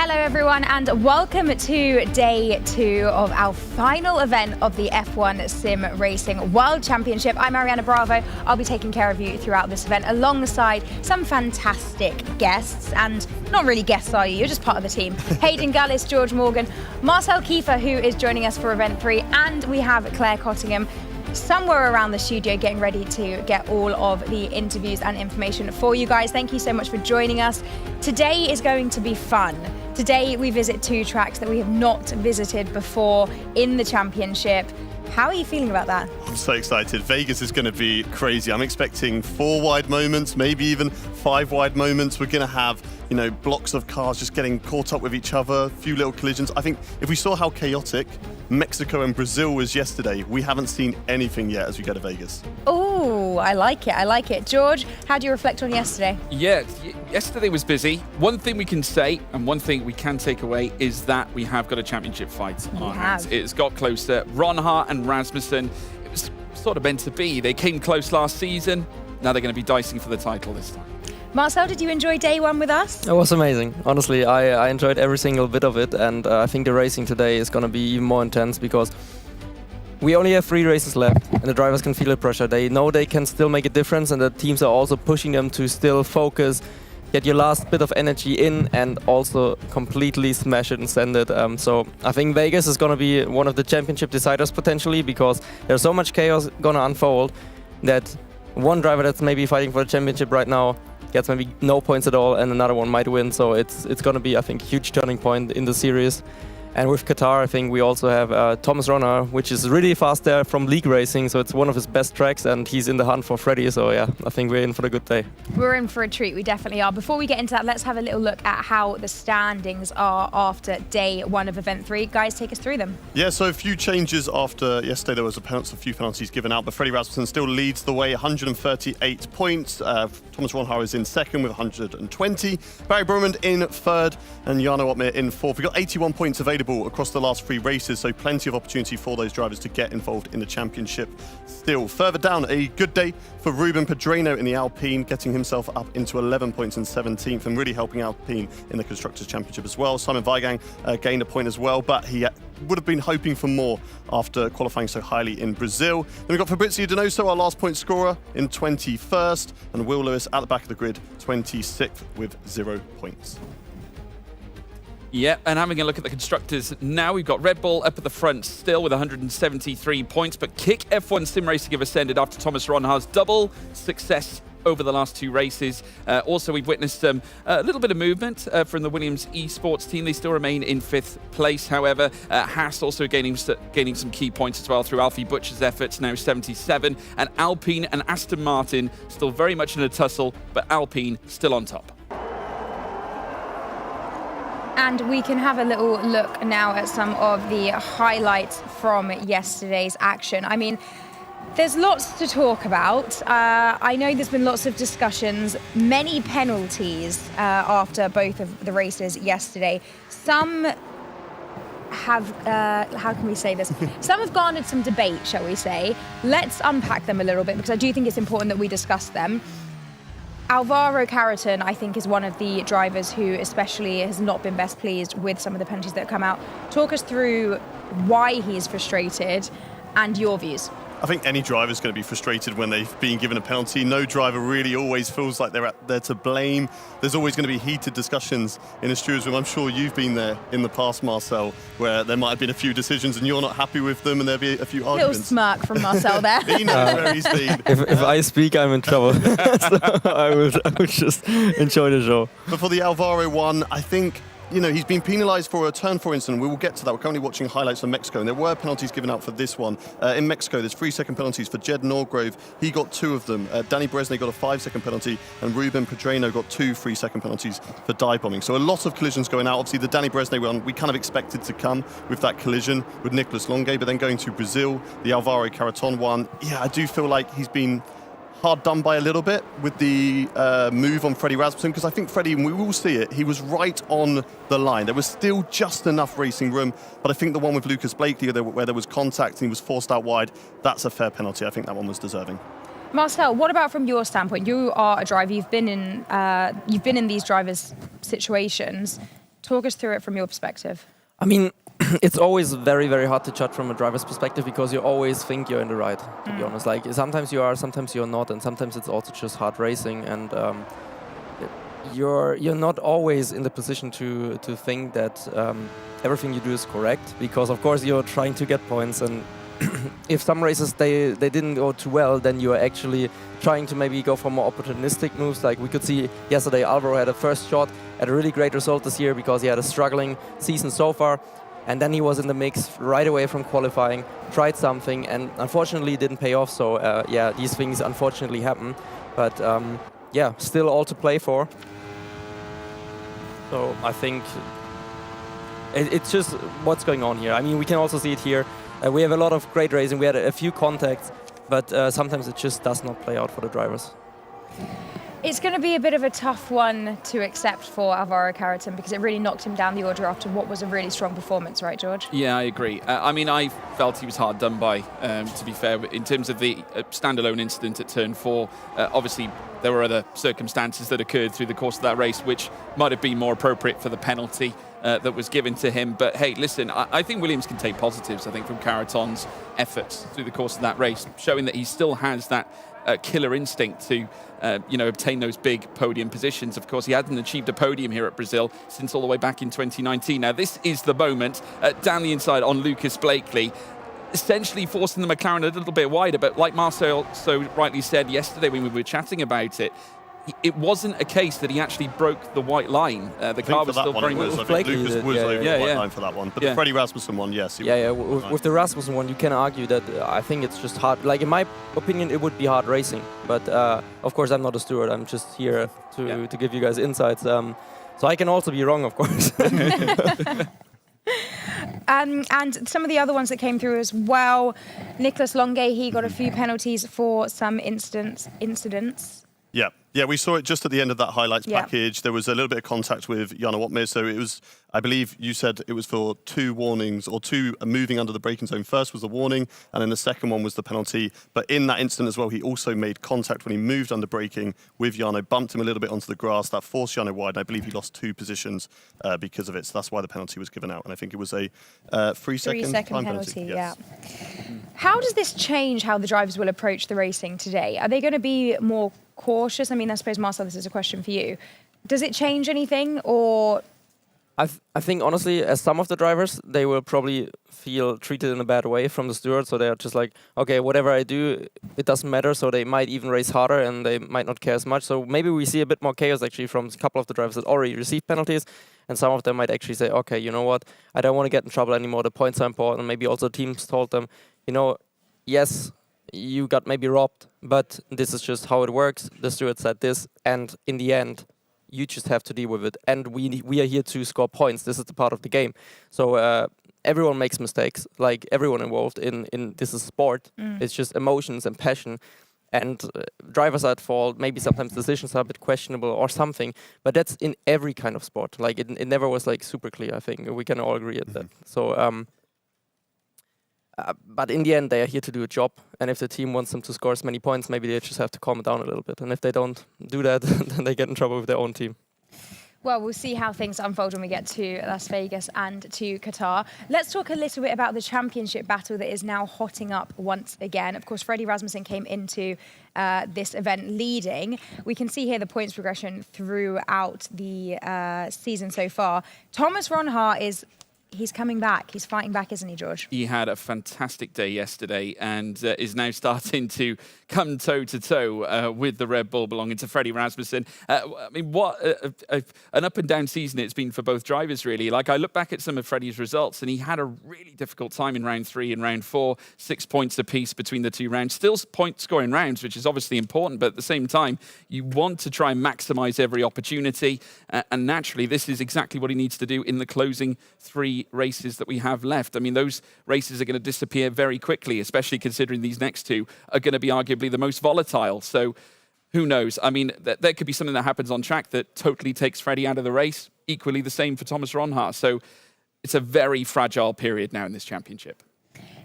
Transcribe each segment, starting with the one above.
Hello everyone and welcome to day 2 of our final event of the F1 Sim Racing World Championship. I'm Ariana Bravo. I'll be taking care of you throughout this event alongside some fantastic guests, and not really guests are you, you're just part of the team. Hayden Gullis, George Morgan, Marcel Kiefer, who is joining us for event 3, and we have Claire Cottingham somewhere around the studio getting ready to get all of the interviews and information for you guys. Thank you so much for joining us. Today is going to be fun. Today we visit 2 tracks that we have not visited before in the championship. How are you feeling about that? I'm so excited. Vegas is going to be crazy. I'm expecting 4 wide moments, maybe even 5 wide moments. We're going to have, blocks of cars just getting caught up with each other, a few little collisions. I think if we saw how chaotic Mexico and Brazil was yesterday, we haven't seen anything yet as we go to Vegas. Oh, I like it. I like it. George, how do you reflect on yesterday? Yeah, yesterday was busy. One thing we can say and one thing we can take away is that we have got a championship fight on our hands. It's got closer. Ron Hart and Rasmussen, it was sort of meant to be. They came close last season. Now they're going to be dicing for the title this time. Marcel, did you enjoy day 1 with us? It was amazing. Honestly, I enjoyed every single bit of it, and I think the racing today is going to be even more intense because we only have 3 races left and the drivers can feel the pressure. They know they can still make a difference, and the teams are also pushing them to still focus, get your last bit of energy in, and also completely smash it and send it. So I think Vegas is going to be one of the championship deciders potentially, because there's so much chaos going to unfold that one driver that's maybe fighting for the championship right now gets maybe no points at all, and another one might win. So it's going to be, I think, a huge turning point in the series. And with Qatar, I think we also have Thomas Ronner, which is really fast there from league racing, so it's one of his best tracks, and he's in the hunt for Freddie. So yeah, I think we're in for a good day. We're in for a treat, we definitely are. Before we get into that, let's have a little look at how the standings are after day 1 of event 3. Guys, take us through them. Yeah, so a few changes after yesterday. There was a few penalties given out, but Freddie Rasmussen still leads the way, 138 points. Thomas Ronhar is in second with 120. Barry Brumand in third, and Jarno Otmir in fourth. We've got 81 points available across the last 3 races, so plenty of opportunity for those drivers to get involved in the championship still. Further down, a good day for Ruben Pedreno in the Alpine, getting himself up into 11 points and 17th, and really helping Alpine in the Constructors' Championship as well. Simon Weigang gained a point as well, but he would have been hoping for more after qualifying so highly in Brazil. Then we've got Fabrizio Donoso, our last point scorer, in 21st, and Will Lewis at the back of the grid, 26th with 0 points. Yeah, and having a look at the constructors now, we've got Red Bull up at the front still with 173 points, but Kick F1 Sim Racing have ascended after Thomas Ronhar's double success over the last 2 races. Also, we've witnessed a little bit of movement from the Williams esports team. They still remain in 5th place, however. Haas also gaining some key points as well through Alfie Butcher's efforts, now 77. And Alpine and Aston Martin still very much in a tussle, but Alpine still on top. And we can have a little look now at some of the highlights from yesterday's action. I mean, there's lots to talk about. I know there's been lots of discussions, many penalties after both of the races yesterday. Some have, how can we say this? Some have garnered some debate, shall we say. Let's unpack them a little bit, because I do think it's important that we discuss them. Alvaro Carreton, I think, is one of the drivers who especially has not been best pleased with some of the penalties that have come out. Talk us through why he is frustrated and your views. I think any driver is going to be frustrated when they've been given a penalty. No driver really always feels like they're there to blame. There's always going to be heated discussions in a steward's room. I'm sure you've been there in the past, Marcel, where there might have been a few decisions and you're not happy with them, and there'll be a few arguments. Little smirk from Marcel there. He knows where he's been. If I speak, I'm in trouble. So I would just enjoy the show. But for the Alvaro one, I think, he's been penalised for a turn 4 incident. We will get to that. We're currently watching highlights from Mexico, and there were penalties given out for this one. In Mexico, there's 3-second penalties for Jed Norgrove. He got 2 of them. Danny Bresnay got a 5-second penalty, and Ruben Pedreno got 2 3-second penalties for dive bombing. So a lot of collisions going out. Obviously, the Danny Bresnay one, we kind of expected to come with that collision with Nicolas Longue, but then going to Brazil, the Alvaro Carreton one, I do feel like he's been hard done by a little bit with the move on Freddie Rasmussen, because I think Freddie, and we will see it, he was right on the line. There was still just enough racing room, but I think the one with Lucas Blakely where there was contact and he was forced out wide, that's a fair penalty. I think that one was deserving. Marcel, what about from your standpoint? You are a driver, you've been in these drivers' situations. Talk us through it from your perspective. I mean, it's always very, very hard to judge from a driver's perspective because you always think you're in the right, to be honest. Like, sometimes you are, sometimes you're not, and sometimes it's also just hard racing. And you're not always in the position to think that everything you do is correct, because of course you're trying to get points, and if some races they didn't go too well, then you are actually trying to maybe go for more opportunistic moves. Like we could see yesterday, Alvaro had a first shot at a really great result this year because he had a struggling season so far, and then he was in the mix right away from qualifying, tried something, and unfortunately didn't pay off. So yeah, these things unfortunately happen, but yeah, still all to play for. So I think it's just what's going on here. I mean, we can also see it here. We have a lot of great racing. We had a few contacts, but sometimes it just does not play out for the drivers. It's going to be a bit of a tough one to accept for Alvaro Carreton because it really knocked him down the order after what was a really strong performance, right, George? Yeah, I agree. I mean, I felt he was hard done by, to be fair. In terms of the standalone incident at turn 4, obviously there were other circumstances that occurred through the course of that race which might have been more appropriate for the penalty that was given to him. But hey, listen, I think Williams can take positives, I think, from Carreton's efforts through the course of that race, showing that he still has that killer instinct to obtain those big podium positions. Of course, he hadn't achieved a podium here at Brazil since all the way back in 2019. Now, this is the moment down the inside on Lucas Blakely, essentially forcing the McLaren a little bit wider. But like Marcel so rightly said yesterday when we were chatting about it, it wasn't a case that he actually broke the white line. The car was still very much. I think Lucas was over the white line for that one. But the Freddie Rasmussen one, yes. With the Rasmussen one, you can argue that I think it's just hard. Like, in my opinion, it would be hard racing. But of course, I'm not a steward. I'm just here to give you guys insights. So I can also be wrong, of course. And some of the other ones that came through as well. Nicolas Longuet, he got a few penalties for some incidents. Yeah, we saw it just at the end of that highlights package. There was a little bit of contact with Jana Watmir, so it was, I believe you said it was for 2 warnings, or 2 moving under the braking zone. First was the warning, and then the second one was the penalty. But in that incident as well, he also made contact when he moved under braking with Jano, bumped him a little bit onto the grass. That forced Jano wide, and I believe he lost 2 positions because of it. So that's why the penalty was given out, and I think it was a 3-second time penalty. Yeah. How does this change how the drivers will approach the racing today? Are they going to be more cautious? I mean, I suppose, Marcel, this is a question for you. Does it change anything, or...? I think, honestly, as some of the drivers, they will probably feel treated in a bad way from the steward, so they're just like, okay, whatever I do, it doesn't matter, so they might even race harder and they might not care as much. So maybe we see a bit more chaos, actually, from a couple of the drivers that already received penalties, and some of them might actually say, okay, you know what, I don't want to get in trouble anymore, the points are important. Maybe also teams told them, yes, you got maybe robbed, but this is just how it works. The steward said this, and in the end, you just have to deal with it. And we are here to score points. This is the part of the game. So everyone makes mistakes, like everyone involved in this is sport. It's just emotions and passion. And drivers are at fault. Maybe sometimes decisions are a bit questionable or something. But that's in every kind of sport. Like it never was like super clear, I think. We can all agree at that. So but in the end, they are here to do a job. And if the team wants them to score as many points, maybe they just have to calm it down a little bit. And if they don't do that, then they get in trouble with their own team. Well, we'll see how things unfold when we get to Las Vegas and to Qatar. Let's talk a little bit about the championship battle that is now hotting up once again. Of course, Freddie Rasmussen came into this event leading. We can see here the points progression throughout the season so far. Thomas Ronhaar he's coming back. He's fighting back, isn't he, George? He had a fantastic day yesterday and is now starting to come toe-to-toe with the Red Bull belonging to Freddie Rasmussen. I mean, what an up-and-down season it's been for both drivers, really. Like, I look back at some of Freddie's results, and he had a really difficult time in round 3 and round 4, 6 points apiece between the 2 rounds. Still point-scoring rounds, which is obviously important, but at the same time, you want to try and maximise every opportunity, and naturally, this is exactly what he needs to do in the closing 3 races that we have left. I mean, those races are going to disappear very quickly, especially considering these next 2 are going to be arguably the most volatile. So who knows? I mean, there could be something that happens on track that totally takes Freddie out of the race. Equally the same for Thomas Ronhaar. So it's a very fragile period now in this championship.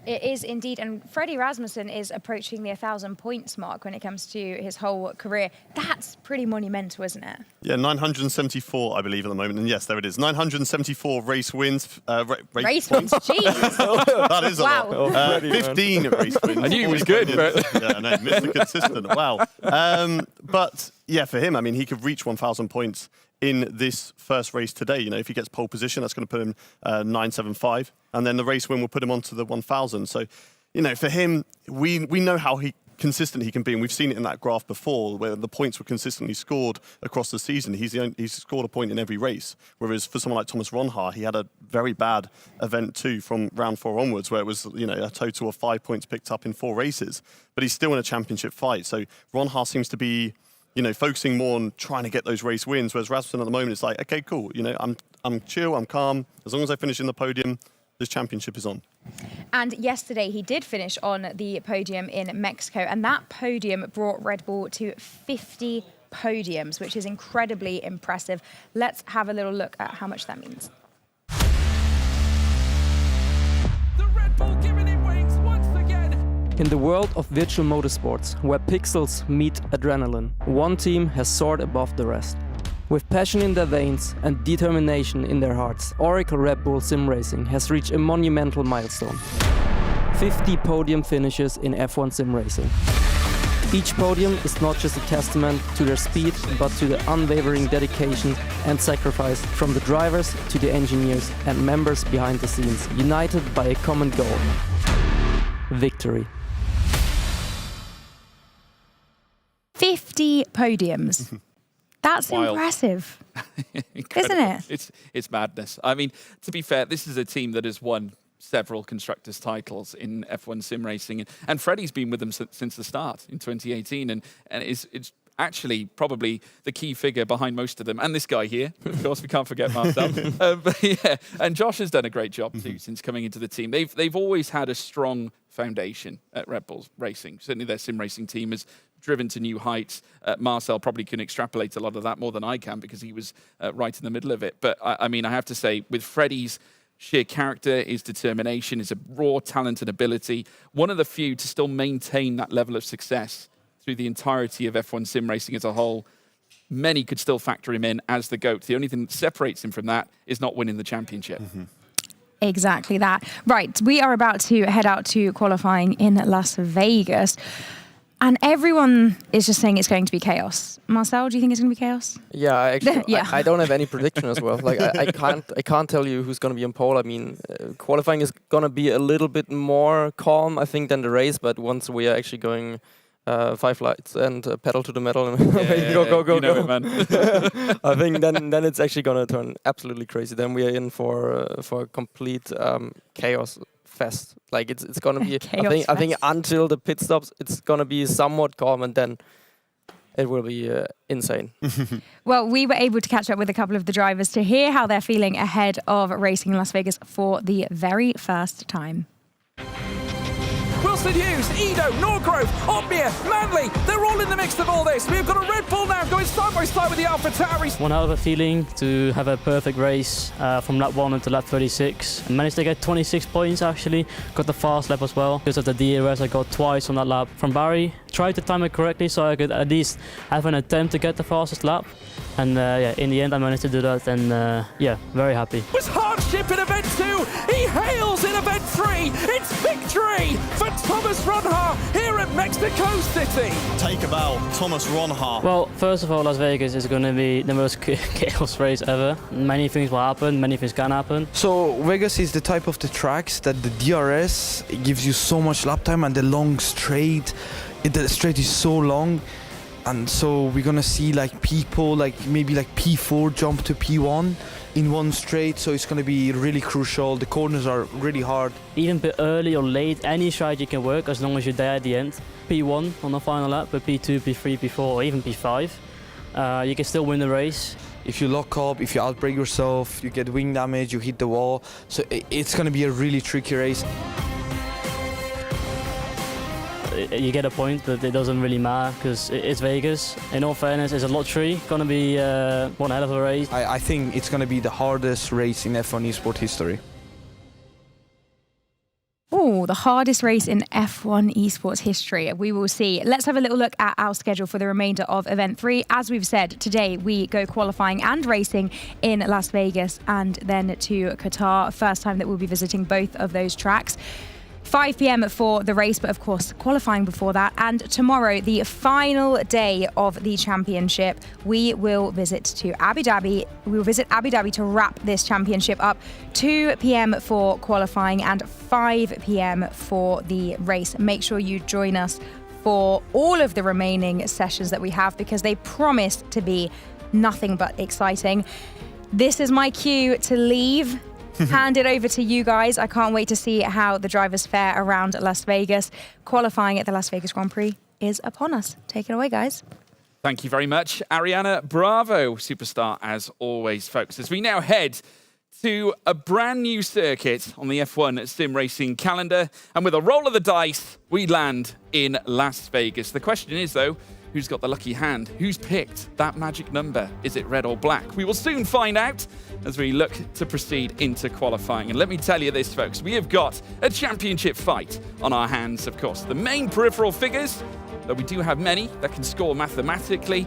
It is indeed, and Freddie Rasmussen is approaching the 1,000 points mark when it comes to his whole career. That's pretty monumental, isn't it? Yeah, 974, I believe, at the moment. And yes, there it is. 974 race wins. Race wins, jeez. That is a lot. 15 race wins. I knew he was good, but... Yeah, no, Mr. Consistent. Wow. But yeah, for him, I mean, he could reach 1,000 points in this first race today. You know, if he gets pole position, that's going to put him 975. And then the race win will put him onto the 1,000. So, you know, for him, we know how consistent he can be, and we've seen it in that graph before, where the points were consistently scored across the season. He's scored a point in every race, whereas for someone like Thomas Ronhaar, he had a very bad event too from round 4 onwards, where it was, you know, a total of 5 points picked up in 4 races, but he's still in a championship fight. So Ronhaar seems to be, you know, focusing more on trying to get those race wins, whereas Rasmussen at the moment is like, okay, cool, you know, I'm chill, I'm calm, as long as I finish in the podium, this championship is on. And yesterday he did finish on the podium in Mexico, and that podium brought Red Bull to 50 podiums, which is incredibly impressive. Let's have a little look at how much that means. The Red Bull giving it wings once again. In the world of virtual motorsports, where pixels meet adrenaline, one team has soared above the rest. With passion in their veins and determination in their hearts, Oracle Red Bull Sim Racing has reached a monumental milestone. 50 podium finishes in F1 Sim Racing. Each podium is not just a testament to their speed, but to the unwavering dedication and sacrifice from the drivers to the engineers and members behind the scenes, united by a common goal: victory. 50 podiums. That's Wild. Impressive, isn't it? It's madness. I mean, to be fair, this is a team that has won several constructors' titles in F1 sim racing, and Freddie's been with them since the start in 2018, and it's actually probably the key figure behind most of them. And this guy here, of course, we can't forget Marcel. But yeah, and Josh has done a great job too since coming into the team. They've always had a strong foundation at Red Bull Racing. Certainly their sim racing team has driven to new heights. Marcel probably can extrapolate a lot of that more than I can, because he was right in the middle of it. But I mean, I have to say, with Freddie's sheer character, his determination, his raw talent and ability, one of the few to still maintain that level of success through the entirety of F1 sim racing as a whole. Many could still factor him in as the GOAT. The only thing that separates him from that is not winning the championship. Exactly that. Right, we are about to head out to qualifying in Las Vegas. And everyone is just saying it's going to be chaos. Marcel, do you think it's going to be chaos? Yeah, actually, Yeah. I don't have any prediction as well. Like I can't tell you who's going to be on pole. I mean, qualifying is going to be a little bit more calm, I think, than the race. But once we are actually going 5 lights and pedal to the metal and go, you know it, man. I think then it's actually going to turn absolutely crazy. Then we are in for a complete chaos fest. Like it's gonna be. I think until the pit stops, it's gonna be somewhat calm, and then it will be insane. Well, we were able to catch up with a couple of the drivers to hear how they're feeling ahead of racing in Las Vegas for the very first time. Wilson Hughes, Edo, Norgrove, Omnia, Manley, they're all in the mix of all this. We've got a Red Bull now going side by side with the AlphaTauris. One hell of a feeling to have a perfect race from lap 1 until lap 36. I managed to get 26 points actually, got the fast lap as well. Because of the DRS I got twice on that lap. From Barry, tried to time it correctly so I could at least have an attempt to get the fastest lap. And yeah, in the end I managed to do that, and yeah, very happy. Was hardship in event 2, he hails in event 3, it's victory for Thomas Ronhaar here at Mexico City. Take a bow, Thomas Ronhaar. Well, first of all, Las Vegas is going to be the most chaos race ever. Many things will happen, many things can happen. So Vegas is the type of the tracks that the DRS gives you so much lap time, and the long straight, the straight is so long. And so we're gonna see like people maybe P4 jump to P1 in one straight, so it's gonna be really crucial. The corners are really hard. Even a bit early or late, any strategy can work as long as you're there at the end. P1 on the final lap, but P2, P3, P4 or even P5, you can still win the race. If you lock up, if you outbrake yourself, you get wing damage, you hit the wall. So it's gonna be a really tricky race. You get a point, but it doesn't really matter because it's Vegas. In all fairness, it's a lottery. Gonna be one hell of a race. I think it's gonna be the hardest race in F1 esport history. Oh, the hardest race in F1 esports history. We will see. Let's have a little look at our schedule for the remainder of Event 3. As we've said, today we go qualifying and racing in Las Vegas and then to Qatar. First time that we'll be visiting both of those tracks. 5 p.m. for the race, but of course qualifying before that. And tomorrow, the final day of the championship, we will visit to Abu Dhabi. We will visit Abu Dhabi to wrap this championship up. 2 p.m. for qualifying and 5 p.m. for the race. Make sure you join us for all of the remaining sessions that we have because they promise to be nothing but exciting. This is my cue to leave. Hand it over to you guys. I can't wait to see how the drivers fare around Las Vegas. Qualifying at the Las Vegas Grand Prix is upon us. Take it away, guys. Thank you very much, Ariana. Bravo, superstar, as always, folks. As we now head to a brand new circuit on the F1 sim racing calendar. And with a roll of the dice, we land in Las Vegas. The question is, though, who's got the lucky hand? Who's picked that magic number? Is it red or black? We will soon find out as we look to proceed into qualifying. And let me tell you this, folks, we have got a championship fight on our hands, of course. The main peripheral figures, though we do have many that can score mathematically,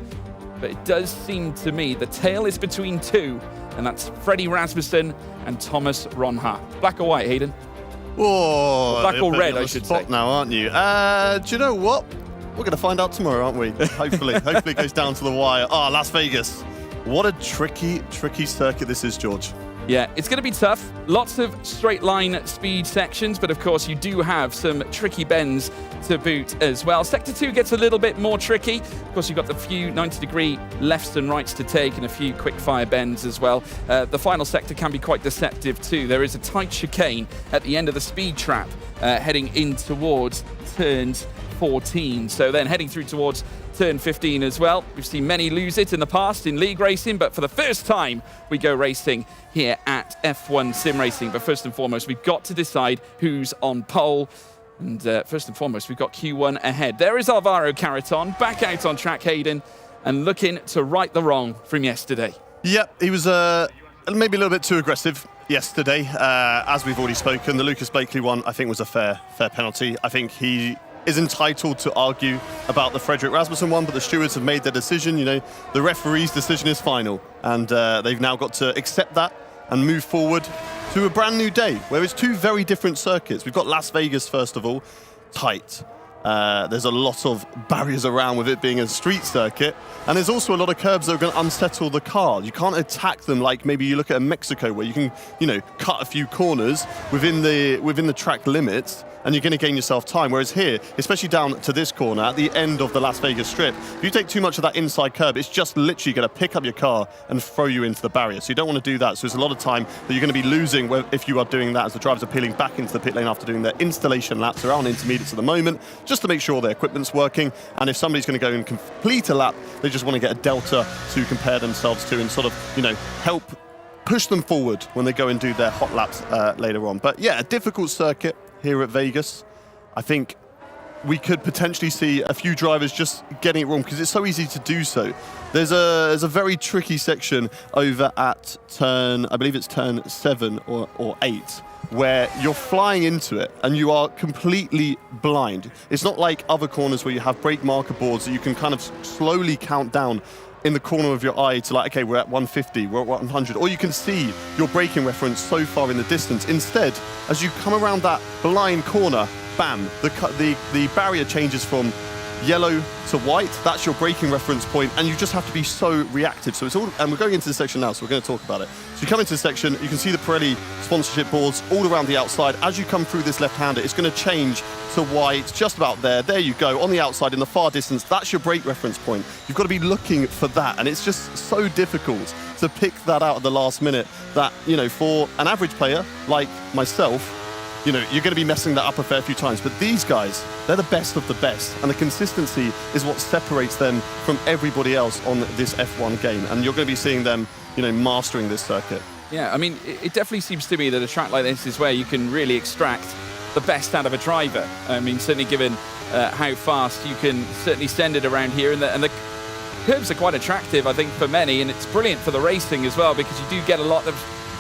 but it does seem to me the tail is between two, and that's Freddie Rasmussen and Thomas Ronha. Black or white, Hayden? Oh, black or red, I should say. Now, aren't you? Do you know what? We're going to find out tomorrow, aren't we? Hopefully. Hopefully it goes down to the wire. Las Vegas. What a tricky circuit this is, George. Yeah, it's going to be tough. Lots of straight line speed sections, but of course you do have some tricky bends to boot as well. Sector 2 gets a little bit more tricky. Of course, you've got the few 90-degree lefts and rights to take and a few quick fire bends as well. The final sector can be quite deceptive too. There is a tight chicane at the end of the speed trap heading in towards turns 14. So then heading through towards turn 15 as well. We've seen many lose it in the past in league racing, but for the first time we go racing here at F1 Sim Racing. But first and foremost, we've got to decide who's on pole. And first and foremost, we've got Q1 ahead. There is Alvaro Carreton back out on track, Hayden, and looking to right the wrong from yesterday. Yep, he was maybe a little bit too aggressive yesterday. As we've already spoken, the Lucas Blakely one I think was a fair penalty. I think he is entitled to argue about the Frederick Rasmussen one, but the stewards have made their decision. You know, the referee's decision is final, and they've now got to accept that and move forward to a brand new day where it's two very different circuits. We've got Las Vegas, first of all, tight. There's a lot of barriers around with it being a street circuit, and there's also a lot of curbs that are going to unsettle the car. You can't attack them like maybe you look at Mexico, where you can, you know, cut a few corners within the track limits, and you're going to gain yourself time. Whereas here, especially down to this corner at the end of the Las Vegas Strip, if you take too much of that inside curb, it's just literally going to pick up your car and throw you into the barrier. So you don't want to do that. So there's a lot of time that you're going to be losing if you are doing that, as the drivers are peeling back into the pit lane after doing their installation laps. They're on intermediates at the moment, just to make sure their equipment's working. And if somebody's going to go and complete a lap, they just want to get a delta to compare themselves to and sort of, you know, help push them forward when they go and do their hot laps later on. But yeah, a difficult circuit here at Vegas. I think we could potentially see a few drivers just getting it wrong because it's so easy to do so. There's a very tricky section over at turn, I believe it's turn 7 or 8, where you're flying into it and you are completely blind. It's not like other corners where you have brake marker boards that you can kind of slowly count down in the corner of your eye to, like, okay, we're at 150, we're at 100, or you can see your braking reference so far in the distance. Instead, as you come around that blind corner, bam, the barrier changes from yellow to white. That's your braking reference point, and you just have to be so reactive. So it's all, and we're going into the section now, so we're going to talk about it. So you come into the section, you can see the Pirelli sponsorship boards all around the outside. As you come through this left-hander, it's going to change to white, just about there. There you go, on the outside, in the far distance. That's your brake reference point. You've got to be looking for that, and it's just so difficult to pick that out at the last minute that, you know, for an average player like myself, you know, you're going to be messing that up a fair few times. But these guys, they're the best of the best. And the consistency is what separates them from everybody else on this F1 game. And you're going to be seeing them, you know, mastering this circuit. Yeah, I mean, it definitely seems to me that a track like this is where you can really extract the best out of a driver. I mean, certainly given how fast you can certainly send it around here. And the curbs are quite attractive, I think, for many. And it's brilliant for the racing as well, because you do get a lot of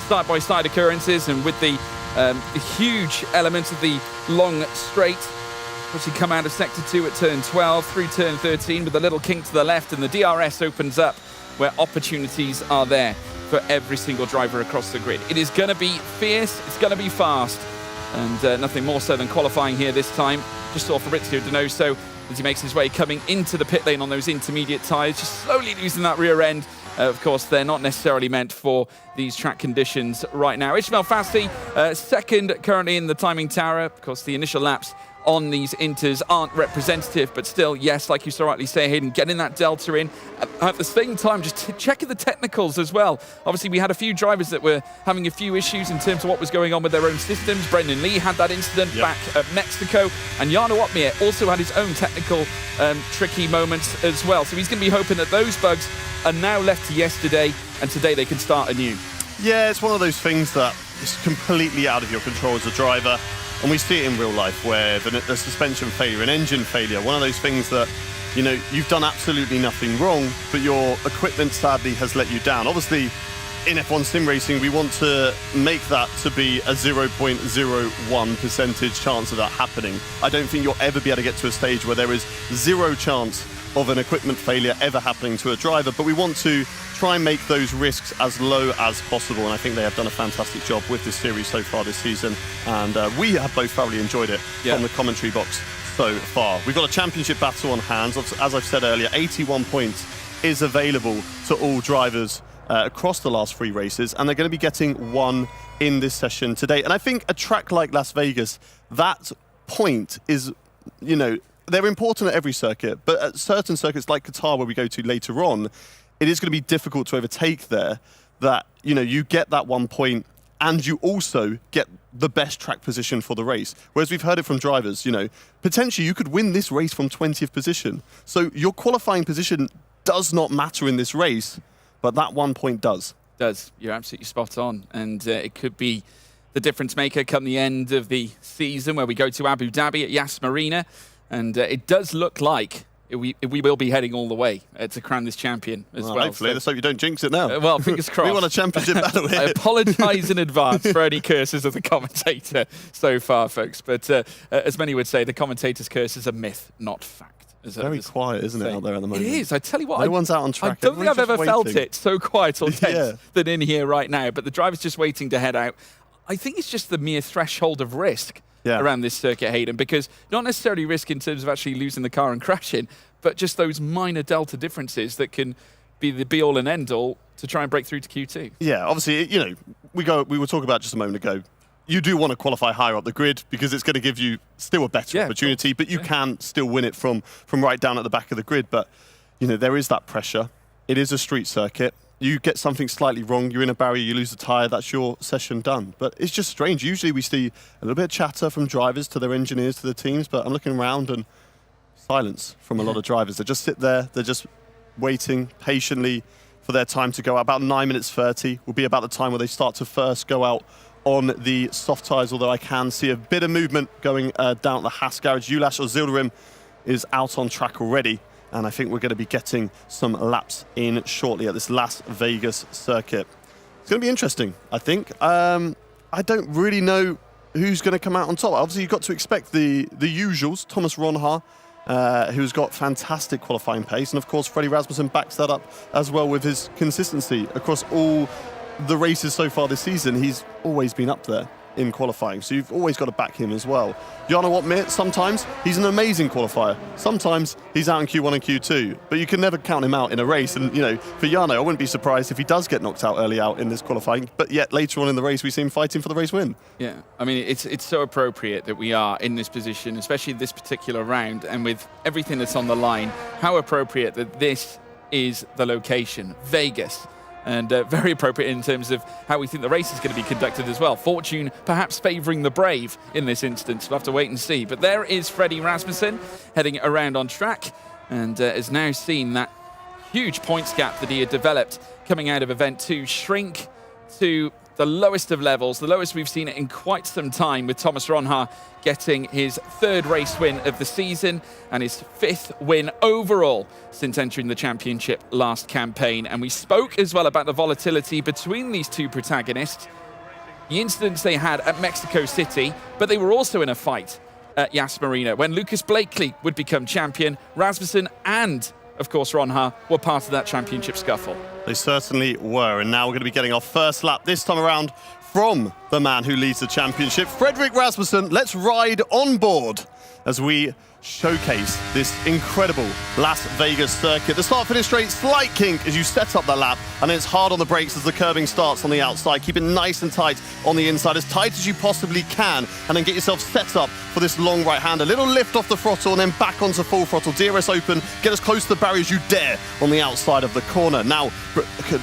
side-by-side occurrences, and with the A huge element of the long straight, which you come out of sector 2 at turn 12 through turn 13 with a little kink to the left, and the DRS opens up where opportunities are there for every single driver across the grid. It is going to be fierce, it's going to be fast, and nothing more so than qualifying here this time. Just saw Fabrizio Donoso as he makes his way coming into the pit lane on those intermediate tyres, just slowly losing that rear end. Of course, they're not necessarily meant for these track conditions right now. Ismail Fassi, second currently in the timing tower. Of course, the initial laps on these inters aren't representative, but still, yes, like you so rightly say, Hayden, getting that delta in. At the same time, just checking the technicals as well. Obviously, we had a few drivers that were having a few issues in terms of what was going on with their own systems. Brendan Lee had that incident back at Mexico, and Jarno Opmeer also had his own technical tricky moments as well. So he's going to be hoping that those bugs are now left to yesterday, and today they can start anew. Yeah, it's one of those things that is completely out of your control as a driver. And we see it in real life where the suspension failure, an engine failure, one of those things that, you know, you've done absolutely nothing wrong, but your equipment sadly has let you down. Obviously, in F1 sim racing, we want to make that to be a 0.01% chance of that happening. I don't think you'll ever be able to get to a stage where there is zero chance of an equipment failure ever happening to a driver, but we want to try and make those risks as low as possible, and I think they have done a fantastic job with this series so far this season, and we have both thoroughly enjoyed it from the commentary box so far. We've got a championship battle on hands. As I've said earlier, 81 points is available to all drivers across the last 3 races, and they're going to be getting 1 in this session today. And I think a track like Las Vegas, that point is, you know, they're important at every circuit, but at certain circuits like Qatar, where we go to later on, it is going to be difficult to overtake there. That, you know, you get that 1 point and you also get the best track position for the race. Whereas we've heard it from drivers, you know, potentially you could win this race from 20th position. So your qualifying position does not matter in this race, but that 1 point does. You're absolutely spot on. And it could be the difference maker come the end of the season, where we go to Abu Dhabi at Yas Marina. And it does look like we will be heading all the way to crown this champion as well. Hopefully, let's hope you don't jinx it now. Well, fingers crossed. We want a championship battle here. I apologise in advance for any curses of the commentator so far, folks. But as many would say, the commentator's curse is a myth, not fact. Very quiet, isn't it, out there at the moment? It is. I tell you what. No one's out on track. I don't think I've ever felt it so quiet or tense Yeah. than in here right now. But the driver's just waiting to head out. I think it's just the mere threshold of risk around this circuit, Hayden, because not necessarily risk in terms of actually losing the car and crashing, but just those minor delta differences that can be the be-all and end-all to try and break through to Q2. Yeah, obviously, you know, we were talking about just a moment ago, you do want to qualify higher up the grid because it's going to give you still a better opportunity, but you can still win it from right down at the back of the grid. But, you know, there is that pressure. It is a street circuit. You get something slightly wrong, you're in a barrier, you lose a tyre, that's your session done. But it's just strange. Usually we see a little bit of chatter from drivers to their engineers, to the teams, but I'm looking around and silence from a lot of drivers. They just sit there, they're just waiting patiently for their time to go out. About 9 minutes 30 will be about the time where they start to first go out on the soft tyres, although I can see a bit of movement going down at the Haas garage. Ulash Ozildarim is out on track already. And I think we're going to be getting some laps in shortly at this Las Vegas circuit. It's going to be interesting, I think. I don't really know who's going to come out on top. Obviously, you've got to expect the usuals. Thomas Ronha, who's got fantastic qualifying pace. And, of course, Freddie Rasmussen backs that up as well with his consistency across all the races so far this season. He's always been up there in qualifying, so you've always got to back him as well. Jarno Opmeer, sometimes he's an amazing qualifier. Sometimes he's out in Q1 and Q2, but you can never count him out in a race. And, you know, for Jarno, I wouldn't be surprised if he does get knocked out early out in this qualifying, but yet later on in the race, we see him fighting for the race win. Yeah, I mean, it's so appropriate that we are in this position, especially this particular round, and with everything that's on the line, how appropriate that this is the location, Vegas. And very appropriate in terms of how we think the race is going to be conducted as well. Fortune perhaps favouring the brave in this instance. We'll have to wait and see. But there is Freddie Rasmussen heading around on track and has now seen that huge points gap that he had developed coming out of Event 2 shrink to the lowest of levels, the lowest we've seen it in quite some time, with Thomas Ronha getting his 3rd race win of the season and his 5th win overall since entering the championship last campaign. And we spoke as well about the volatility between these two protagonists. the incidents they had at Mexico City, but they were also in a fight at Yas Marina when Lucas Blakely would become champion. Rasmussen and, of course, Ron Ha were part of that championship scuffle. They certainly were, and now we're going to be getting our first lap this time around from the man who leads the championship, Fredrik Rasmussen. Let's ride on board as we showcase this incredible Las Vegas circuit. The start-finish straight, slight kink as you set up the lap, and then it's hard on the brakes as the curbing starts on the outside. Keep it nice and tight on the inside, as tight as you possibly can, and then get yourself set up for this long right-hander. Little lift off the throttle and then back onto full throttle. DRS open, get as close to the barrier as you dare on the outside of the corner. Now,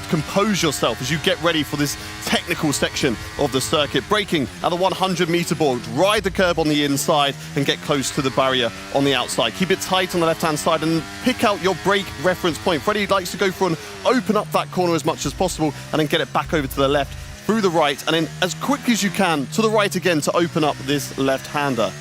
compose yourself as you get ready for this technical section of the circuit. Braking at the 100-meter board, ride the curb on the inside and get close to the barrier on the outside. Keep it tight on the left-hand side and pick out your brake reference point. Freddie likes to go for an open up that corner as much as possible and then get it back over to the left, through the right, and then as quickly as you can to the right again to open up this left-hander.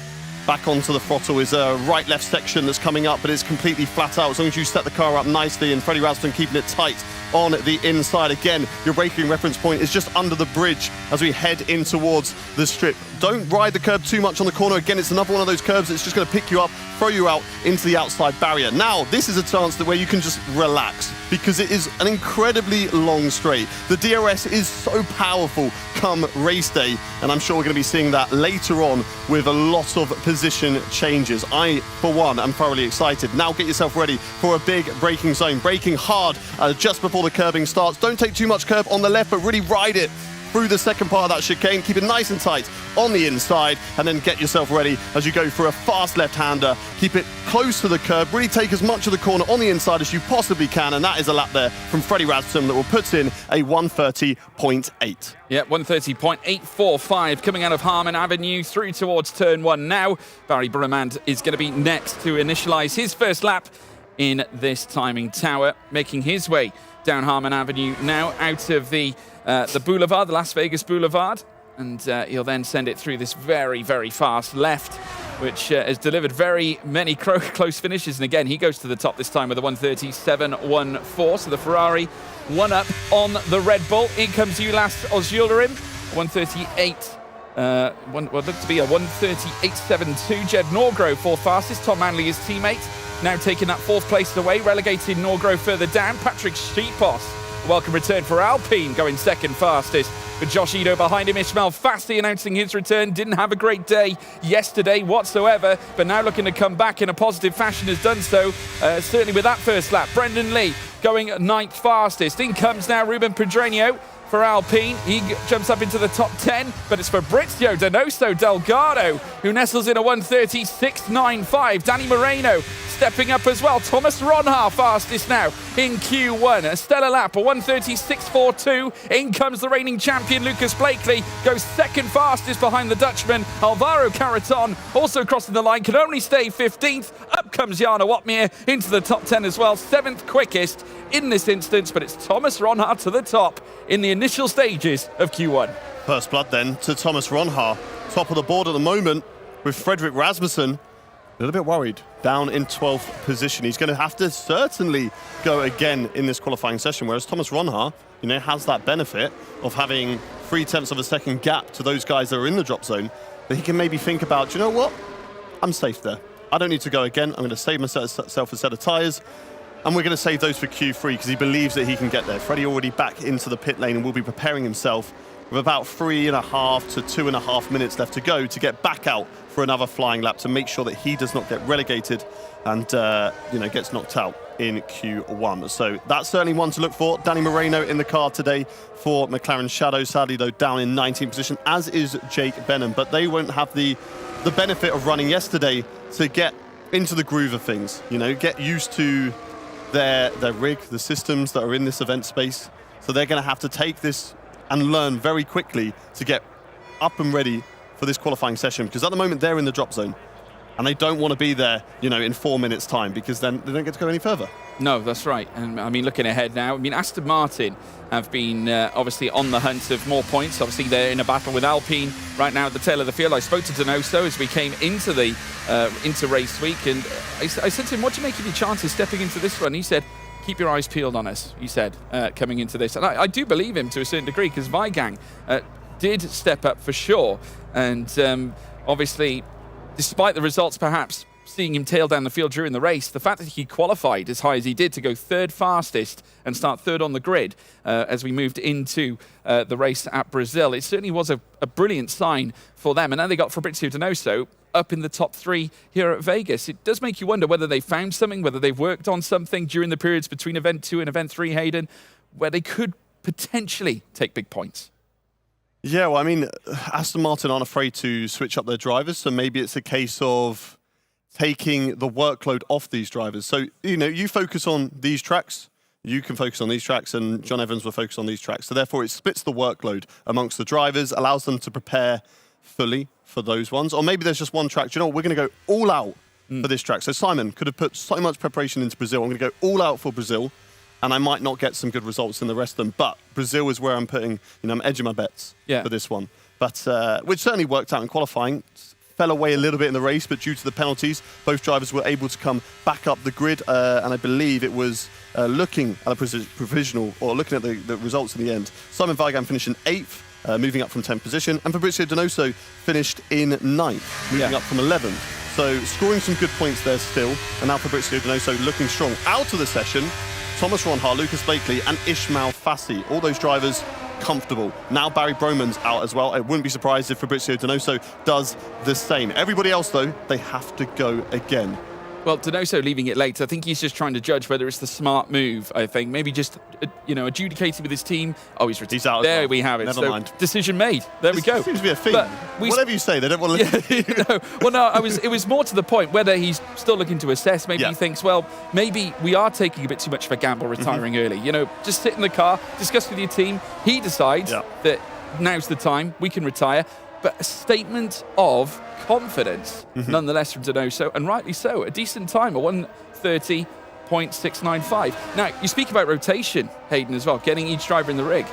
Back onto the throttle is a right-left section that's coming up, but it's completely flat out as long as you set the car up nicely, and Freddie Rasmussen keeping it tight on the inside. Again, your braking reference point is just under the bridge as we head in towards the strip. Don't ride the curb too much on the corner. Again, it's another one of those curbs that's just going to pick you up, throw you out into the outside barrier. Now, this is a chance where you can just relax because it is an incredibly long straight. The DRS is so powerful come race day, and I'm sure we're going to be seeing that later on with a lot of position changes. I, for one, am thoroughly excited. Now get yourself ready for a big braking zone. Braking hard just before the curbing starts. Don't take too much curb on the left, but really ride it through the second part of that chicane. Keep it nice and tight on the inside, and then get yourself ready as you go for a fast left-hander. Keep it close to the curb. Really take as much of the corner on the inside as you possibly can, and that is a lap there from Freddie Rasmussen that will put in a 1:30.8. Yeah, 1:30.845 coming out of Harmon Avenue through towards turn one now. Barry Brumand is going to be next to initialise his first lap in this timing tower, making his way down Harmon Avenue now out of the boulevard, the Las Vegas Boulevard, and he'll then send it through this very, very fast left, which has delivered very many close finishes. And again, he goes to the top this time with a 1:37.14. So the Ferrari one up on the Red Bull. In comes Ulas Ozjulerim, 1:38. What looked to be a 1:38.72. Jed Norgrove, fourth fastest. Tom Manley, his teammate, now taking that fourth place away, relegating Norgrove further down. Patrick Sheepos, welcome return for Alpine, going second fastest. With Josh Edo behind him, Ishmael Fasti announcing his return. Didn't have a great day yesterday whatsoever, but now looking to come back in a positive fashion, has done so, certainly with that first lap. Brendan Lee going ninth fastest. In comes now Ruben Pedreño for Alpine. He jumps up into the top 10, but it's Fabrizio Donoso Delgado, who nestles in a 1:36.95. Danny Moreno stepping up as well. Thomas Ronha fastest now in Q1. A stellar lap, a 1:36.42. In comes the reigning champion Lucas Blakely, goes second fastest behind the Dutchman Alvaro Caraton, also crossing the line, can only stay 15th. Up comes Jana Watmere into the top 10 as well, 7th quickest in this instance, but it's Thomas Ronha to the top in the initial stages of Q1. First blood then to Thomas Ronha, top of the board at the moment, with Fredrik Rasmussen a little bit worried, down in 12th position. He's going to have to certainly go again in this qualifying session, whereas Thomas Ronha, has that benefit of having 0.3 of a second gap to those guys that are in the drop zone, that he can maybe think about, you know what, I'm safe there. I don't need to go again. I'm going to save myself a set of tyres, and we're going to save those for Q3 because he believes that he can get there. Freddie already back into the pit lane and will be preparing himself with about 3.5 to 2.5 minutes left to go to get back out for another flying lap to make sure that he does not get relegated and gets knocked out in Q1. So that's certainly one to look for. Danny Moreno in the car today for McLaren Shadow, sadly though down in 19th position, as is Jake Benham, but they won't have the benefit of running yesterday to get into the groove of things, get used to their rig, the systems that are in this event space. So they're going to have to take this and learn very quickly to get up and ready for this qualifying session, because at the moment they're in the drop zone and they don't want to be there, in 4 minutes time, because then they don't get to go any further. No, that's right. And looking ahead now, Aston Martin have been obviously on the hunt of more points. Obviously, they're in a battle with Alpine right now at the tail of the field. I spoke to Donoso as we came into the into race week, and I said to him, "What do you make of your chances stepping into this run?" He said, "Keep your eyes peeled on us," he said, coming into this. And I do believe him to a certain degree, because Weigang did step up for sure. And obviously, despite the results perhaps seeing him tail down the field during the race, the fact that he qualified as high as he did to go third fastest and start third on the grid as we moved into the race at Brazil, it certainly was a brilliant sign for them. And now they got Fabrizio Donoso up in the top 3 here at Vegas. It does make you wonder whether they found something, whether they've worked on something during the periods between Event 2 and Event 3, Hayden, where they could potentially take big points. Yeah, well, I mean, Aston Martin aren't afraid to switch up their drivers, so maybe it's a case of taking the workload off these drivers. So, you focus on these tracks, you can focus on these tracks, and John Evans will focus on these tracks. So therefore, it splits the workload amongst the drivers, allows them to prepare fully for those ones. Or maybe there's just one track, we're going to go all out for this track. So Simon could have put so much preparation into Brazil. I'm going to go all out for Brazil, and I might not get some good results in the rest of them. But Brazil is where I'm putting, I'm edging my bets for this one. But which certainly worked out in qualifying. Fell away a little bit in the race, but due to the penalties, both drivers were able to come back up the grid. And I believe it was looking at a provisional, or looking at the results in the end. Simon Weigand finished in 8th, moving up from 10th position, and Fabrizio Donoso finished in 9th, moving up from 11th. So scoring some good points there still. And now Fabrizio Donoso looking strong. Out of the session, Thomas Ronhaar, Lucas Blakely, and Ismail Fassi. All those drivers comfortable. Now Barry Broman's out as well. I wouldn't be surprised if Fabrizio Donoso does the same. Everybody else, though, they have to go again. Well, Donoso leaving it late, I think he's just trying to judge whether it's the smart move, I think. Maybe just, adjudicating with his team. Oh, he's out. There we have it. Never mind. Decision made. There we go. Seems to be a theme. Whatever you say, they don't want to... Well, no, it was more to the point whether he's still looking to assess. Maybe he thinks, well, maybe we are taking a bit too much of a gamble retiring early. Just sit in the car, discuss with your team. He decides that now's the time, we can retire. But a statement of confidence, nonetheless, from Donoso, and rightly so. A decent time, a 1:30.695. Now, you speak about rotation, Hayden, as well, getting each driver in the rig.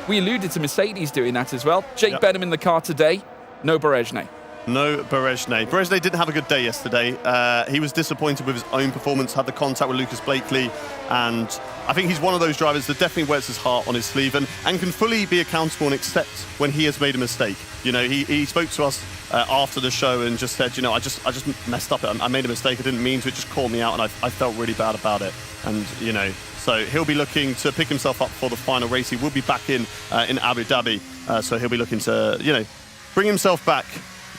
We alluded to Mercedes doing that as well. Jake Benham in the car today, no Berejne. No Berejne. Berejne didn't have a good day yesterday. He was disappointed with his own performance, had the contact with Lucas Blakely, and I think he's one of those drivers that definitely wears his heart on his sleeve and can fully be accountable and accept when he has made a mistake. He spoke to us after the show and just said, I just messed up. I made a mistake. I didn't mean to. It just caught me out, and I felt really bad about it. And, so he'll be looking to pick himself up for the final race. He will be back in Abu Dhabi. So he'll be looking to, bring himself back,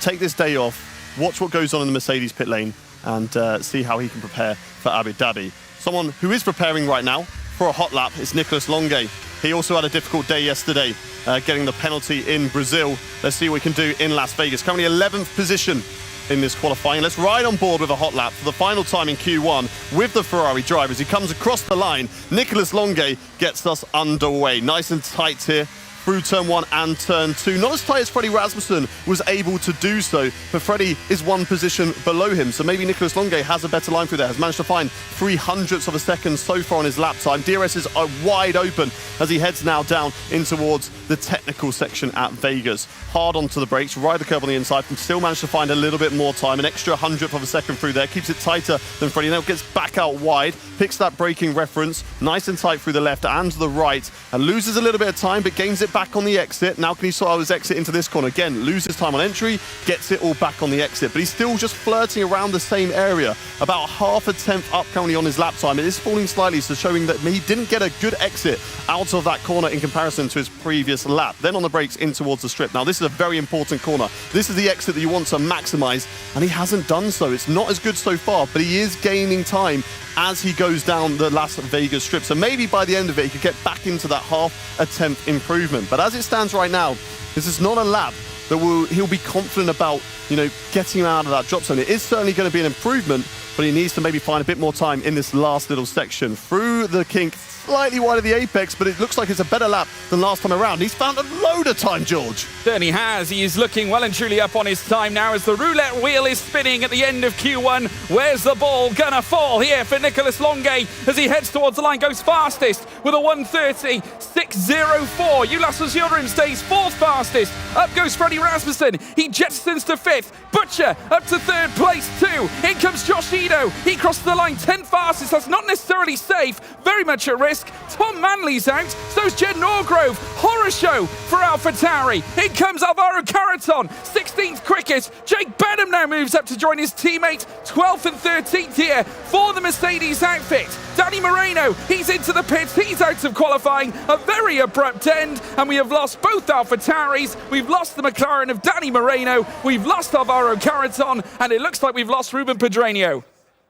take this day off, watch what goes on in the Mercedes pit lane, and see how he can prepare for Abu Dhabi. Someone who is preparing right now for a hot lap is Nicolas Longuet. He also had a difficult day yesterday, getting the penalty in Brazil. Let's see what we can do in Las Vegas. Currently 11th position in this qualifying. Let's ride on board with a hot lap for the final time in Q1 with the Ferrari drivers. He comes across the line. Nicolas Longuet gets us underway. Nice and tight here through turn 1 and turn 2. Not as tight as Freddie Rasmussen was able to do so, but Freddie is one position below him. So maybe Nicolas Longuet has a better line through there, has managed to find 0.03 of a second so far on his lap time. DRS is wide open as he heads now down in towards the technical section at Vegas. Hard onto the brakes, ride the curb on the inside, and still managed to find a little bit more time, an extra 100th of a second through there, keeps it tighter than Freddie. Now gets back out wide, picks that braking reference, nice and tight through the left and the right, and loses a little bit of time, but gains it back on the exit. Now can he sort out his exit into this corner? Again, loses time on entry, gets it all back on the exit, but he's still just flirting around the same area, about half a tenth up currently on his lap time. It is falling slightly, so showing that he didn't get a good exit out of that corner in comparison to his previous lap. Then on the brakes in towards the strip. Now this is a very important corner. This is the exit that you want to maximize, and he hasn't done so. It's not as good so far, but he is gaining time as he goes down the Las Vegas strip. So maybe by the end of it, he could get back into that half a tenth improvement. But as it stands right now, this is not a lap that he'll be confident about, getting him out of that drop zone. It is certainly going to be an improvement, but he needs to maybe find a bit more time in this last little section. Through the kink, slightly wide of the apex, but it looks like it's a better lap than last time around. He's found a load of time, George. Certainly has. He is looking well and truly up on his time now as the roulette wheel is spinning at the end of Q1. Where's the ball gonna fall here for Nicolas Longuet as he heads towards the line, goes fastest with a 1:30.604. Ulas Osiorim stays 4th fastest. Up goes Freddie Rasmussen. He jettisons to 5th. Butcher up to 3rd place too. In comes Josh Ido. He crosses the line 10th fastest. That's not necessarily safe. Very much at risk. risk. Tom Manley's out, so's Jed Norgrove. Horror show for AlphaTauri. In comes Alvaro Caraton, 16th quickest. Jake Benham now moves up to join his teammate, 12th and 13th here for the Mercedes outfit. Danny Moreno, he's into the pits, he's out of qualifying. A very abrupt end, and we have lost both AlphaTauris. We've lost the McLaren of Danny Moreno, we've lost Alvaro Caraton, and it looks like we've lost Ruben Pedreño.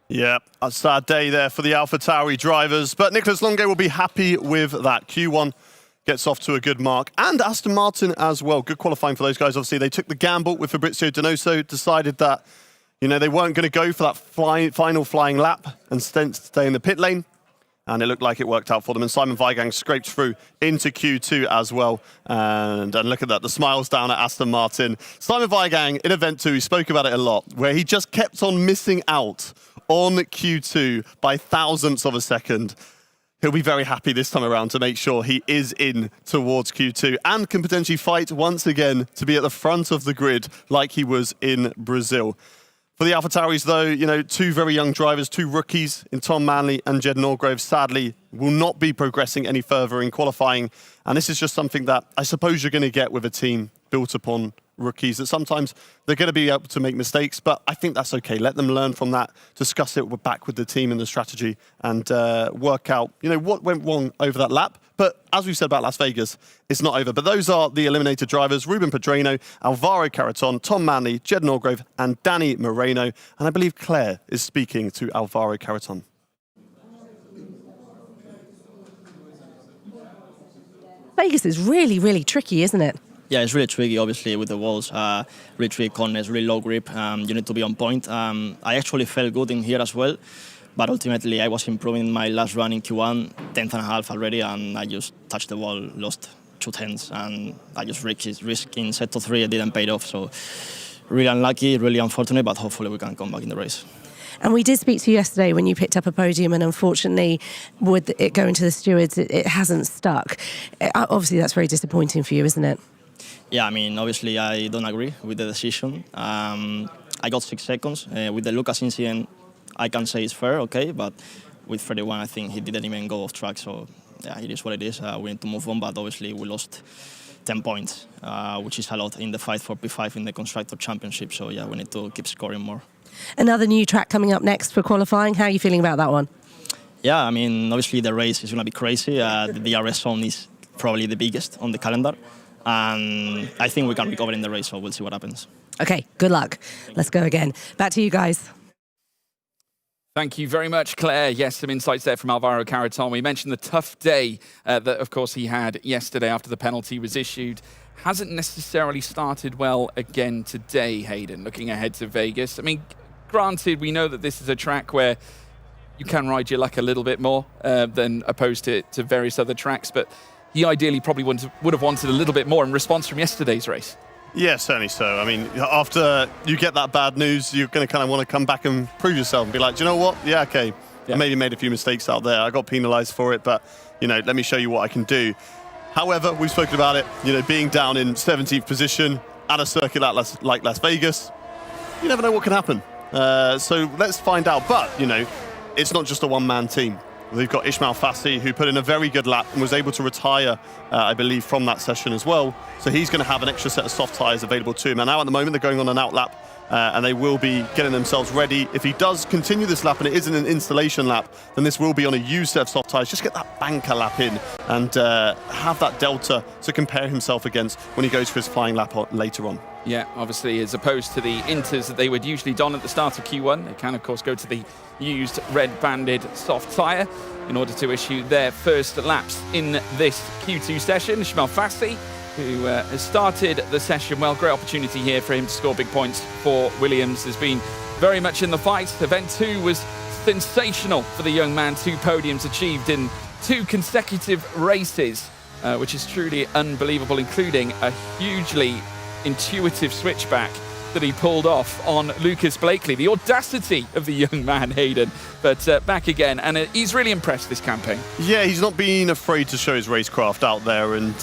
Yeah, a sad day there for the AlphaTauri drivers, but Nicholas Longo will be happy with that. Q1 gets off to a good mark, and Aston Martin as well. Good qualifying for those guys. Obviously, they took the gamble with Fabrizio Donoso, decided that, you know, they weren't going to go for that final flying lap and stay in the pit lane, and it looked like it worked out for them. And Simon Weigang scraped through into Q2 as well. And look at that, the smiles down at Aston Martin. Simon Weigang in Event 2, he spoke about it a lot, where he just kept on missing out on Q2 by thousandths of a second. He'll be very happy this time around to make sure he is in towards Q2 and can potentially fight once again to be at the front of the grid like he was in Brazil. For the AlphaTauris, though, you know, two very young drivers, two rookies in Tom Manley and Jed Norgrove, sadly, will not be progressing any further in qualifying. And this is just something that I suppose you're going to get with a team built upon rookies, that sometimes they're going to be able to make mistakes, but I think that's okay. Let them learn from that, discuss it back with the team and the strategy, and work out, you know, what went wrong over that lap. But as we've said about Las Vegas, it's not over. But those are the eliminated drivers: Ruben Pedreño, Alvaro Caraton, Tom Manley, Jed Norgrove, and Danny Moreno. And I believe Claire is speaking to Alvaro Caraton. Vegas is really, really tricky, isn't it? Yeah, it's really tricky, obviously, with the walls. Really tricky corners, really low grip. You need to be on point. I actually felt good in here as well, but ultimately I was improving in my last run in Q1, 10th and a half already, and I just touched the wall, lost 2 tenths, and I just risked in set to 3. It didn't pay off, so really unlucky, really unfortunate, but hopefully we can come back in the race. And we did speak to you yesterday when you picked up a podium, and unfortunately, with it going to the stewards, it hasn't stuck. Obviously, that's very disappointing for you, isn't it? Yeah, I mean, obviously I don't agree with the decision. I got 6 seconds. With the Lucas incident, I can say it's fair, okay, but with 31, I think he didn't even go off track, so yeah, it is what it is. We need to move on, but obviously we lost 10 points, which is a lot in the fight for P5 in the Constructor Championship, so yeah, we need to keep scoring more. Another new track coming up next for qualifying. How are you feeling about that one? Yeah, I mean, obviously the race is going to be crazy. The DRS zone is probably the biggest on the calendar, and I think we can recover in the race, so we'll see what happens. Okay, good luck. Let's go again. Back to you guys. Thank you very much, Claire. Yes, some insights there from Alvaro Caraton. We mentioned the tough day that, of course, he had yesterday after the penalty was issued. Hasn't necessarily started well again today, Hayden, looking ahead to Vegas. I mean, granted, we know that this is a track where you can ride your luck a little bit more than opposed to various other tracks, but he ideally probably would have wanted a little bit more in response from yesterday's race. Yeah, certainly so. I mean, after you get that bad news, you're going to kind of want to come back and prove yourself and be like, do you know what? Yeah, okay. Yeah. I maybe made a few mistakes out there. I got penalised for it, but, you know, let me show you what I can do. However, we've spoken about it, you know, being down in 17th position at a circuit like Las Vegas, you never know what can happen. So let's find out. But, you know, it's not just a one-man team. They've got Ismail Fassi, who put in a very good lap and was able to retire, I believe, from that session as well. So he's going to have an extra set of soft tyres available to him. And now at the moment, they're going on an out lap, and they will be getting themselves ready. If he does continue this lap and it isn't an installation lap, then this will be on a used set of soft tyres. Just get that banker lap in and have that delta to compare himself against when he goes for his flying lap later on. Yeah, obviously, as opposed to the inters that they would usually don at the start of Q1, they can, of course, go to the used red-banded soft tyre in order to issue their first laps in this Q2 session. Ismail Fassi, who has started the session well, great opportunity here for him to score big points for Williams. Has been very much in the fight. Event 2 was sensational for the young man. 2 podiums achieved in 2 consecutive races, which is truly unbelievable, including a hugely intuitive switchback that he pulled off on Lucas Blakely. The audacity of the young man, Hayden. But back again, and he's really impressed this campaign. Yeah, he's not been afraid to show his racecraft out there, and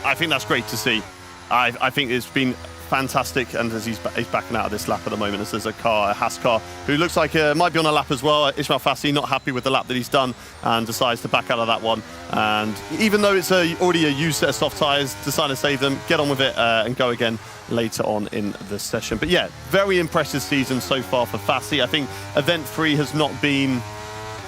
I think that's great to see. I think it's been fantastic, and as he's backing out of this lap at the moment, as there's a Haas car, who looks like might be on a lap as well. Ismail Fassi not happy with the lap that he's done and decides to back out of that one. And even though it's already a used set of soft tyres, decide to save them, get on with it and go again later on in the session. But yeah, very impressive season so far for Fassi. I think Event 3 has not been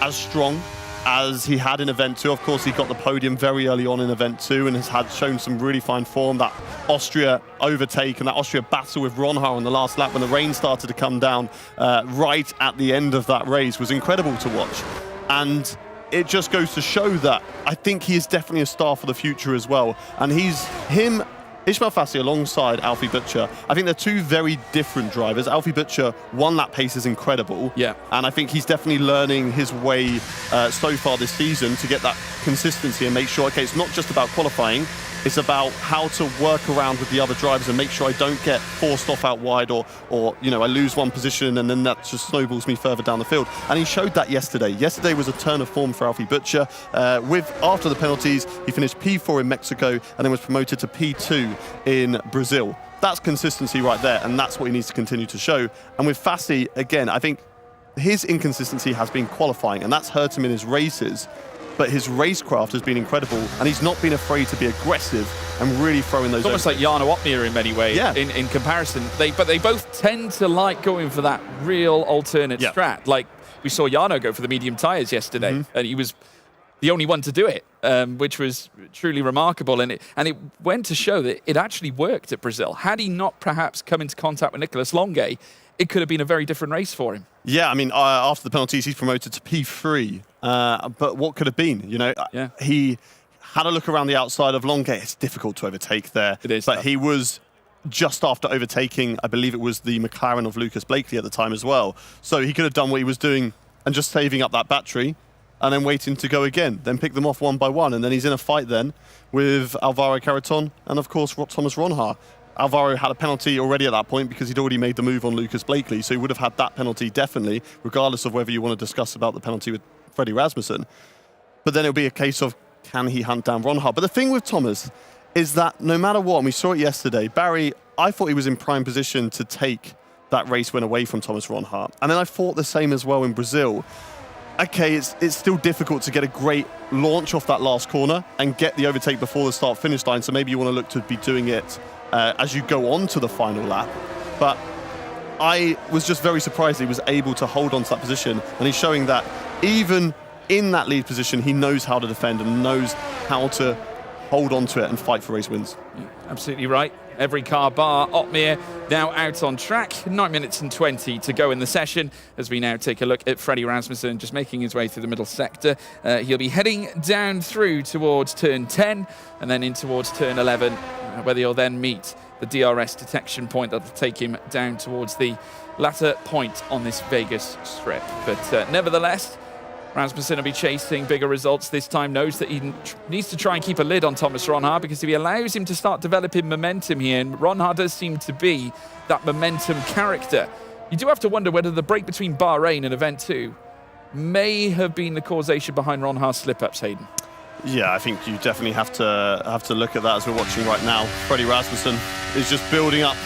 as strong as he had in Event 2. Of course, he got the podium very early on in Event 2 and has shown some really fine form. That Austria overtake and that Austria battle with Ronha on the last lap when the rain started to come down right at the end of that race was incredible to watch. And it just goes to show that I think he is definitely a star for the future as well. And Ismail Fassi alongside Alfie Butcher, I think they're two very different drivers. Alfie Butcher, one lap pace is incredible. Yeah. And I think he's definitely learning his way so far this season to get that consistency and make sure, okay, it's not just about qualifying, it's about how to work around with the other drivers and make sure I don't get forced off out wide or I lose one position and then that just snowballs me further down the field. And he showed that yesterday. Yesterday was a turn of form for Alfie Butcher. After the penalties, he finished P4 in Mexico and then was promoted to P2 in Brazil. That's consistency right there, and that's what he needs to continue to show. And with Fassi, again, I think his inconsistency has been qualifying, and that's hurt him in his races. But his racecraft has been incredible, and he's not been afraid to be aggressive and really throw in those. It's almost like Jarno Opmeer in many ways. Yeah. In comparison, but they both tend to like going for that real alternate strat. Like we saw Jarno go for the medium tyres yesterday, and he was the only one to do it, which was truly remarkable. And it went to show that it actually worked at Brazil. Had he not perhaps come into contact with Nicolas Longuet, it could have been a very different race for him. Yeah, I mean, after the penalties, he's promoted to P3. But what could have been? He had a look around the outside of Longuet. It's difficult to overtake there. It is. But he was just after overtaking, I believe it was the McLaren of Lucas Blakely at the time as well. So he could have done what he was doing and just saving up that battery and then waiting to go again, then pick them off one by one. And then he's in a fight then with Alvaro Carreton and, of course, Thomas Ronha. Alvaro had a penalty already at that point because he'd already made the move on Lucas Blakely, so he would have had that penalty definitely, regardless of whether you want to discuss about the penalty with Freddie Rasmussen. But then it'll be a case of, can he hunt down Ronha? But the thing with Thomas is that no matter what, and we saw it yesterday, Barry, I thought he was in prime position to take that race win away from Thomas Ronha. And then I thought the same as well in Brazil. Okay, it's still difficult to get a great launch off that last corner and get the overtake before the start-finish line, so maybe you want to look to be doing it as you go on to the final lap. But I was just very surprised he was able to hold on to that position, and he's showing that even in that lead position, he knows how to defend and knows how to hold on to it and fight for race wins. Yeah, absolutely right. Every car bar Opmeer now out on track. 9 minutes and 20 to go in the session as we now take a look at Freddie Rasmussen just making his way through the middle sector. He'll be heading down through towards turn 10 and then in towards turn 11, where he'll then meet the DRS detection point that'll take him down towards the latter point on this Vegas strip. But nevertheless, Rasmussen will be chasing bigger results this time, knows that he needs to try and keep a lid on Thomas Ronha, because if he allows him to start developing momentum here, and Ronha does seem to be that momentum character, you do have to wonder whether the break between Bahrain and Event 2 may have been the causation behind Ronha's slip-ups, Hayden. Yeah, I think you definitely have to look at that as we're watching right now. Freddie Rasmussen is just building up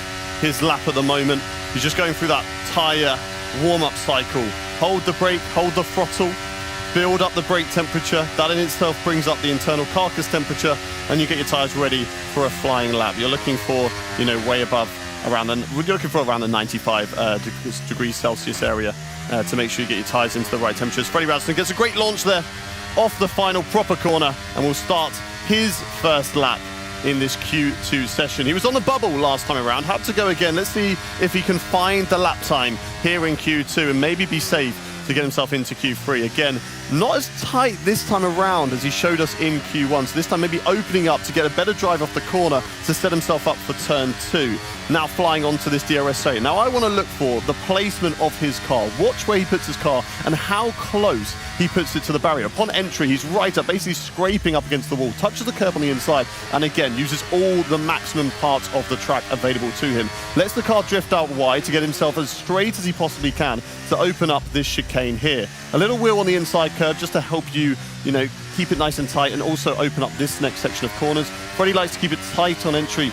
his lap at the moment. He's just going through that tyre warm-up cycle. Hold the brake, hold the throttle, build up the brake temperature. That in itself brings up the internal carcass temperature, and you get your tyres ready for a flying lap. You're looking for, way above you're looking for around the 95 degrees Celsius area to make sure you get your tyres into the right temperatures. Freddie Rasmussen gets a great launch there off the final proper corner and will start his first lap in this Q2 session. He was on the bubble last time around, had to go again. Let's see if he can find the lap time here in Q2 and maybe be safe to get himself into Q3. Again, not as tight this time around as he showed us in Q1. So this time maybe opening up to get a better drive off the corner to set himself up for turn 2. Now flying onto this DRS. Now I want to look for the placement of his car. Watch where he puts his car and how close he puts it to the barrier. Upon entry, he's right up, basically scraping up against the wall, touches the curb on the inside, and again, uses all the maximum parts of the track available to him. Lets the car drift out wide to get himself as straight as he possibly can to open up this chicane here. A little wheel on the inside curve just to help you, keep it nice and tight and also open up this next section of corners. Freddie likes to keep it tight on entry,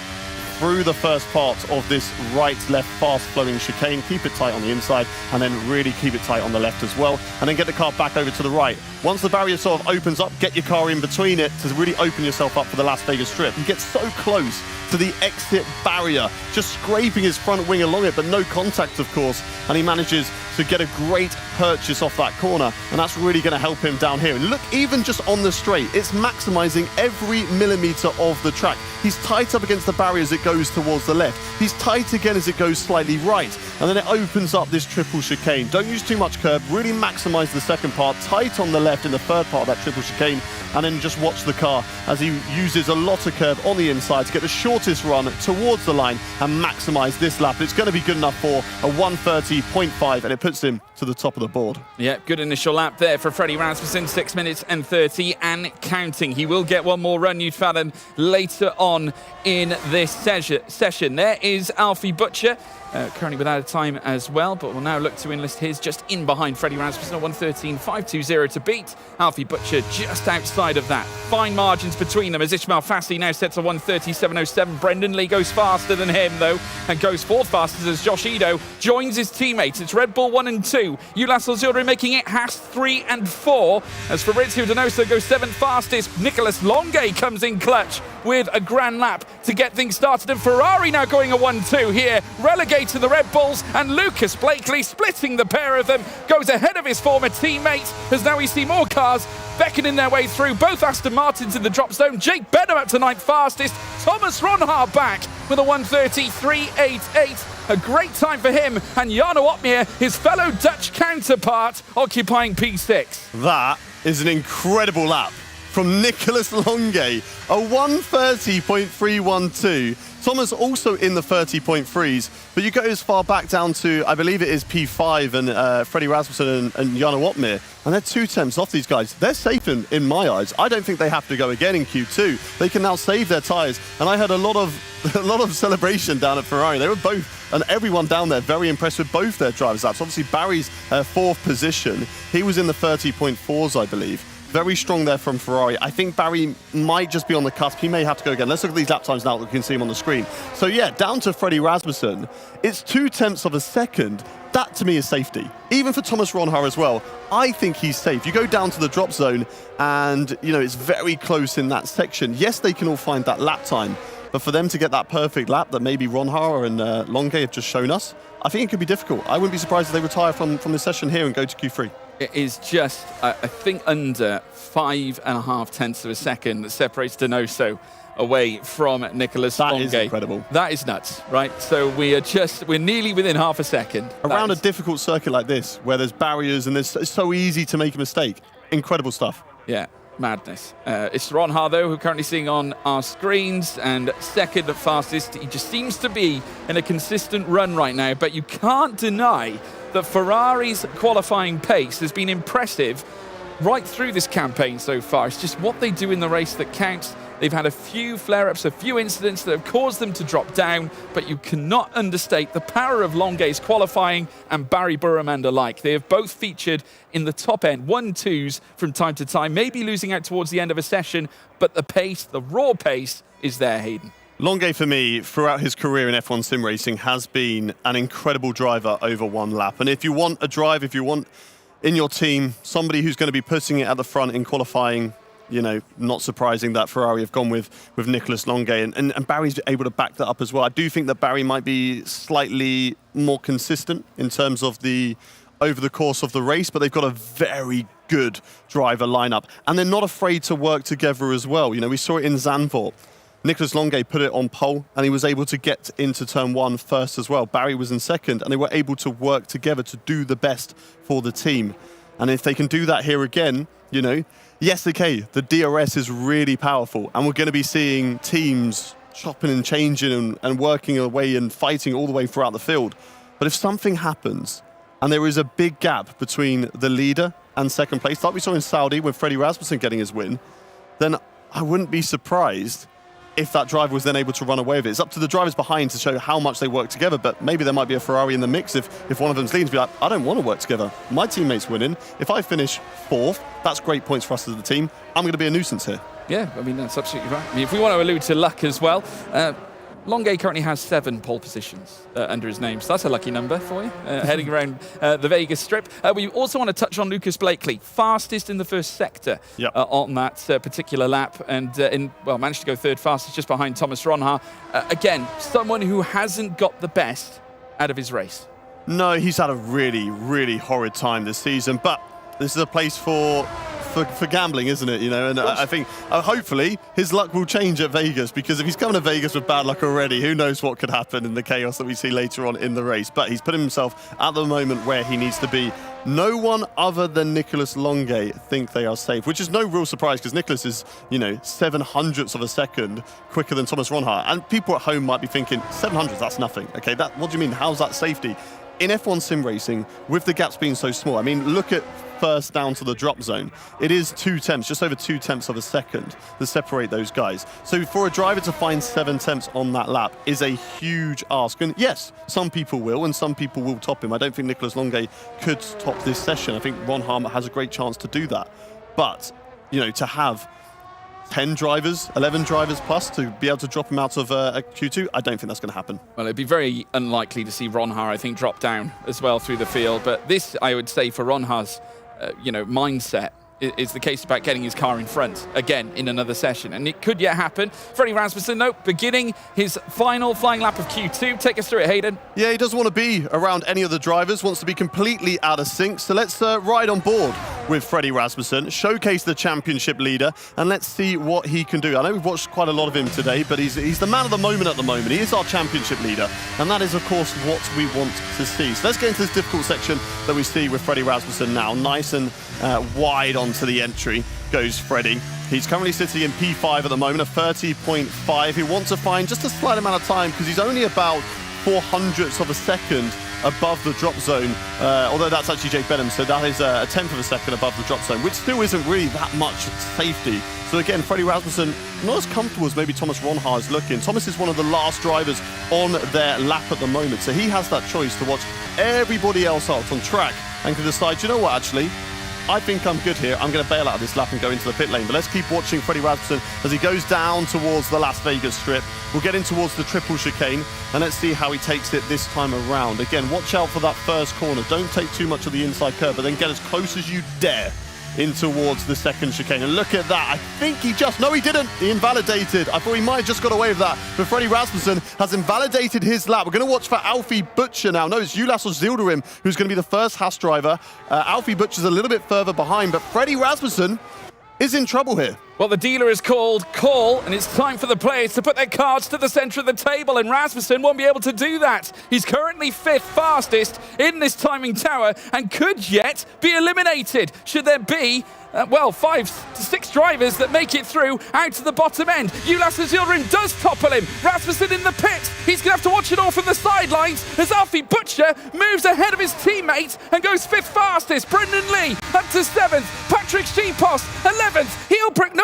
through the first part of this right-left fast-flowing chicane. Keep it tight on the inside, and then really keep it tight on the left as well. And then get the car back over to the right. Once the barrier sort of opens up, get your car in between it to really open yourself up for the Las Vegas Strip. You get so close to the exit barrier, just scraping his front wing along it, but no contact, of course. And he manages to get a great purchase off that corner, and that's really going to help him down here. And look, even just on the straight, it's maximizing every millimeter of the track. He's tight up against the barrier as it goes towards the left. He's tight again as it goes slightly right. And then it opens up this triple chicane. Don't use too much curb. Really maximize the second part. Tight on the left in the third part of that triple chicane. And then just watch the car as he uses a lot of curb on the inside to get the shortest run towards the line and maximize this lap. It's going to be good enough for a 1:30.5, and it puts him to the top of the board. Yeah, good initial lap there for Freddie Rasmussen, 6 minutes and 30 and counting. He will get one more run, you'd fathom, later on in this session. There is Alfie Butcher, currently without a time as well, but will now look to enlist his just in behind Freddie Rasmussen at 1:13.520 to beat Alfie Butcher just outside of that. Fine margins between them as Ismail Fassi now sets a 1:37.07. Brendan Lee goes faster than him though, and goes fourth fastest as Josh Ido joins his teammates. It's Red Bull 1 and 2. Ulas Ozuri making it Haas 3 and 4. As Fabrizio Donoso goes seventh fastest, Nicolas Longuet comes in clutch with a grand lap to get things started. And Ferrari now going a 1-2 here, relegating the Red Bulls, and Lucas Blakely splitting the pair of them, goes ahead of his former teammate as now we see more cars beckoning their way through. Both Aston Martins in the drop zone. Jake Benham up to ninth fastest. Thomas Ronhaar back with a 1:33.88. A great time for him, and Jarno Opmeer, his fellow Dutch counterpart, occupying P6. That is an incredible lap from Nicolas Longuet, a 1:30.312. Thomas also in the 30.3s, but you go as far back down to, I believe it is P5 and Freddie Rasmussen and Jarno Opmeer, and they're 2 tenths off these guys. They're safe in my eyes. I don't think they have to go again in Q2. They can now save their tyres, and I heard a lot of celebration down at Ferrari. They were both, and everyone down there, very impressed with both their drivers' laps. Obviously, Barry's 4th position. He was in the 30.4s, I believe. Very strong there from Ferrari. I think Barry might just be on the cusp. He may have to go again. Let's look at these lap times now that we can see him on the screen. So yeah, down to Freddie Rasmussen. It's 2 tenths of a second. That to me is safety. Even for Thomas Ronhaar as well. I think he's safe. You go down to the drop zone and, you know, it's very close in that section. Yes, they can all find that lap time. But for them to get that perfect lap that maybe Ronhaar and Longuet have just shown us, I think it could be difficult. I wouldn't be surprised if they retire from this session here and go to Q3. It is just, I think, under 5.5 tenths of a second that separates Donoso away from Nicolas Longuet. That is incredible. That is nuts, right? So we're nearly within half a second. Around a difficult circuit like this, where there's barriers and it's so easy to make a mistake. Incredible stuff. Yeah. Madness. It's Ronhaar, though, who we're currently seeing on our screens, and second fastest. He just seems to be in a consistent run right now, but you can't deny that Ferrari's qualifying pace has been impressive right through this campaign so far. It's just what they do in the race that counts. They've had a few flare-ups, a few incidents that have caused them to drop down, but you cannot understate the power of Longuet's qualifying and Barry Burman alike. They have both featured in the top end, 1-2s from time to time, maybe losing out towards the end of a session, but the pace, the raw pace, is there, Hayden. Longuet, for me, throughout his career in F1 sim racing, has been an incredible driver over one lap. And if you want a drive, if you want in your team somebody who's going to be putting it at the front in qualifying, you know, not surprising that Ferrari have gone with Nicolas Longuet, and Barry's able to back that up as well. I do think that Barry might be slightly more consistent in terms of over the course of the race, but they've got a very good driver lineup, and they're not afraid to work together as well. You know, we saw it in Zandvoort. Nicolas Longuet put it on pole, and he was able to get into turn 1 first as well. Barry was in second, and they were able to work together to do the best for the team. And if they can do that here again, you know, yes, okay, the DRS is really powerful, and we're going to be seeing teams chopping and changing and working away and fighting all the way throughout the field. But if something happens, and there is a big gap between the leader and second place, like we saw in Saudi with Freddie Rasmussen getting his win, then I wouldn't be surprised if that driver was then able to run away with it. It's up to the drivers behind to show how much they work together, but maybe there might be a Ferrari in the mix if one of them's leading to be like, I don't want to work together. My teammate's winning. If I finish 4th, that's great points for us as a team. I'm going to be a nuisance here. Yeah, I mean, that's absolutely right. I mean, if we want to allude to luck as well, Longuet currently has 7 pole positions under his name, so that's a lucky number for you, heading around the Vegas Strip. We also want to touch on Lucas Blakely, fastest in the first sector on that particular lap, and managed to go third fastest just behind Thomas Ronhaar. Again, someone who hasn't got the best out of his race. No, he's had a really, really horrid time this season, but this is a place for gambling, isn't it? You know, and I think hopefully his luck will change at Vegas, because if he's coming to Vegas with bad luck already, who knows what could happen in the chaos that we see later on in the race. But he's put himself at the moment where he needs to be. No one other than Nicolas Longuet think they are safe, which is no real surprise, because Nicolas is, 700ths of a second quicker than Thomas Ronhaar. And people at home might be thinking, 700ths, that's nothing. Okay, what do you mean? How's that safety? In F1 sim racing, with the gaps being so small, I mean, look at first down to the drop zone. It is 2 tenths, just over 2 tenths of a second to separate those guys. So for a driver to find 7 tenths on that lap is a huge ask. And yes, some people will, and some people will top him. I don't think Nicolas Longuet could top this session. I think Ronhaar has a great chance to do that. But, to have 10 drivers, 11 drivers plus to be able to drop him out of a Q2, I don't think that's going to happen. Well, it'd be very unlikely to see Ronhaar, I think, drop down as well through the field. But this, I would say, for Ronhaar's, mindset is the case about getting his car in front again in another session. And it could yet happen. Freddie Rasmussen, beginning his final flying lap of Q2. Take us through it, Hayden. Yeah, he doesn't want to be around any of the drivers, wants to be completely out of sync. So let's ride on board with Freddie Rasmussen, showcase the championship leader, and let's see what he can do. I know we've watched quite a lot of him today, but he's the man of the moment at the moment. He is our championship leader, and that is, of course, what we want to see. So let's get into this difficult section that we see with Freddie Rasmussen now. Nice and wide onto the entry goes Freddie. He's currently sitting in P5 at the moment, a 30.5. He wants to find just a slight amount of time, because he's only about 400ths of a second above the drop zone, although that's actually Jake Benham, so that is a 10th of a second above the drop zone, which still isn't really that much safety. So again, Freddie Rasmussen, not as comfortable as maybe Thomas Ronhaar is looking. Thomas is one of the last drivers on their lap at the moment, so he has that choice to watch everybody else out on track and can decide, you know what, actually, I think I'm good here. I'm going to bail out of this lap and go into the pit lane. But let's keep watching Freddie Rasmussen as he goes down towards the Las Vegas Strip. We'll get in towards the triple chicane, and let's see how he takes it this time around. Again, watch out for that first corner. Don't take too much of the inside curve, but then get as close as you dare in towards the second chicane. And look at that. I think he didn't. He invalidated. I thought he might have just got away with that. But Freddie Rasmussen has invalidated his lap. We're going to watch for Alfie Butcher now. No, it's Julas Zilderim who's going to be the first Haas driver. Alfie Butcher's a little bit further behind, but Freddie Rasmussen is in trouble here. Well, the dealer has called call, and it's time for the players to put their cards to the centre of the table, and Rasmussen won't be able to do that. He's currently 5th fastest in this timing tower and could yet be eliminated should there be 5 to 6 drivers that make it through out to the bottom end. Julas Zilderim does topple him. Rasmussen in the pit. He's going to have to watch it all from the sidelines as Alfie Butcher moves ahead of his teammate and goes 5th fastest. Brendan Lee up to 7th. Patrick Schipos 11th.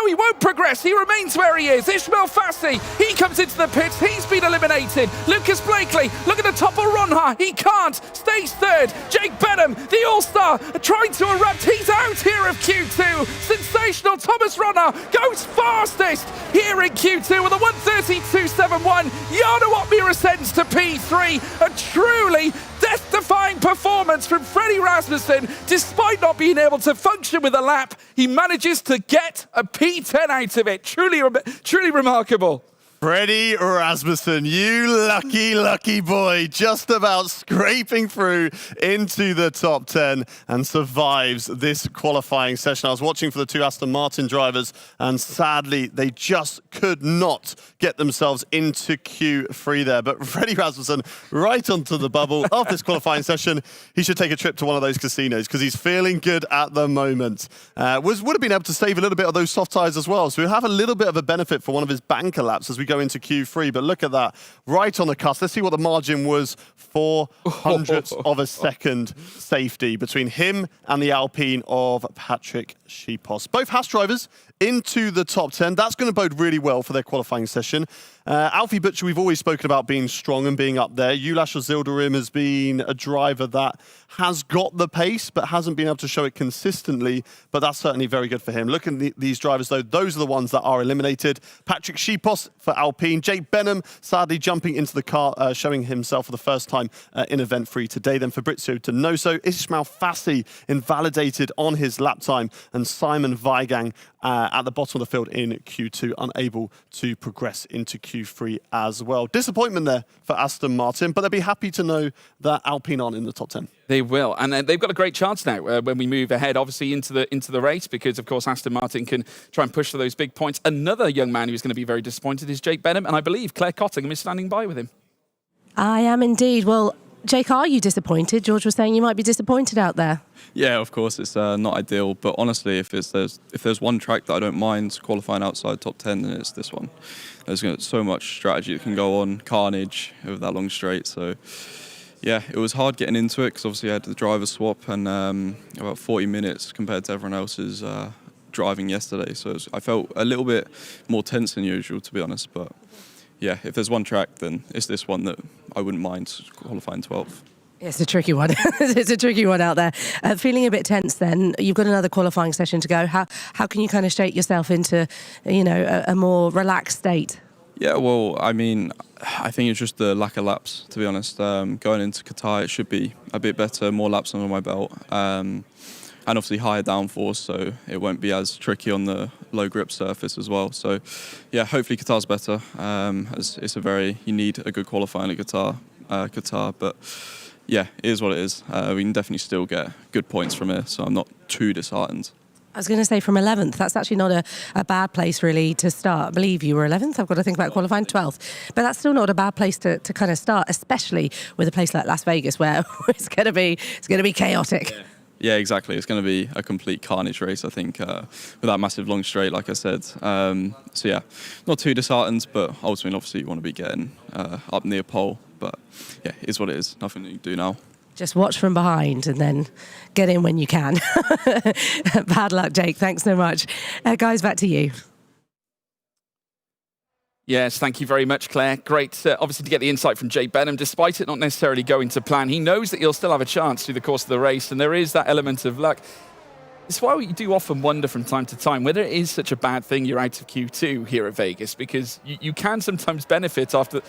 He won't progress. He remains where he is. Ishmael Fassi, he comes into the pits. He's been eliminated. Lucas Blakely looking to topple Ronhaar. He can't. Stays 3rd. Jake Benham, the All-Star, trying to erupt. He's out here of Q2. Sensational. Thomas Ronhaar goes fastest here in Q2 with a 1:32.71. Jarno Opmeer ascends to P3. A truly death-defying performance from Freddie Rasmussen. Despite not being able to function with a lap, he manages to get a P10 out of it. Truly remarkable. Freddie Rasmussen, you lucky, lucky boy, just about scraping through into the top 10 and survives this qualifying session. I was watching for the 2 Aston Martin drivers, and sadly, they just could not get themselves into Q3 there. But Freddie Rasmussen, right onto the bubble. After this qualifying session, he should take a trip to one of those casinos, because he's feeling good at the moment. Would have been able to save a little bit of those soft tyres as well, so we'll have a little bit of a benefit for one of his banker laps as we go into Q3, but look at that, right on the cusp. Let's see what the margin was. 400ths of a second safety between him and the Alpine of Patrick Schipos. Both Haas drivers into the top 10. That's going to bode really well for their qualifying session. Alfie Butcher, we've always spoken about being strong and being up there. Ulas Ozildirim has been a driver that has got the pace, but hasn't been able to show it consistently. But that's certainly very good for him. Look at these drivers, though. Those are the ones that are eliminated. Patrick Schipos for Alpine. Jake Benham, sadly, jumping into the car, showing himself for the first time in Event 3 today. Then Fabrizio Donoso. Ismail Fassi invalidated on his lap time. And Simon Weigang at the bottom of the field in Q2, unable to progress into Q3 as well. Disappointment there for Aston Martin, but they'll be happy to know that Alpine aren't in the top 10. They will, and they've got a great chance now when we move ahead, obviously into the race, because of course Aston Martin can try and push for those big points. Another young man who's going to be very disappointed is Jake Benham, and I believe Claire Cottingham is standing by with him. I am indeed. Well, Jake, are you disappointed? George was saying you might be disappointed out there. Yeah, of course, it's not ideal. But honestly, if there's one track that I don't mind qualifying outside top 10, then it's this one. There's so much strategy that can go on, carnage over that long straight. So, yeah, it was hard getting into it because obviously I had the driver swap and about 40 minutes compared to everyone else's driving yesterday. So I felt a little bit more tense than usual, to be honest. But yeah, if there's one track, then it's this one that I wouldn't mind qualifying 12th. It's a tricky one. It's a tricky one out there. Feeling a bit tense then. You've got another qualifying session to go. How can you kind of shake yourself into, a more relaxed state? Yeah, well, I mean, I think it's just the lack of laps, to be honest. Going into Qatar, it should be a bit better, more laps under my belt. And obviously higher downforce, so it won't be as tricky on the low grip surface as well. So, yeah, hopefully Qatar's better. As you need a good qualifying at Qatar, but yeah, it is what it is. We can definitely still get good points from here, so I'm not too disheartened. I was going to say from 11th, that's actually not a bad place really to start. I believe you were 11th, I've got to think about qualifying 12th. But that's still not a bad place to kind of start, especially with a place like Las Vegas where it's going to be chaotic. Yeah, exactly. It's going to be a complete carnage race, I think, with that massive long straight, like I said. So yeah, not too disheartened, but ultimately, obviously, you want to be getting up near pole. But yeah, it is what it is. Nothing you can do now. Just watch from behind and then get in when you can. Bad luck, Jake. Thanks so much. Guys, back to you. Yes, thank you very much, Claire. Great, obviously, to get the insight from Jake Benham. Despite it not necessarily going to plan, he knows that he'll still have a chance through the course of the race, and there is that element of luck. It's why we do often wonder from time to time whether it is such a bad thing you're out of Q2 here at Vegas, because you can sometimes benefit after,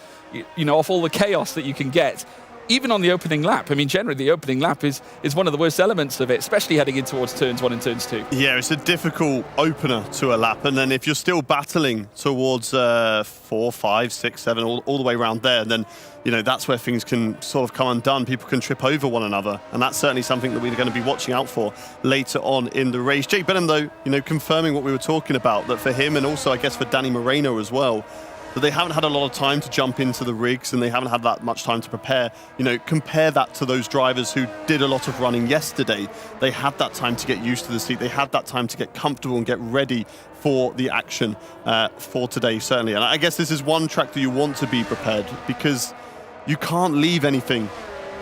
off all the chaos that you can get. Even on the opening lap. I mean, generally, the opening lap is one of the worst elements of it, especially heading in towards turns 1 and turns 2. Yeah, it's a difficult opener to a lap. And then if you're still battling towards 4, 5, 6, 7, all the way around there, then, that's where things can sort of come undone. People can trip over one another. And that's certainly something that we're going to be watching out for later on in the race. Jake Benham, though, confirming what we were talking about, that for him and also, I guess, for Danny Moreno as well, that they haven't had a lot of time to jump into the rigs and they haven't had that much time to prepare. Compare that to those drivers who did a lot of running yesterday. They had that time to get used to the seat. They had that time to get comfortable and get ready for the action for today, certainly. And I guess this is one track that you want to be prepared, because you can't leave anything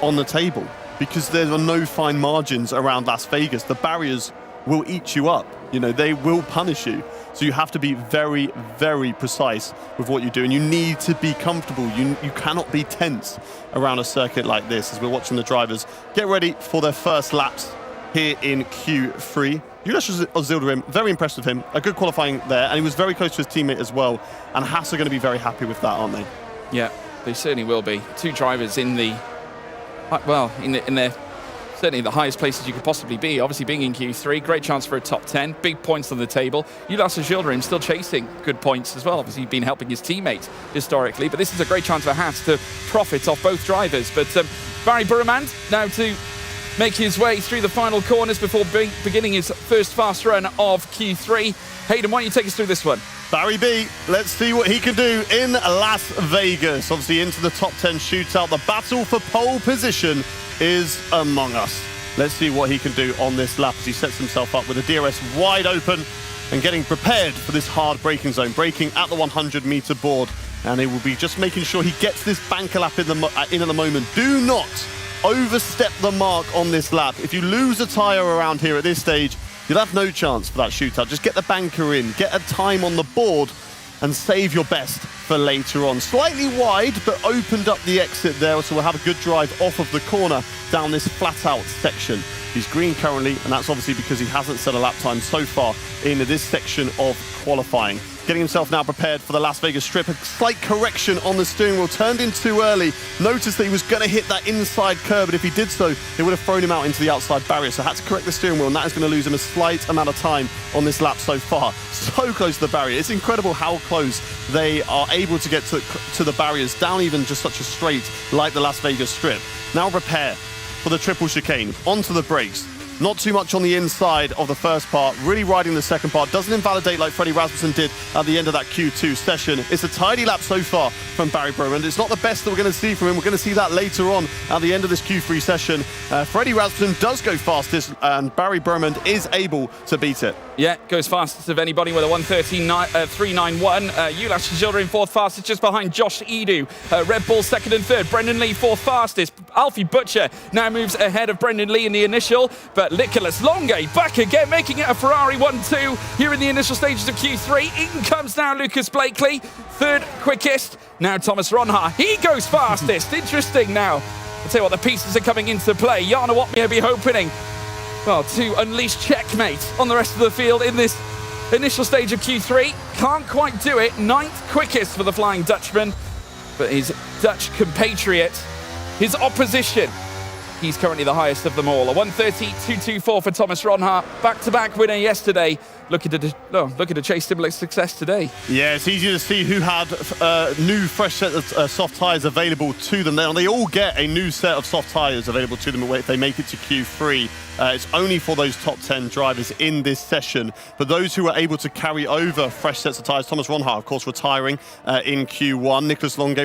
on the table, because there are no fine margins around Las Vegas. The barriers will eat you up. They will punish you. So you have to be very, very precise with what you do, and you need to be comfortable. You cannot be tense around a circuit like this, as we're watching the drivers get ready for their first laps here in Q3. Ulas Ozildirim, very impressed with him. A good qualifying there, and he was very close to his teammate as well. And Haas are going to be very happy with that, aren't they? Yeah, they certainly will be. Two drivers in their certainly the highest places you could possibly be. Obviously, being in Q3, great chance for a top 10, big points on the table. Ulas Ozildirim still chasing good points as well. Obviously, he's been helping his teammate historically, but this is a great chance for Haas to profit off both drivers. But Barry Burmand now to make his way through the final corners before beginning his first fast run of Q3. Hayden, why don't you take us through this one? Barry B, let's see what he can do in Las Vegas. Obviously into the top 10 shootout. The battle for pole position is among us. Let's see what he can do on this lap as he sets himself up with the DRS wide open and getting prepared for this hard braking zone. Braking at the 100-meter board, and he will be just making sure he gets this banker lap in at the moment. Do not overstep the mark on this lap. If you lose a tyre around here at this stage, you'll have no chance for that shootout. Just get the banker in, get a time on the board, and save your best for later on. Slightly wide, but opened up the exit there, so we'll have a good drive off of the corner down this flat-out section. He's green currently, and that's obviously because he hasn't set a lap time so far in this section of qualifying. Getting himself now prepared for the Las Vegas Strip. A slight correction on the steering wheel, turned in too early. Noticed that he was going to hit that inside curb, but if he did so, it would have thrown him out into the outside barrier. So had to correct the steering wheel, and that is going to lose him a slight amount of time on this lap so far. So close to the barrier. It's incredible how close they are able to get to the barriers, down even just such a straight like the Las Vegas Strip. Now prepare for the triple chicane, onto the brakes. Not too much on the inside of the first part, really riding the second part. Doesn't invalidate like Freddie Rasmussen did at the end of that Q2 session. It's a tidy lap so far from Barry Broman. It's not the best that we're going to see from him. We're going to see that later on at the end of this Q3 session. Freddie Rasmussen does go fastest, and Barry Broman is able to beat it. Yeah, goes fastest of anybody with a 1:13.391. Ulash Gilder in fourth fastest, just behind Josh Edu. Red Bull second and third. Brendan Lee fourth fastest. Alfie Butcher now moves ahead of Brendan Lee in the initial, but Nicholas Longue back again, making it a Ferrari 1-2 here in the initial stages of Q3. In comes now Lucas Blakely, third quickest. Now Thomas Ronha, he goes fastest. Interesting now. I'll tell you what, the pieces are coming into play. Jana Watmia be hoping, well, to unleash checkmate on the rest of the field in this initial stage of Q3. Can't quite do it. Ninth quickest for the Flying Dutchman, but his Dutch compatriot, his opposition, he's currently the highest of them all. A 1:30.224 for Thomas Ronha. Back-to-back winner yesterday. Looking to chase similar success today. Yeah, it's easy to see who had new fresh set of soft tyres available to them. They all get a new set of soft tyres available to them if they make it to Q3. It's only for those top 10 drivers in this session. But those who are able to carry over fresh sets of tyres, Thomas Ronha, of course, retiring in Q1. Nicholas Longue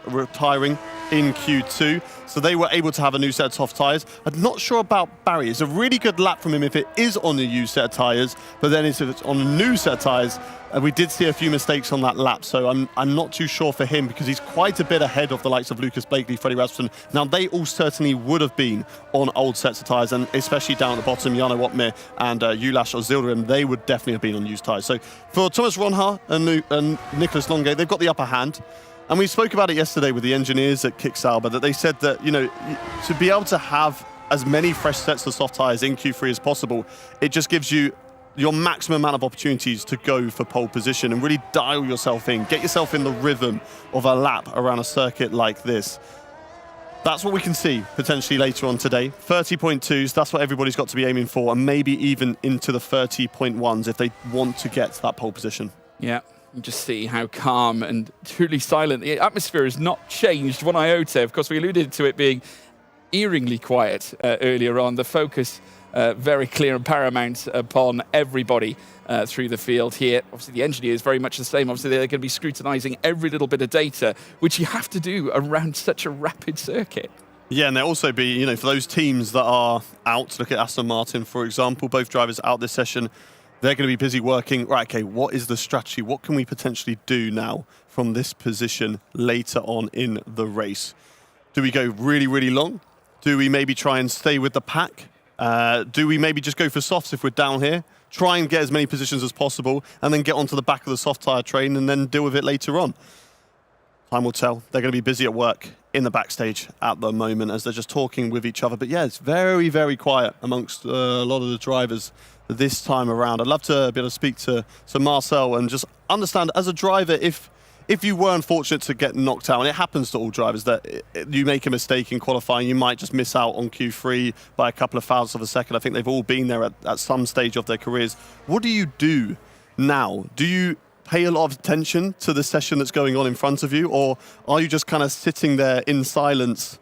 retiring in Q2. So they were able to have a new set of soft tyres. I'm not sure about Barry. It's a really good lap from him if it is on the new set of tyres. But then if it's on a new set of tyres, we did see a few mistakes on that lap. So I'm not too sure for him because he's quite a bit ahead of the likes of Lucas Blakely, Freddie Rasmussen. Now, they all certainly would have been on old sets of tyres, and especially down at the bottom, Jana Watmir and Ulash Ozildirim, they would definitely have been on used tyres. So for Thomas Ronha and Nicholas Longue, they've got the upper hand. And we spoke about it yesterday with the engineers at Kick Sauber, that they said that, to be able to have as many fresh sets of soft tyres in Q3 as possible, it just gives you your maximum amount of opportunities to go for pole position and really dial yourself in, get yourself in the rhythm of a lap around a circuit like this. That's what we can see potentially later on today. 30.2s, that's what everybody's got to be aiming for, and maybe even into the 30.1s if they want to get to that pole position. Yeah. Just see how calm and truly silent. The atmosphere has not changed one iota. Of course, we alluded to it being eeringly quiet earlier on. The focus very clear and paramount upon everybody through the field here. Obviously, the engineer is very much the same. Obviously, they're going to be scrutinising every little bit of data, which you have to do around such a rapid circuit. Yeah, and there'll also be, for those teams that are out, look at Aston Martin, for example, both drivers out this session. They're going to be busy working, right, okay, what is the strategy? What can we potentially do now from this position later on in the race? Do we go really, really long? Do we maybe try and stay with the pack? Do we maybe just go for softs if we're down here? Try and get as many positions as possible and then get onto the back of the soft tyre train and then deal with it later on. Time will tell. They're going to be busy at work in the backstage at the moment as they're just talking with each other. But yeah, it's very, very quiet amongst a lot of the drivers this time around. I'd love to be able to speak to Marcel and just understand, as a driver, if you were unfortunate to get knocked out, and it happens to all drivers, that you make a mistake in qualifying, you might just miss out on Q3 by a couple of thousandths of a second. I think they've all been there at some stage of their careers. What do you do now? Do you pay a lot of attention to the session that's going on in front of you, or are you just kind of sitting there in silence,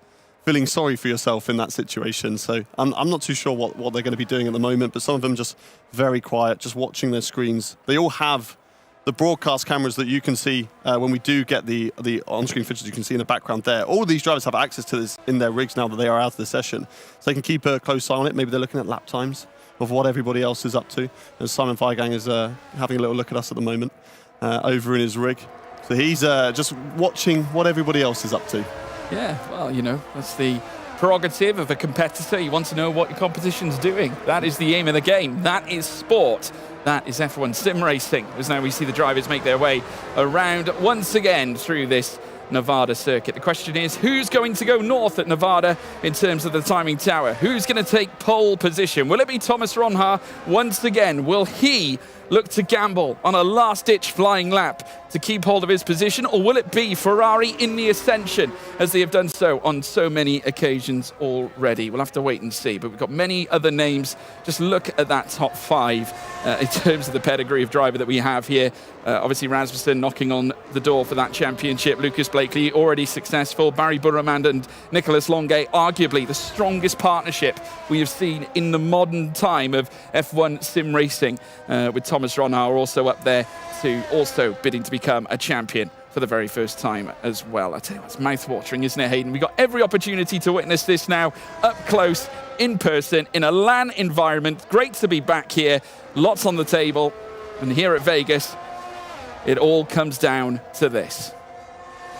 feeling sorry for yourself in that situation? So I'm not too sure what they're going to be doing at the moment, but some of them just very quiet, just watching their screens. They all have the broadcast cameras that you can see when we do get the on-screen footage you can see in the background there. All of these drivers have access to this in their rigs now that they are out of the session. So they can keep a close eye on it. Maybe they're looking at lap times of what everybody else is up to. And Simon Weigang is having a little look at us at the moment over in his rig. So he's just watching what everybody else is up to. Yeah, well, that's the prerogative of a competitor. You want to know what your competition's doing. That is the aim of the game. That is sport. That is F1 sim racing. As now we see the drivers make their way around once again through this Nevada circuit. The question is, who's going to go north at Nevada in terms of the timing tower? Who's going to take pole position? Will it be Thomas Ronhaar once again? Will he look to gamble on a last-ditch flying lap to keep hold of his position, or will it be Ferrari in the ascension, as they have done so on so many occasions already? We'll have to wait and see, but we've got many other names. Just look at that top 5 in terms of the pedigree of driver that we have here. Obviously, Rasmussen knocking on the door for that championship. Lucas Blakely already successful. Barry Burremand and Nicholas Longuet, arguably the strongest partnership we have seen in the modern time of F1 sim racing, with Thomas Ronhaar also up there too, also bidding to become a champion for the very first time as well. I tell you what, it's mouth-watering, isn't it, Hayden? We've got every opportunity to witness this now up close, in person, in a LAN environment. Great to be back here. Lots on the table. And here at Vegas, it all comes down to this.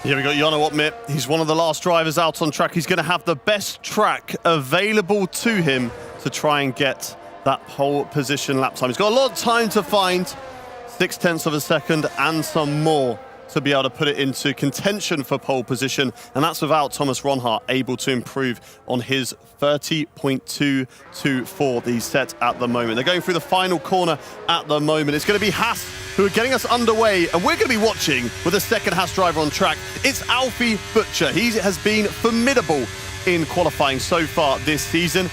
Here we got Jarno Opmeer. He's one of the last drivers out on track. He's going to have the best track available to him to try and get that pole position lap time. He's got a lot of time to find 0.6 of a second and some more to be able to put it into contention for pole position, and that's without Thomas Ronhaar able to improve on his 30.224 that he's set at the moment. They're going through the final corner at the moment. It's going to be Haas who are getting us underway, and we're going to be watching with the second Haas driver on track. It's Alfie Butcher. He has been formidable in qualifying so far this season.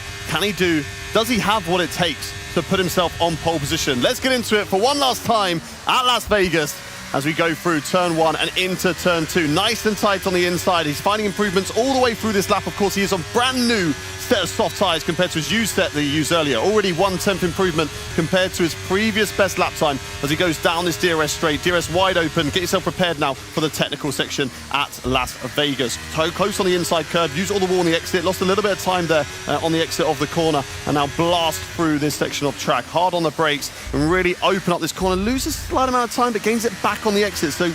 Does he have what it takes to put himself on pole position? Let's get into it for one last time at Las Vegas as we go through turn 1 and into turn 2. Nice and tight on the inside. He's finding improvements all the way through this lap. Of course, he is on brand new set of soft tyres compared to his used set that he used earlier. Already 1/10 improvement compared to his previous best lap time as he goes down this DRS straight. DRS wide open. Get yourself prepared now for the technical section at Las Vegas. Close on the inside curve. Use all the wall on the exit. Lost a little bit of time there on the exit of the corner, and now blast through this section of track. Hard on the brakes and really open up this corner. Loses a slight amount of time, but gains it back on the exit. So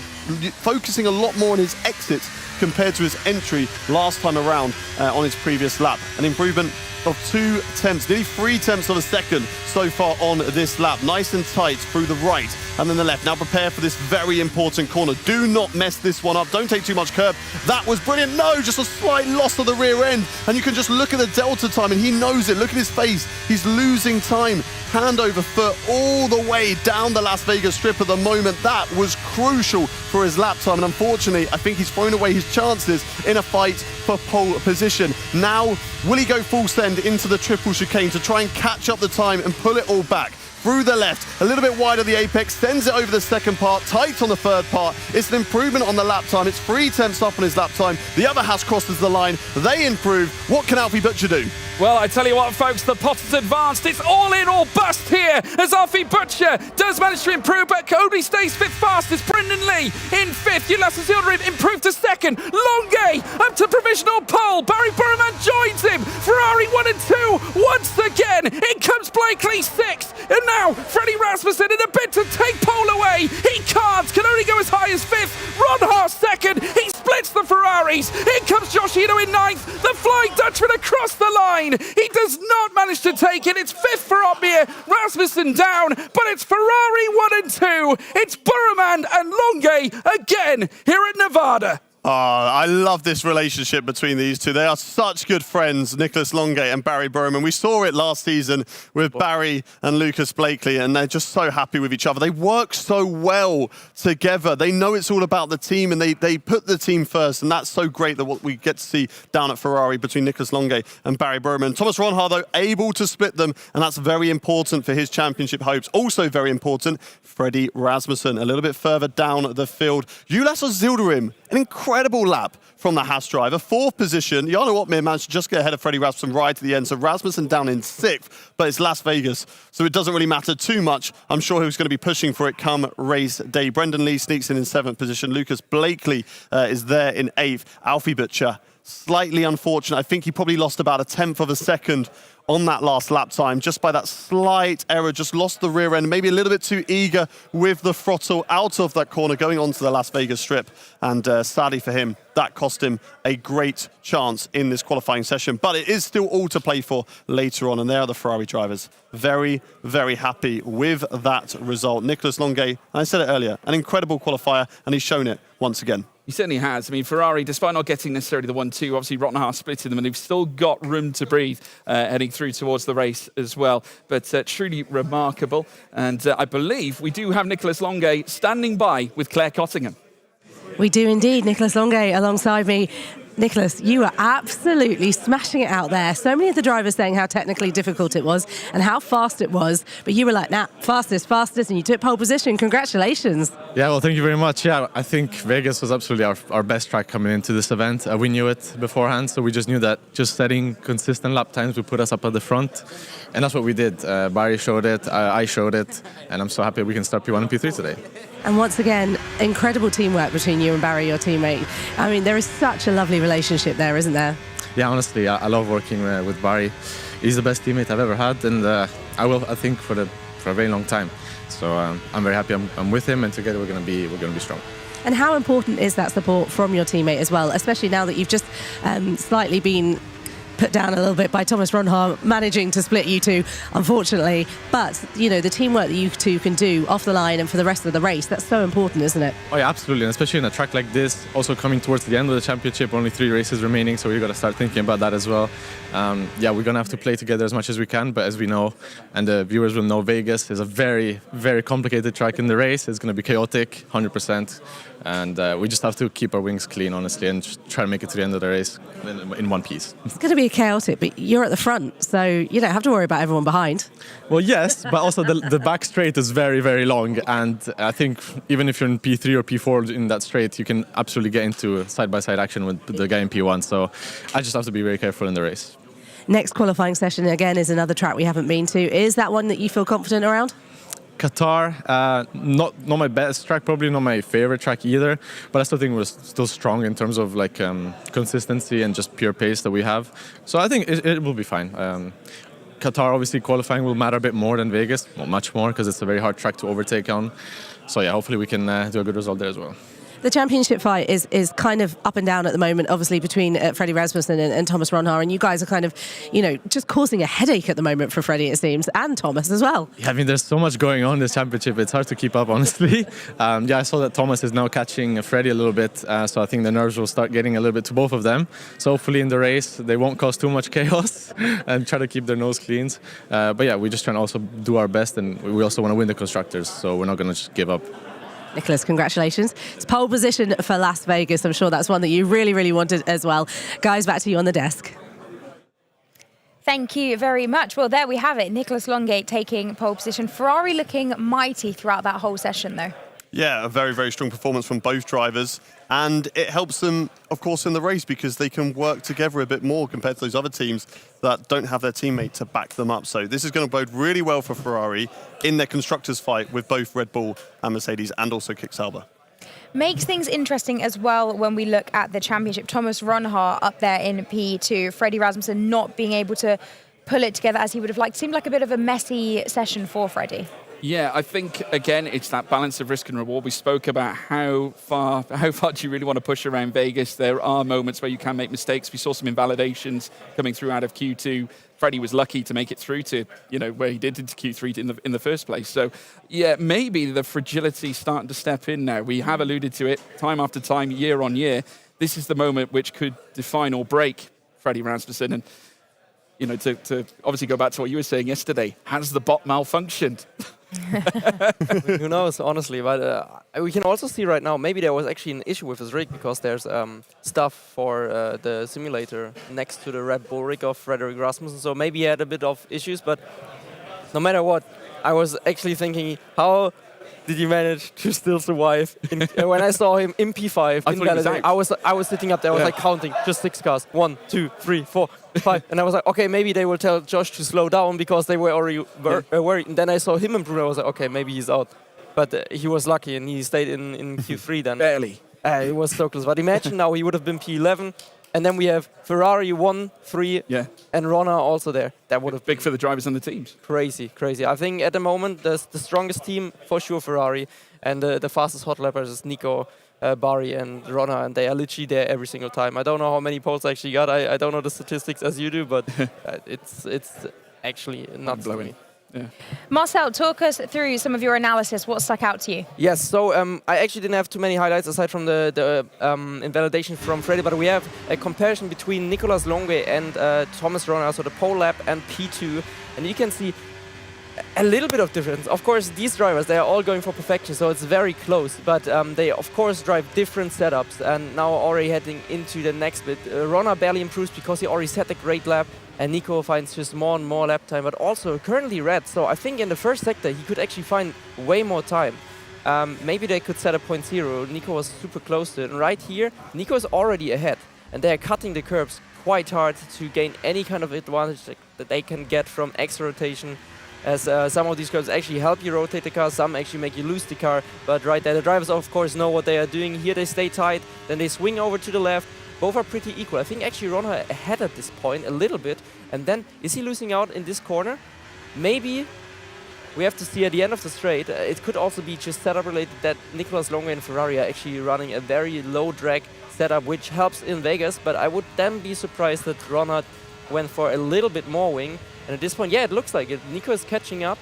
focusing a lot more on his exits compared to his entry last time around on his previous lap. An improvement of 2/10, nearly 3/10 of a second so far on this lap. Nice and tight through the right and then the left. Now prepare for this very important corner. Do not mess this one up. Don't take too much curb. That was brilliant. No, just a slight loss of the rear end. And you can just look at the delta time, and he knows it. Look at his face. He's losing time. Hand over foot all the way down the Las Vegas Strip at the moment. That was crucial for his lap time. And unfortunately, I think he's thrown away his chances in a fight for pole position. Now, will he go full send into the triple chicane to try and catch up the time and pull it all back? Through the left, a little bit wide of the apex, sends it over the second part, tight on the third part. It's an improvement on the lap time. It's 3/10 up on his lap time. The other Haas crosses the line. They improve. What can Alfie Butcher do? Well, I tell you what, folks, the pot is advanced. It's all in or bust here as Alfie Butcher does manage to improve, but only stays fifth fastest. Brendan Lee in fifth. Ulysses Hilderim improved to second. Longuet up to provisional pole. Barry Burremand joins him. Ferrari 1 and 2 once again. In comes Blakely sixth. And now Freddie Rasmussen in a bid to take pole away. He can't. Can only go as high as fifth. Ronhaar second. He splits the Ferraris. In comes Josh Eno in ninth. The Flying Dutchman across the line. He does not manage to take it. It's fifth for Opmeer. Rasmussen down, but it's Ferrari 1 and 2. It's Burremand and Longuet again here at Nevada. I love this relationship between these two. They are such good friends, Nicholas Longuet and Barry Burremand. We saw it last season with Barry and Lucas Blakely, and they're just so happy with each other. They work so well together. They know it's all about the team, and they put the team first, and that's so great that what we get to see down at Ferrari between Nicholas Longuet and Barry Burremand. Thomas Ronhaar, though, able to split them, and that's very important for his championship hopes. Also very important, Freddie Rasmussen, a little bit further down the field. Ulysses Hilderim, an incredible lap from the Haas driver. Fourth position. Jarno Opmeer managed to just get ahead of Freddie Rasmussen right to the end. So Rasmussen down in sixth, but it's Las Vegas, so it doesn't really matter too much. I'm sure he was going to be pushing for it come race day. Brendan Lee sneaks in seventh position. Lucas Blakely is there in eighth. Alfie Butcher, slightly unfortunate. I think he probably lost about 1/10 of a second on that last lap time, just by that slight error, just lost the rear end, maybe a little bit too eager with the throttle out of that corner going onto the Las Vegas strip. And sadly for him, that cost him a great chance in this qualifying session. But it is still all to play for later on. And there are the Ferrari drivers. Very, very happy with that result. Nicolas Longuet, I said it earlier, an incredible qualifier, and he's shown it once again. He certainly has. I mean, Ferrari, despite not getting necessarily the 1-2, obviously Rottenhauer splitting them, and they've still got room to breathe heading through towards the race as well. But truly remarkable. And I believe we do have Nicolas Longuet standing by with Claire Cottingham. We do indeed. Nicolas Longuet alongside me. Nicolas, you were absolutely smashing it out there. So many of the drivers saying how technically difficult it was and how fast it was. But you were like, nah, fastest, and you took pole position. Congratulations. Yeah, well, thank you very much. Yeah, I think Vegas was absolutely our best track coming into this event. We knew it beforehand, so we just knew that just setting consistent lap times would put us up at the front. And that's what we did. Barry showed it, I showed it, and I'm so happy we can start P1 and P3 today. And once again, incredible teamwork between you and Barry, your teammate. I mean, there is such a lovely relationship there, isn't there? Yeah, honestly, I love working with Barry. He's the best teammate I've ever had, and I think, for a very long time. So I'm very happy I'm with him, and together we're going to be strong. And how important is that support from your teammate as well, especially now that you've just slightly been put down a little bit by Thomas Ronhaar managing to split you two, unfortunately. But, you know, the teamwork that you two can do off the line and for the rest of the race, that's so important, isn't it? Oh yeah, absolutely, and especially in a track like this, also coming towards the end of the championship, only 3 races remaining, so we've got to start thinking about that as well. Yeah, we're going to have to play together as much as we can, but as we know, and the viewers will know, Vegas is a very, very complicated track in the race. It's going to be chaotic, 100%, and we just have to keep our wings clean, honestly, and just try to make it to the end of the race in one piece. It's going to be chaotic, but you're at the front, so you don't have to worry about everyone behind. Well, yes, but also the back straight is very, very long, and I think even if you're in P3 or P4 in that straight, you can absolutely get into side-by-side action with the guy in P1, so I just have to be very careful in the race. Next qualifying session, again, is another track we haven't been to. Is that one that you feel confident around? Qatar, not my best track, probably not my favorite track either, but I still think we're still strong in terms of like consistency and just pure pace that we have. So I think it will be fine. Qatar, obviously, qualifying will matter a bit more than Vegas, well, much more, because it's a very hard track to overtake on. So yeah, hopefully we can do a good result there as well. The championship fight is kind of up and down at the moment, obviously, between Freddie Rasmussen and Thomas Ronhaar, and you guys are kind of, you know, just causing a headache at the moment for Freddie, it seems, and Thomas as well. Yeah, I mean, there's so much going on in this championship, it's hard to keep up, honestly. Yeah, I saw that Thomas is now catching Freddie a little bit, so I think the nerves will start getting a little bit to both of them. So hopefully in the race, they won't cause too much chaos and try to keep their nose clean. But yeah, we're just trying to also do our best, and we also want to win the constructors, so we're not going to just give up. Nicolas, congratulations. It's pole position for Las Vegas. I'm sure that's one that you really, really wanted as well. Guys, back to you on the desk. Thank you very much. Well, there we have it. Nicolas Longuet taking pole position. Ferrari looking mighty throughout that whole session, though. Yeah, a very, very strong performance from both drivers. And it helps them, of course, in the race because they can work together a bit more compared to those other teams that don't have their teammate to back them up. So this is going to bode really well for Ferrari in their constructors' fight with both Red Bull and Mercedes and also Kick Sauber. Makes things interesting as well when we look at the championship. Thomas Ronhaar up there in P2, Freddie Rasmussen not being able to pull it together as he would have liked. Seemed like a bit of a messy session for Freddie. Yeah, I think, again, it's that balance of risk and reward. We spoke about how far do you really want to push around Vegas. There are moments where you can make mistakes. We saw some invalidations coming through out of Q2. Freddie was lucky to make it through to, you know, where he did into Q3 in the first place. So, yeah, maybe the fragility starting to step in now. We have alluded to it time after time, year on year. This is the moment which could define or break Freddie Rasmussen. And, you know, to obviously go back to what you were saying yesterday, has the bot malfunctioned? Who knows, honestly, but we can also see right now, maybe there was actually an issue with his rig because there's stuff for the simulator next to the Red Bull rig of Frederick Rasmussen, so maybe he had a bit of issues, but no matter what, I was actually thinking, how did he manage to still survive? When I saw him in P5, I was sitting up there, I was like counting, just 6 cars, 1, 2, 3, 4, 5, and I was like, okay, maybe they will tell Josh to slow down because they were already worried. And then I saw him improve. I was like, okay, maybe he's out. But he was lucky and he stayed in Q3 then. Barely. It was so close. But imagine now he would have been P11. And then we have Ferrari 1, 3, Yeah. and Ronna also there. That would have Big for the drivers and the teams. crazy, crazy. I think at the moment the strongest team for sure Ferrari, and the fastest hot lappers is Nico, Barry, and Ronna, and they are literally there every single time. I don't know how many poles I actually got. I don't know the statistics as you do, but it's actually nuts to me. Yeah. Marcel, talk us through some of your analysis. What stuck out to you? Yes, so I actually didn't have too many highlights aside from the invalidation from Freddy, but we have a comparison between Nicolas Longue and Thomas Ronna, so the pole lap and P2, and you can see a little bit of difference. Of course, these drivers, they are all going for perfection, so it's very close, but they of course drive different setups, and now already heading into the next bit. Ronna barely improves because he already set a great lap, and Nico finds just more and more lap time, but also currently red, so I think in the first sector he could actually find way more time. Maybe they could set a 0.0. Nico was super close to it, and right here, Nico is already ahead, and they are cutting the curbs quite hard to gain any kind of advantage that they can get from extra rotation, as some of these curves actually help you rotate the car, some actually make you lose the car, but right there, the drivers of course know what they are doing. Here they stay tight, then they swing over to the left. Both are pretty equal. I think actually Ronna ahead at this point a little bit. And then, is he losing out in this corner? Maybe. We have to see at the end of the straight. It could also be just setup related that Nicolas Longue and Ferrari are actually running a very low drag setup, which helps in Vegas. But I would then be surprised that Ronna went for a little bit more wing. And at this point, yeah, it looks like it. Nico is catching up.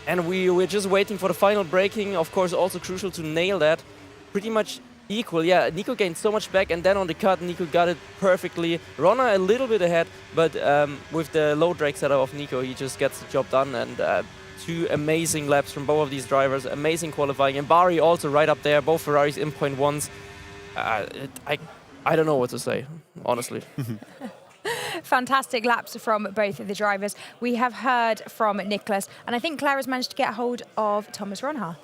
And we're just waiting for the final braking. Of course, also crucial to nail that. Pretty much equal, yeah. Nico gained so much back, and then on the cut, Nico got it perfectly. Ronna a little bit ahead, but with the low drag setup of Nico, he just gets the job done. And two amazing laps from both of these drivers, amazing qualifying. And Barry also right up there, both Ferraris in .1s. I don't know what to say, honestly. Fantastic laps from both of the drivers. We have heard from Nicolas, and I think Claire has managed to get hold of Thomas Ronha.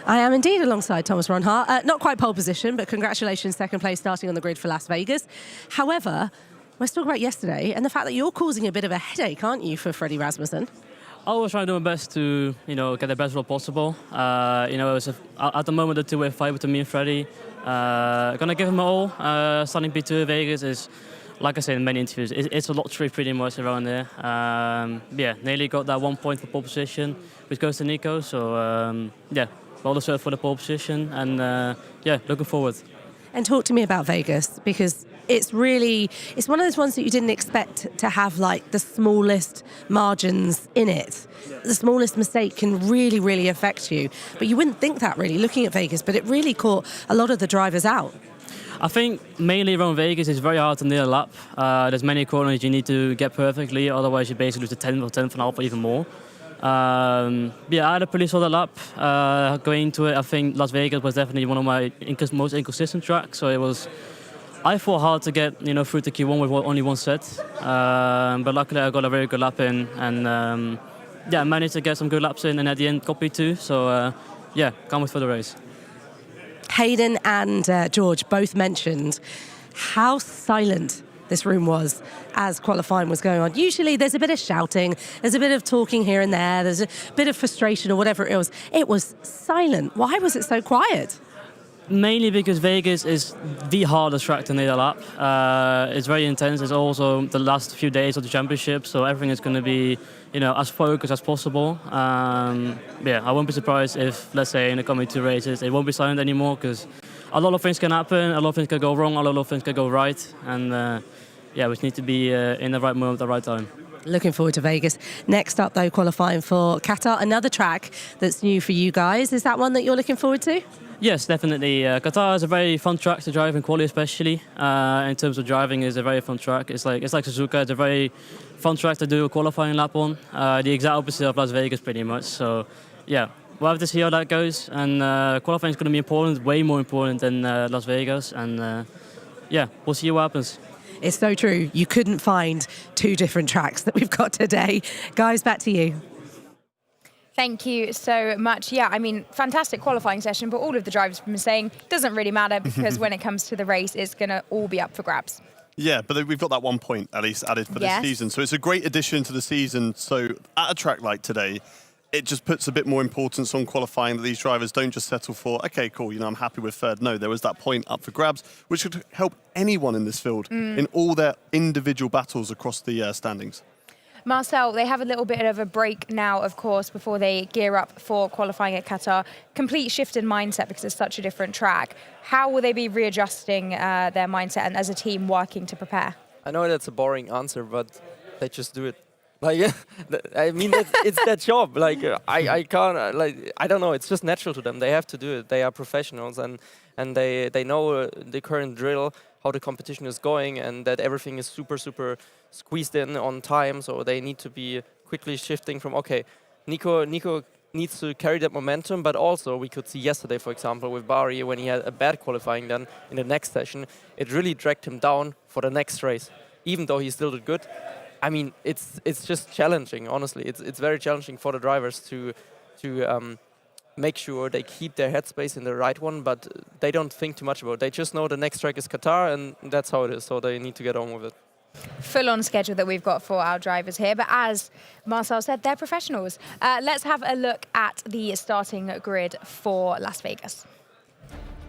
I am indeed alongside Thomas Ronha. Not quite pole position, but congratulations, second place, starting on the grid for Las Vegas. However, let's talk about yesterday and the fact that you're causing a bit of a headache, aren't you, for Freddie Rasmussen? I was trying to do my best to, get the best result possible. It was at the moment a two-way fight between me and Freddie. Gonna give him all. Starting P2 Vegas is, like I said in many interviews, it's a lottery pretty much around there. Yeah, nearly got that 1 point for pole position, which goes to Nico. So yeah, well deserved for the pole position, and yeah, looking forward. And talk to me about Vegas, because it's one of those ones that you didn't expect to have like the smallest margins in it. The smallest mistake can really, really affect you. But you wouldn't think that really looking at Vegas, but it really caught a lot of the drivers out. I think mainly around Vegas it's very hard to nail a lap. There's many corners you need to get perfectly, otherwise you basically lose the 10th or 10th and a half or even more. Yeah, I had a pretty solid lap. Going into it, I think Las Vegas was definitely one of my most inconsistent tracks, so it was, I thought, hard to get through to Q1 with only one set. But luckily I got a very good lap in, and yeah, I managed to get some good laps in, and at the end got P2, so yeah, can't wait for the race. Hayden and George both mentioned how silent this room was as qualifying was going on. Usually there's a bit of shouting, there's a bit of talking here and there's a bit of frustration or whatever it was. It was silent. Why was it so quiet? Mainly because Vegas is the hardest track to nail a lap. It's very intense. It's also the last few days of the championship, so everything is going to be, as focused as possible. Yeah, I won't be surprised if, let's say, in the coming two races, it won't be silent anymore, because a lot of things can happen, a lot of things can go wrong, a lot of things can go right, and yeah, we just need to be in the right moment at the right time. Looking forward to Vegas. Next up, though, qualifying for Qatar, another track that's new for you guys. Is that one that you're looking forward to? Yes, definitely. Qatar is a very fun track to drive in quali, especially in terms of driving. Is a very fun track. It's like Suzuka. It's a very fun track to do a qualifying lap on. The exact opposite of Las Vegas, pretty much. So, yeah, we'll have to see how that goes. And qualifying is going to be important, way more important than Las Vegas. And yeah, we'll see what happens. It's so true. You couldn't find two different tracks that we've got today. Guys, back to you. Thank you so much. Yeah, I mean, fantastic qualifying session, but all of the drivers have been saying doesn't really matter, because when it comes to the race, it's going to all be up for grabs. Yeah, but we've got that 1 point at least added for this season. So it's a great addition to the season. So at a track like today, it just puts a bit more importance on qualifying, that these drivers don't just settle for, okay, cool, I'm happy with third. No, there was that point up for grabs, which could help anyone in this field in all their individual battles across the standings. Marcel, they have a little bit of a break now, of course, before they gear up for qualifying at Qatar. Complete shift in mindset because it's such a different track. How will they be readjusting their mindset and as a team working to prepare? I know that's a boring answer, but they just do it. Like, I mean, it's their job. Like, I can't, like, I don't know. It's just natural to them. They have to do it. They are professionals, and they know the current drill, how the competition is going, and that everything is super squeezed in on time. So they need to be quickly shifting from, okay, Nico needs to carry that momentum, but also we could see yesterday, for example, with Bari, when he had a bad qualifying then in the next session, it really dragged him down for the next race, even though he still did good. I mean, it's just challenging, honestly. It's very challenging for the drivers to make sure they keep their headspace in the right one, but they don't think too much about it. They just know the next track is Qatar, and that's how it is, so they need to get on with it. Full-on schedule that we've got for our drivers here, but as Marcel said, they're professionals. Let's have a look at the starting grid for Las Vegas.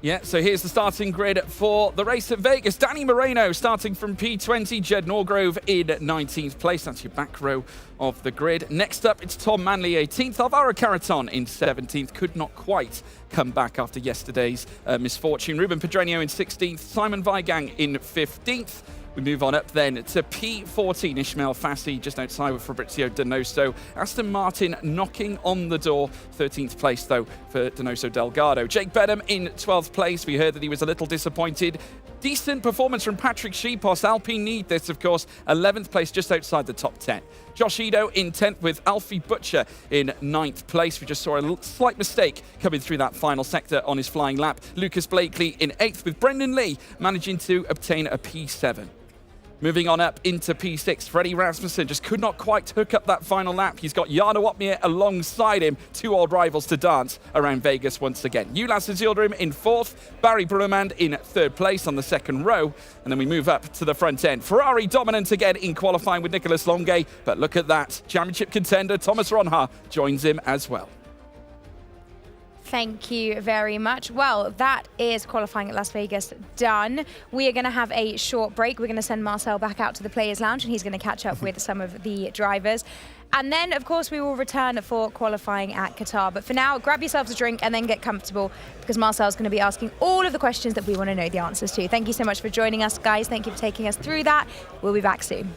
Yeah, so here's the starting grid for the race at Vegas. Danny Moreno starting from P20, Jed Norgrove in 19th place. That's your back row of the grid. Next up, it's Tom Manley, 18th. Alvaro Caraton in 17th. Could not quite come back after yesterday's misfortune. Ruben Pedreño in 16th. Simon Weigang in 15th. We move on up then to P14, Ishmael Fassi, just outside with Fabrizio Donoso. Aston Martin knocking on the door, 13th place though for Donoso Delgado. Jake Benham in 12th place. We heard that he was a little disappointed. Decent performance from Patrick Schipos. Alpine need this, of course. 11th place, just outside the top 10. Josh Edo in 10th with Alfie Butcher in 9th place. We just saw a slight mistake coming through that final sector on his flying lap. Lucas Blakely in 8th with Brendan Lee managing to obtain a P7. Moving on up into P6, Freddie Rasmussen just could not quite hook up that final lap. He's got Jarno Opmeer alongside him, two old rivals to dance around Vegas once again. Ulas Isildirim in 4th, Barry Brumand in 3rd place on the second row, and then we move up to the front end. Ferrari dominant again in qualifying with Nicolas Longuet, but look at that, championship contender Thomas Ronha joins him as well. Thank you very much. Well, that is qualifying at Las Vegas done. We are going to have a short break. We're going to send Marcel back out to the Players' Lounge, and he's going to catch up with some of the drivers. And then, of course, we will return for qualifying at Qatar. But for now, grab yourselves a drink and then get comfortable, because Marcel's going to be asking all of the questions that we want to know the answers to. Thank you so much for joining us, guys. Thank you for taking us through that. We'll be back soon.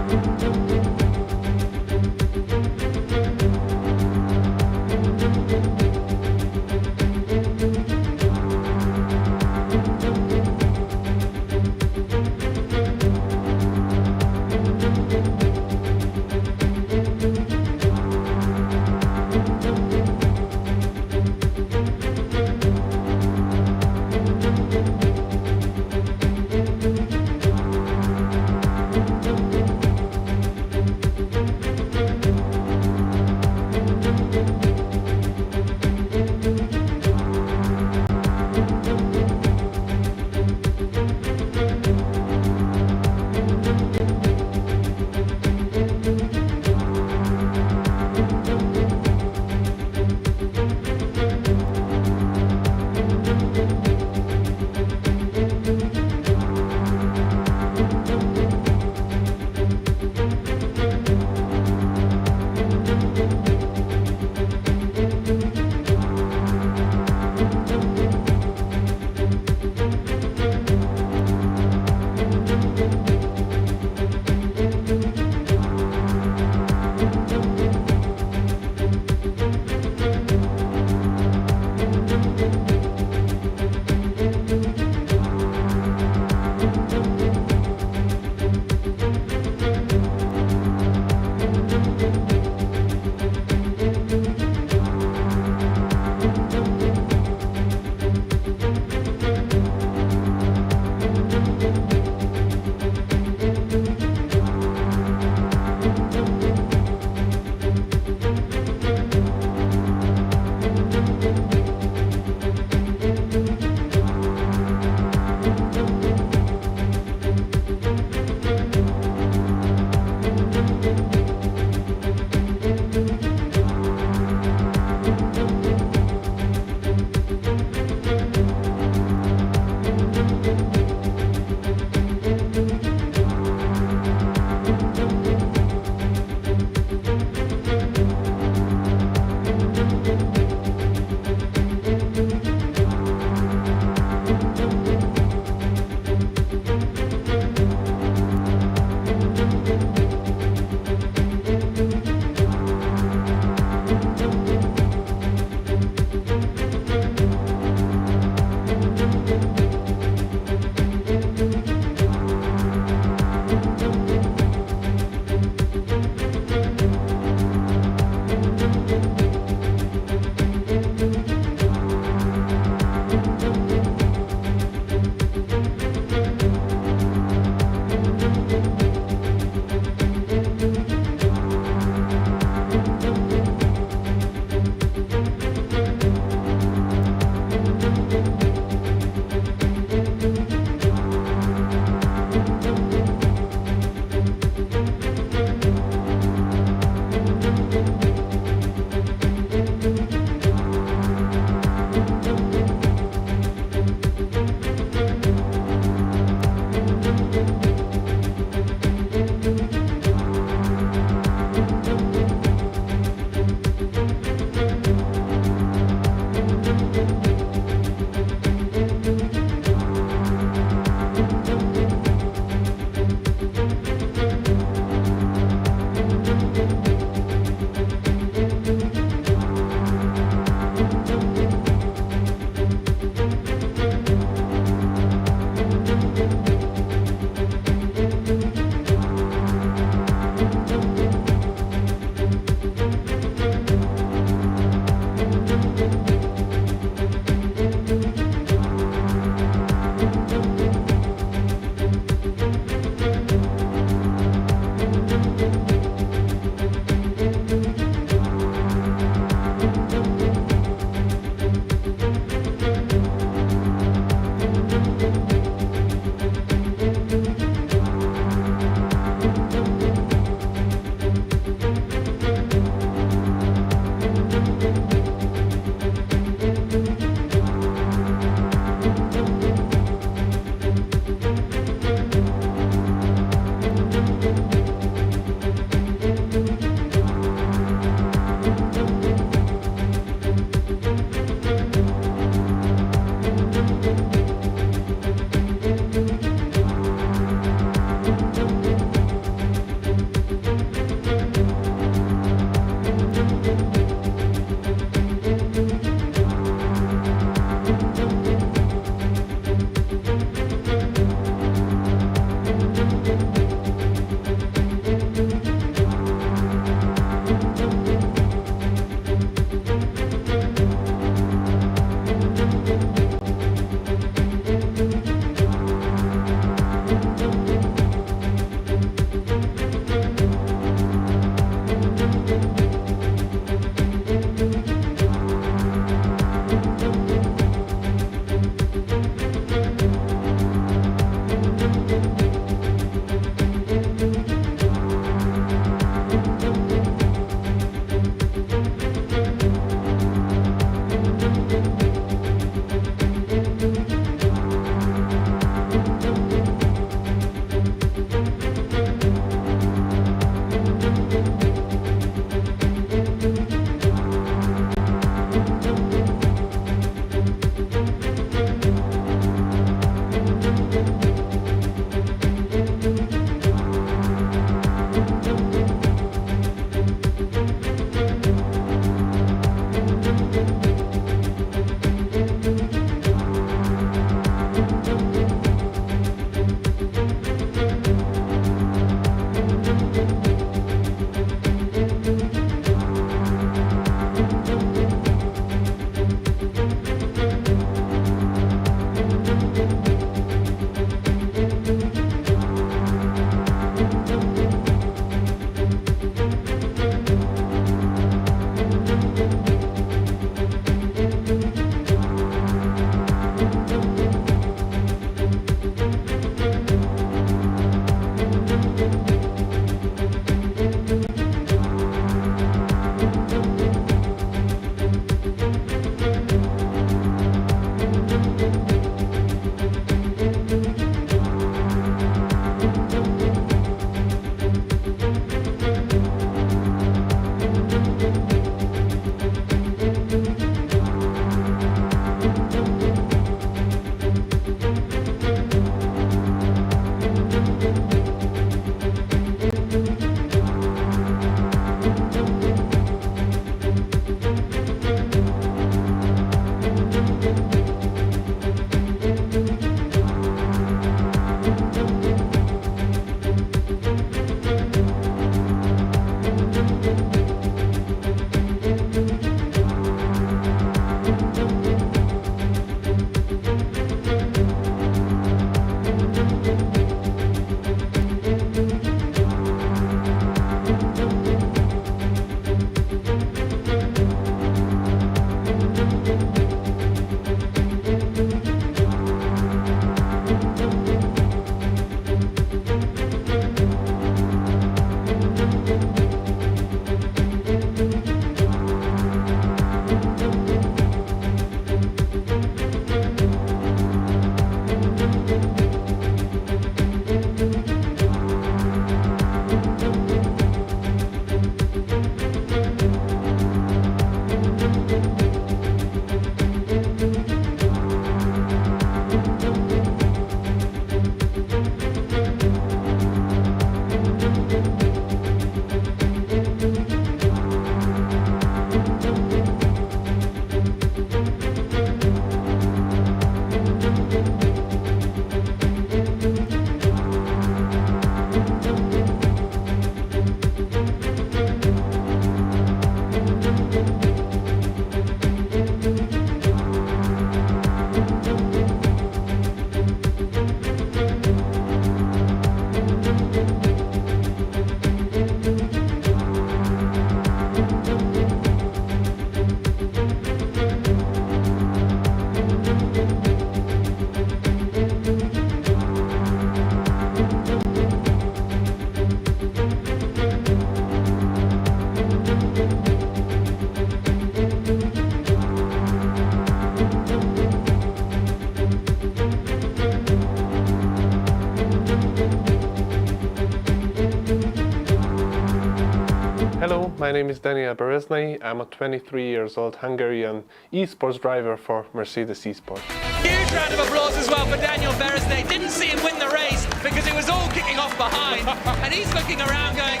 Hello, my name is Daniel Bereznai. I'm a 23 years old Hungarian esports driver for Mercedes Esports. Huge round of applause as well for Daniel Bereznai. Didn't see him win the race because it was all kicking off behind. And he's looking around going,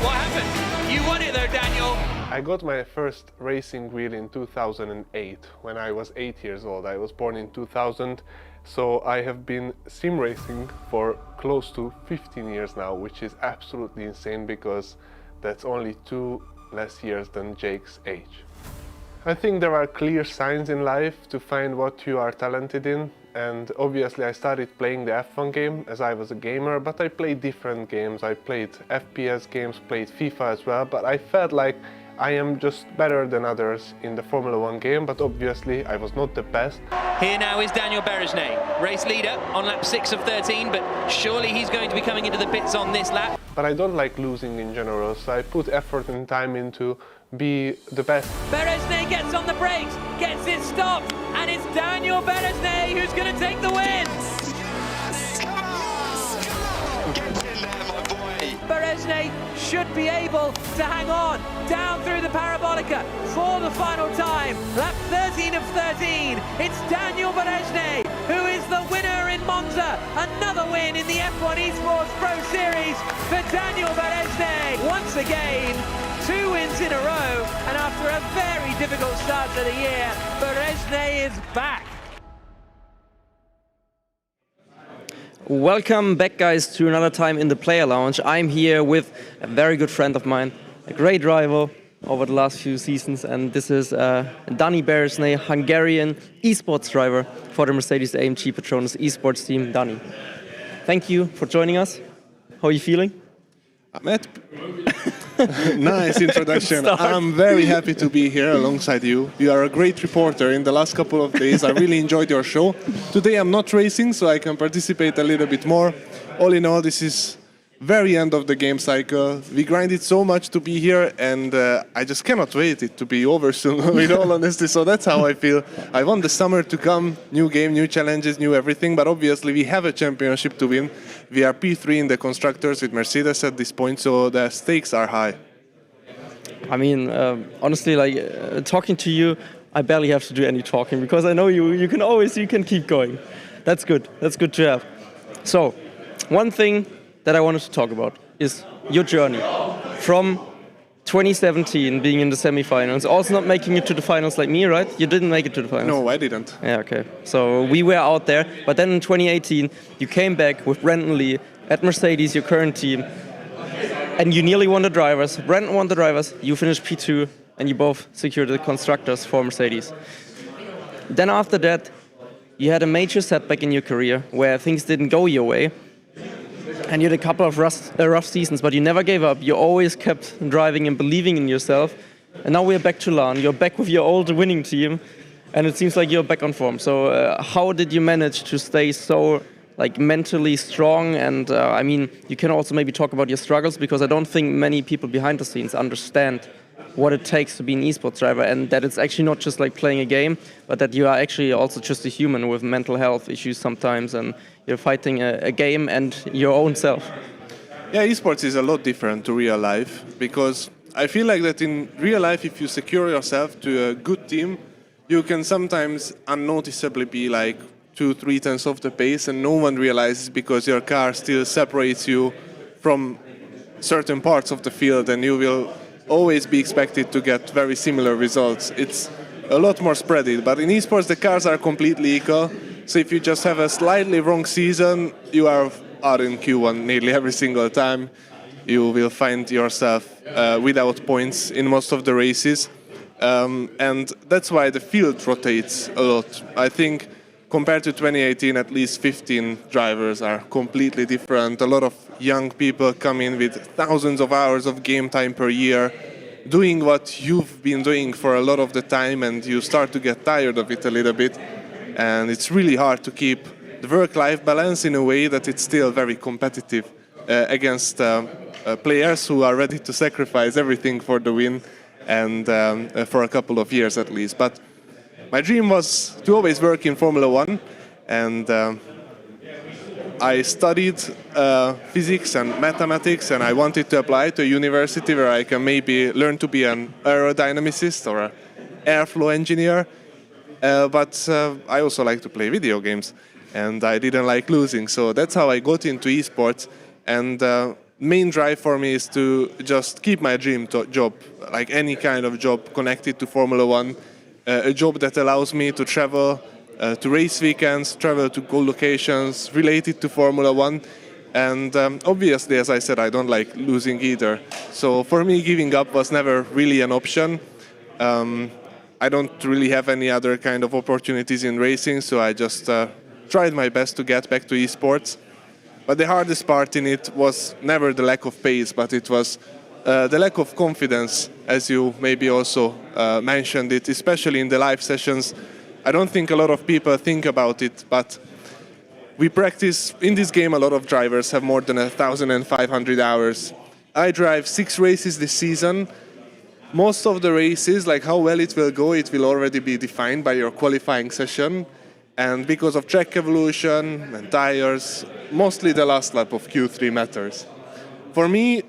what happened? You won it though, Daniel. I got my first racing wheel in 2008 when I was 8 years old. I was born in 2000, so I have been sim racing for close to 15 years now, which is absolutely insane because that's only 2 less years than Jake's age. I think there are clear signs in life to find what you are talented in, and obviously I started playing the F1 game as I was a gamer, but I played different games. I played FPS games, played FIFA as well, but I felt like I am just better than others in the Formula 1 game, but obviously I was not the best. Here now is Daniel Bereznai, race leader on lap 6 of 13, but surely he's going to be coming into the pits on this lap. But I don't like losing in general, so I put effort and time into be the best. Bereznai gets on the brakes, gets it stopped, and it's Daniel Bereznai who's going to take the wins. Bereznai should be able to hang on down through the parabolica for the final time. Lap 13 of 13. It's Daniel Bereznai who is the winner in Monza. Another win in the F1 Esports Pro Series for Daniel Bereznai. Once again, 2 wins in a row, and after a very difficult start to the year, Bereznai is back. Welcome back, guys, to another time in the Player Lounge. I'm here with a very good friend of mine, a great rival over the last few seasons, and this is Dani Bereznai, Hungarian esports driver for the Mercedes-AMG Petronas esports team. Dani, thank you for joining us. How are you feeling? Matt, nice introduction. I'm very happy to be here alongside you. You are a great reporter. In the last couple of days, I really enjoyed your show. Today I'm not racing, so I can participate a little bit more. All in all, this is very end of the game cycle. We grinded so much to be here, and I just cannot wait it to be over soon, with all honesty. So that's how I feel. I want the summer to come, new game, new challenges, new everything, but obviously we have a championship to win. We are P3 in the constructors with Mercedes at this point, so the stakes are high. I mean, honestly, like talking to you, I barely have to do any talking because I know you can keep going. That's good. That's good to have. So, one thing that I wanted to talk about is your journey from 2017 being in the semifinals, also not making it to the finals like me, right? You didn't make it to the finals. No, I didn't. Yeah, okay. So we were out there, but then in 2018, you came back with Brendan Lee at Mercedes, your current team, and you nearly won the drivers. Brendan won the drivers, you finished P2, and you both secured the constructors for Mercedes. Then after that, you had a major setback in your career where things didn't go your way. And you had a couple of rough seasons, but you never gave up. You always kept driving and believing in yourself. And now we're back to LAN. You're back with your old winning team, and it seems like you're back on form. So how did you manage to stay so mentally strong? And I mean, you can also maybe talk about your struggles, because I don't think many people behind the scenes understand what it takes to be an esports driver, and that it's actually not just like playing a game, but that you are actually also just a human with mental health issues sometimes, and you're fighting a game and your own self. Yeah, esports is a lot different to real life, because I feel like that in real life, if you secure yourself to a good team, you can sometimes unnoticeably be like 2-3 tenths off the pace, and no one realizes, because your car still separates you from certain parts of the field, and you will always be expected to get very similar results. It's a lot more spreaded, but in esports the cars are completely equal. So if you just have a slightly wrong season, you are out in Q1 nearly every single time. You will find yourself without points in most of the races. And that's why the field rotates a lot. I think compared to 2018, at least 15 drivers are completely different. A lot of young people come in with thousands of hours of game time per year, doing what you've been doing for a lot of the time, and you start to get tired of it a little bit. And it's really hard to keep the work-life balance in a way that it's still very competitive against players who are ready to sacrifice everything for the win, and for a couple of years at least. But my dream was to always work in Formula 1, and I studied physics and mathematics, and I wanted to apply to a university where I can maybe learn to be an aerodynamicist or an airflow engineer. But I also like to play video games, and I didn't like losing. So that's how I got into esports. And main drive for me is to just keep my dream job, like any kind of job connected to Formula One, a job that allows me to travel to race weekends, travel to cool locations related to Formula One. And obviously, as I said, I don't like losing either. So for me, giving up was never really an option. I don't really have any other kind of opportunities in racing, so I just tried my best to get back to esports. But the hardest part in it was never the lack of pace, but it was the lack of confidence, as you maybe also mentioned it, especially in the live sessions. I don't think a lot of people think about it, but we practice in this game. A lot of drivers have more than 1,500 hours. I drive 6 races this season. Most of the races, like how well it will go, it will already be defined by your qualifying session. And because of track evolution and tires, mostly the last lap of Q3 matters. For me,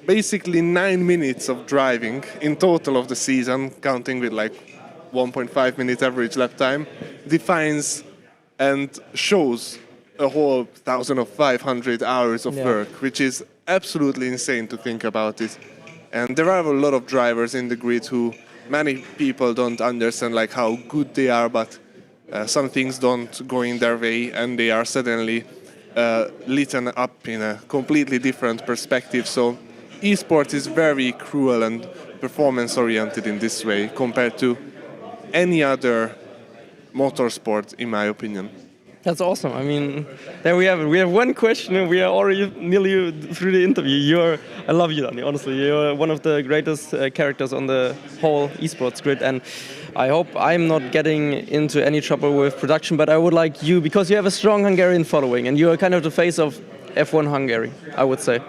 basically 9 minutes of driving in total of the season, counting with like 1.5 minute average lap time, defines and shows a whole 1,500 hours of work, which is absolutely insane to think about it. And there are a lot of drivers in the grid who many people don't understand like how good they are, but some things don't go in their way and they are suddenly lit up in a completely different perspective. So esports is very cruel and performance oriented in this way compared to any other motorsport, in my opinion. That's awesome. I mean, there we have it. We have one question and we are already nearly through the interview. I love you, Dani, honestly. You're one of the greatest characters on the whole esports grid, and I hope I'm not getting into any trouble with production, but I would like you, because you have a strong Hungarian following and you are kind of the face of F1 Hungary, I would say.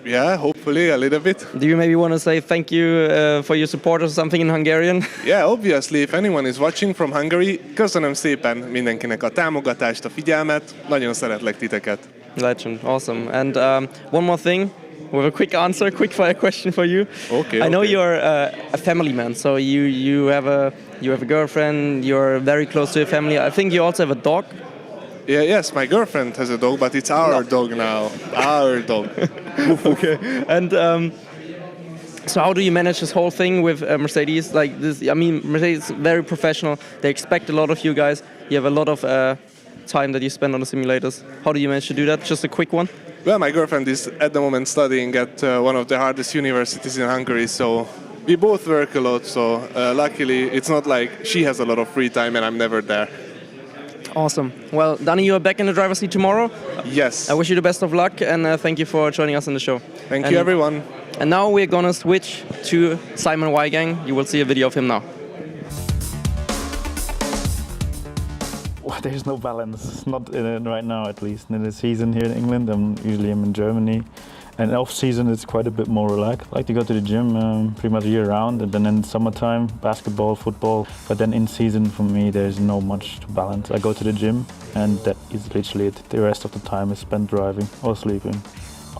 Yeah, hopefully a little bit. Do you maybe want to say thank you for your support or something in Hungarian? Yeah, obviously, if anyone is watching from Hungary, köszönöm szépen mindenkinek a támogatást, a figyelmet, nagyon szeretlek titeket. Legend, awesome. And one more thing, with a quick answer, quick fire question for you. Okay. I know you're a family man, so you have a girlfriend, you're very close to your family. I think you also have a dog. Yeah, yes, my girlfriend has a dog, but it's our dog now. Our dog. Okay. And so how do you manage this whole thing with Mercedes? Like this, I mean, Mercedes is very professional. They expect a lot of you guys. You have a lot of time that you spend on the simulators. How do you manage to do that? Just a quick one. Well, my girlfriend is at the moment studying at one of the hardest universities in Hungary, so we both work a lot. So luckily, it's not like she has a lot of free time and I'm never there. Awesome. Well, Dani, you are back in the driver's seat tomorrow. Yes. I wish you the best of luck and thank you for joining us on the show. Thank you, everyone. And now we're gonna switch to Simon Weigang. You will see a video of him now. Well, there's no balance, not right now at least. In the season here in England, I'm in Germany. And off season, it's quite a bit more relaxed. I like to go to the gym pretty much year round, and then in summertime, basketball, football. But then in season, for me, there's no much to balance. I go to the gym, and that is literally it. The rest of the time is spent driving or sleeping.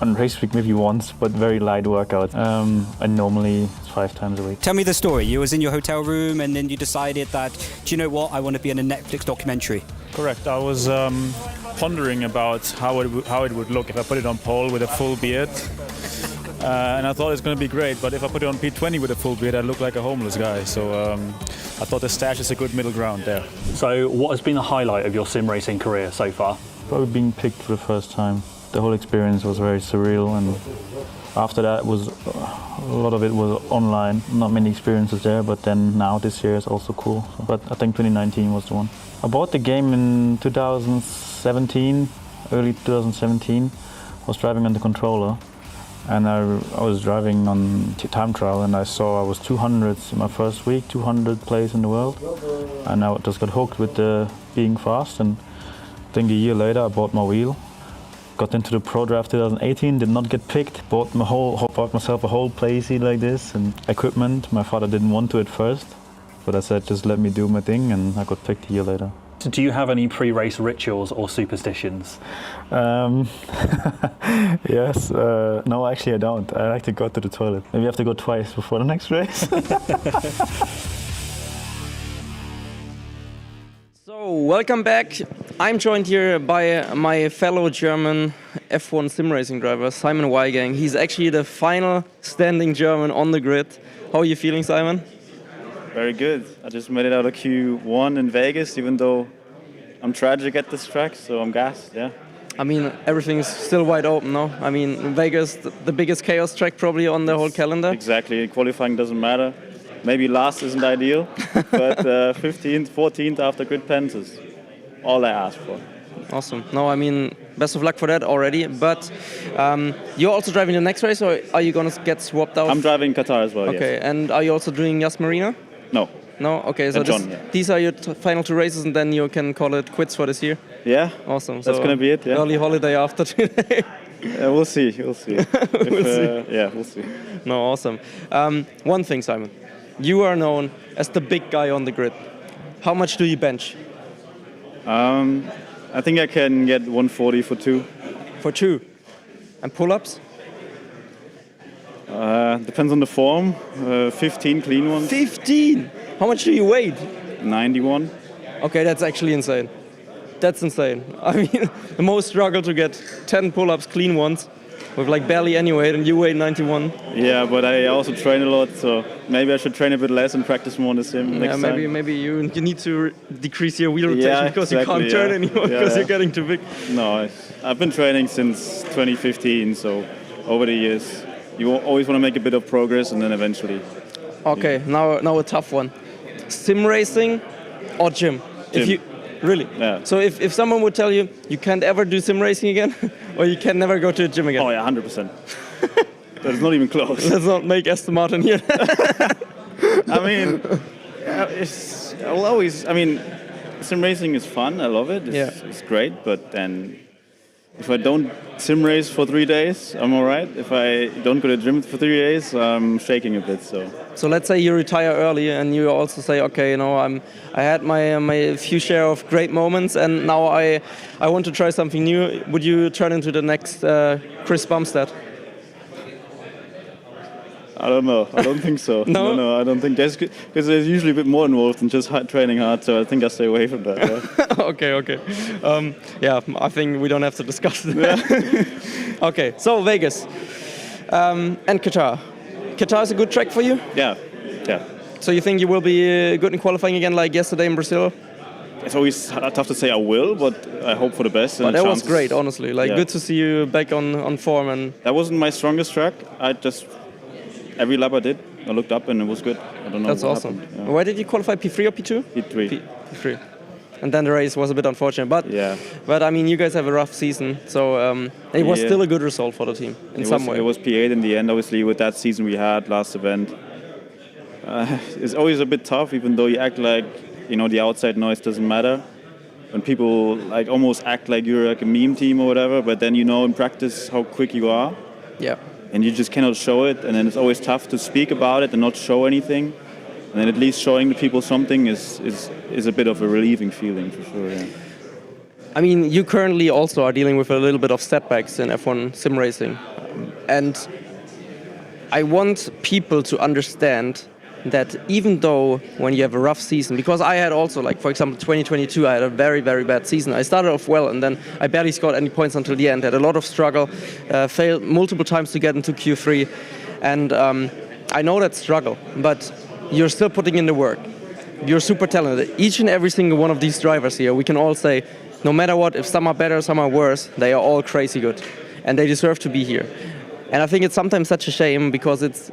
On race week, maybe once, but very light workout. And normally it's 5 times a week. Tell me the story. You was in your hotel room, and then you decided that, do you know what? I want to be in a Netflix documentary. Correct. I was pondering about how it would look if I put it on pole with a full beard. And I thought it's going to be great, but if I put it on P20 with a full beard, I look like a homeless guy. So I thought the stash is a good middle ground there. So what has been the highlight of your sim racing career so far? Probably being picked for the first time. The whole experience was very surreal, and after that was a lot of it was online. Not many experiences there, but then now this year is also cool. But I think 2019 was the one. I bought the game in 2017, early 2017. I was driving on the controller, and I was driving on time trial, and I saw I was 200th in my first week, 200th place in the world, and I just got hooked with the being fast. And I think a year later I bought my wheel. Got into the Pro Draft 2018, did not get picked. Bought myself a whole playseat like this and equipment. My father didn't want to at first, but I said just let me do my thing, and I got picked a year later. Do you have any pre-race rituals or superstitions? Yes. No, actually I don't. I like to go to the toilet. Maybe I have to go twice before the next race. So, welcome back. I'm joined here by my fellow German F1 sim racing driver, Simon Weigang. He's actually the final standing German on the grid. How are you feeling, Simon? Very good. I just made it out of Q1 in Vegas, even though I'm tragic at this track, so I'm gassed, yeah. I mean, everything's still wide open, no? I mean, Vegas, the biggest chaos track probably on the whole calendar. Exactly. Qualifying doesn't matter. Maybe last isn't ideal, but 15th, 14th after grid pens is all I ask for. Awesome. No, I mean, best of luck for that already. But you're also driving the next race, or are you going to get swapped out? I'm driving Qatar as well, okay, yes. And are you also doing Yas Marina? No. No? Okay, so John, yeah. these are your final 2 races, and then you can call it quits for this year? Yeah. Awesome. That's going to be it, yeah. Early holiday after today. We'll see, we'll see. Yeah, we'll see. No, awesome. One thing, Simon. You are known as the big guy on the grid. How much do you bench? I think I can get 140 for 2. For 2? And pull-ups? Depends on the form. 15 clean ones. 15? How much do you weigh? 91. Okay, that's actually insane. That's insane. I mean, the most struggle to get 10 pull-ups, clean ones, with like barely any weight, and you weigh 91. Yeah, but I also train a lot, so maybe I should train a bit less and practice more in the sim next time. Maybe you need to decrease your wheel rotation because you can't turn anymore because you're getting too big. No, I've been training since 2015, so over the years, you always want to make a bit of progress, and then eventually. Okay, now a tough one. Sim racing or gym? Gym. Really? Yeah. So if someone would tell you can't ever do sim racing again, or you can never go to a gym again? Oh yeah, 100%. That's not even close. Let's not make Aston Martin here. I mean, I'll always. I mean, sim racing is fun. I love it. It's great. But then, if I don't sim race for 3 days, I'm all right. If I don't go to the gym for 3 days, I'm shaking a bit. So let's say you retire early, and you also say, okay, I had my few share of great moments, and now I want to try something new. Would you turn into the next Chris Bumstead? I don't know. I don't think so. No, I don't think because there's usually a bit more involved than just training hard. So I think I stay away from that. Yeah. Okay. I think we don't have to discuss that. Okay, so Vegas and Qatar. Qatar is a good track for you? Yeah. So you think you will be good in qualifying again, like yesterday in Brazil? It's always tough to say I will, but I hope for the best. But that was great, honestly. Good to see you back on form. And that wasn't my strongest track. Every lap I did, I looked up and it was good. I don't know. That's awesome. Yeah. Where did you qualify? P3 or P2? P3. P3. And then the race was a bit unfortunate. But I mean, you guys have a rough season, so it was still a good result for the team in some way. It was P8 in the end, obviously, with that season we had last event. It's always a bit tough, even though you act like the outside noise doesn't matter. When people almost act like you're like a meme team or whatever, but then in practice how quick you are. Yeah. And you just cannot show it, and then it's always tough to speak about it and not show anything. And then at least showing the people something is a bit of a relieving feeling for sure. Yeah. I mean, you currently also are dealing with a little bit of setbacks in F1 sim racing, and I want people to understand that even though when you have a rough season, because I had also, for example, 2022, I had a very, very bad season. I started off well, and then I barely scored any points until the end. Had a lot of struggle, failed multiple times to get into Q3, and I know that struggle, but you're still putting in the work. You're super talented. Each and every single one of these drivers here, we can all say, no matter what, if some are better, some are worse, they are all crazy good, and they deserve to be here. And I think it's sometimes such a shame because it's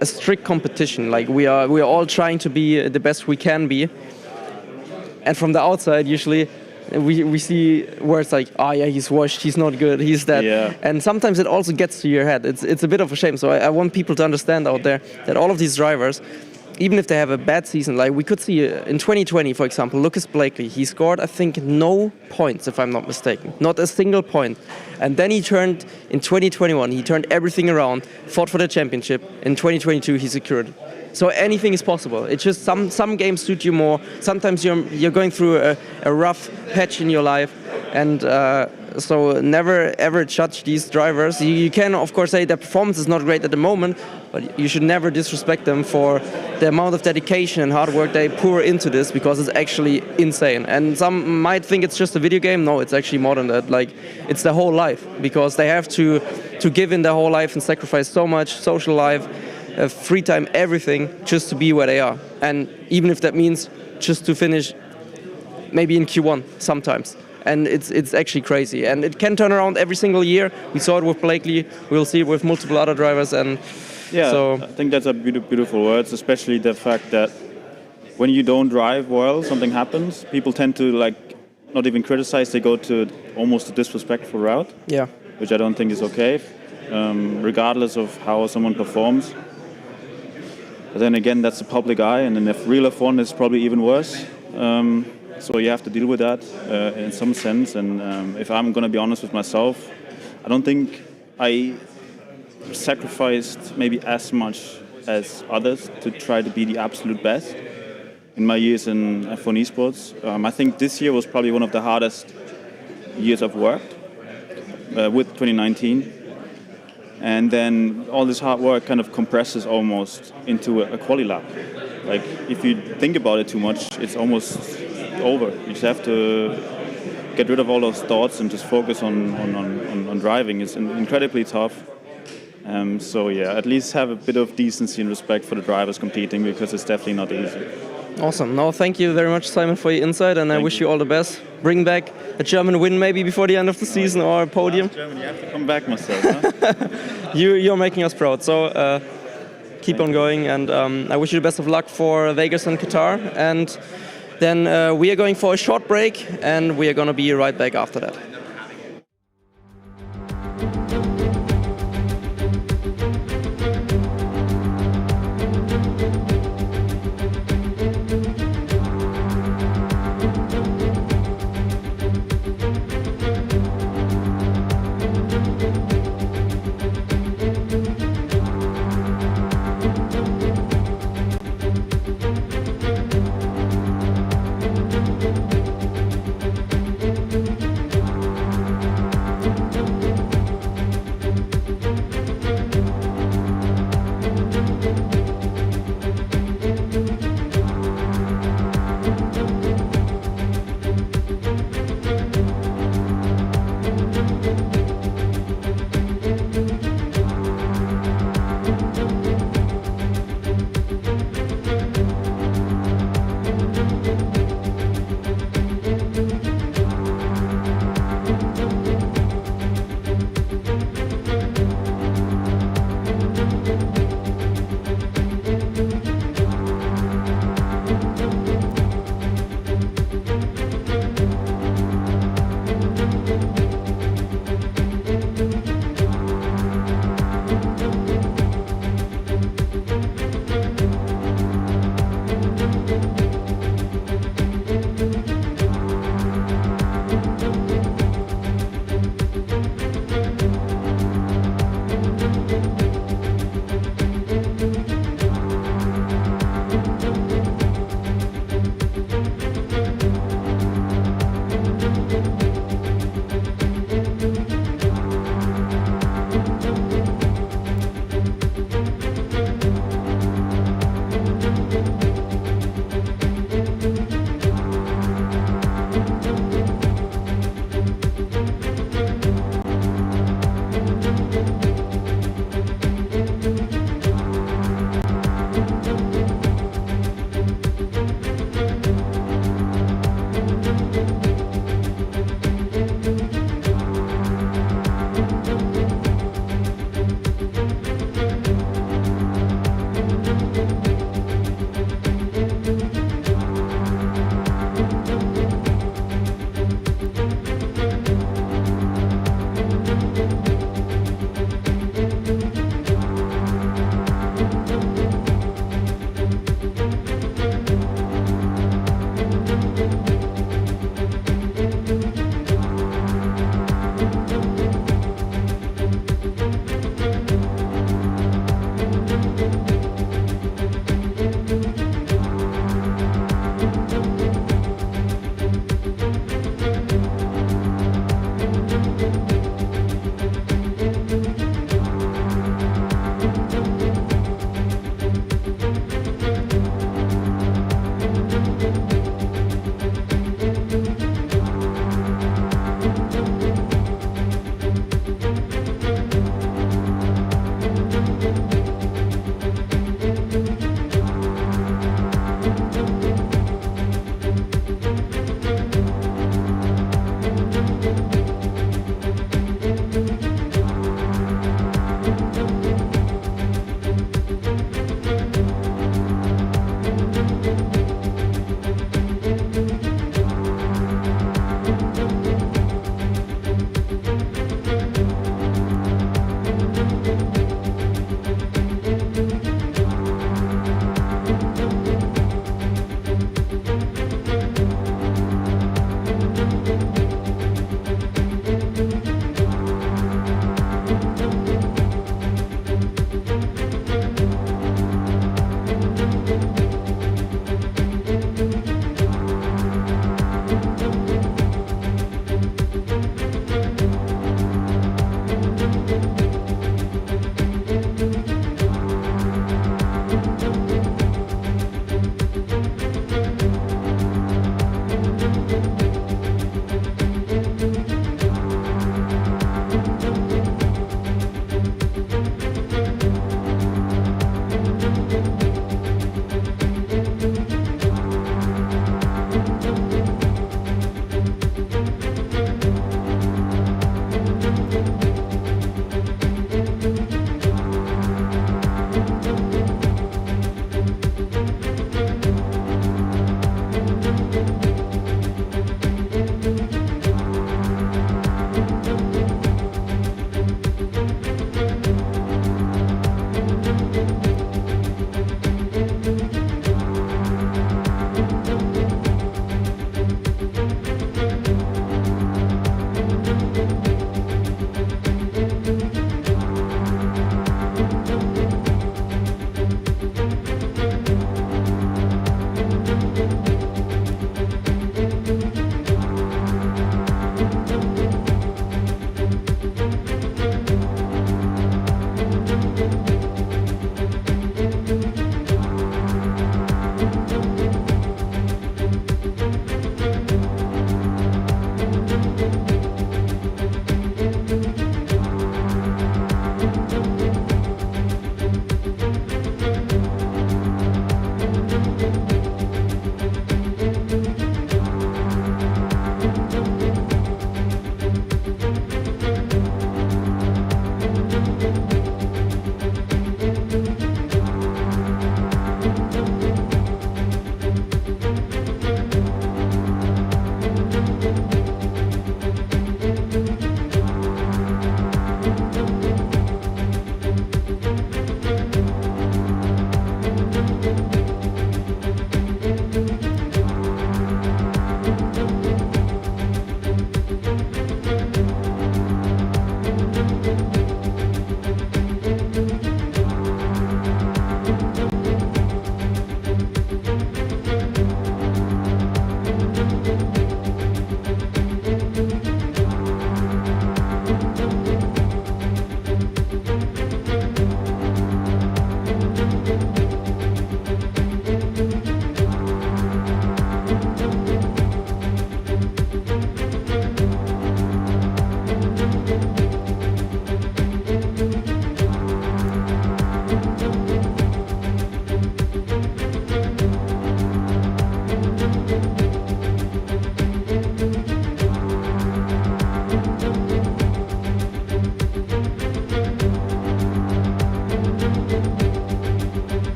a strict competition. We are all trying to be the best we can be, and from the outside usually we see words like, oh yeah, he's washed, he's not good, he's that. Yeah. And sometimes it also gets to your head. It's a bit of a shame. So I want people to understand out there that all of these drivers, even if they have a bad season, like we could see in 2020, for example, Lucas Blakely, he scored, I think, no points, if I'm not mistaken, not a single point. And then in 2021, he turned everything around, fought for the championship. In 2022, he secured it. So anything is possible. It's just some games suit you more. Sometimes you're going through a rough patch in your life, and so never ever judge these drivers. You can of course say their performance is not great at the moment, but you should never disrespect them for the amount of dedication and hard work they pour into this, because it's actually insane. And some might think it's just a video game. No, it's actually more than that. Like, it's their whole life, because they have to give in their whole life and sacrifice so much social life, free time, everything, just to be where they are. And even if that means just to finish maybe in Q1 sometimes. And it's actually crazy. And it can turn around every single year. We saw it with Blakely. We'll see it with multiple other drivers. And yeah, so I think that's a beautiful words, especially the fact that when you don't drive well, something happens. People tend to not even criticize. They go to almost a disrespectful route. Yeah. Which I don't think is okay, regardless of how someone performs. But then again, that's a public eye, and in the real F1 is probably even worse. So you have to deal with that in some sense. And if I'm going to be honest with myself, I don't think I sacrificed maybe as much as others to try to be the absolute best in my years in F1 esports. I think this year was probably one of the hardest years I've worked with 2019. And then all this hard work kind of compresses almost into a quali lap. Like, if you think about it too much, it's almost over. You just have to get rid of all those thoughts and just focus on driving. It's incredibly tough. So yeah, at least have a bit of decency and respect for the drivers competing, because it's definitely not easy. Awesome. No, thank you very much, Simon, for your insight, and I wish you all the best. Bring back a German win maybe before the end of the season, or a podium. Germany, you have to come back, myself. Huh? You're making us proud. So keep on going, and I wish you the best of luck for Vegas and Qatar. And then we are going for a short break, and we are going to be right back after that.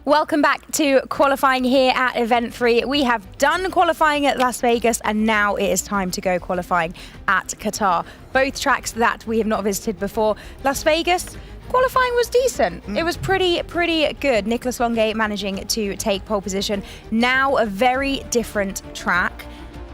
Welcome back to qualifying here at Event 3. We have done qualifying at Las Vegas and now it is time to go qualifying at Qatar. Both tracks that we have not visited before. Las Vegas, qualifying was decent. It was pretty good. Nicholas Longe managing to take pole position. Now a very different track.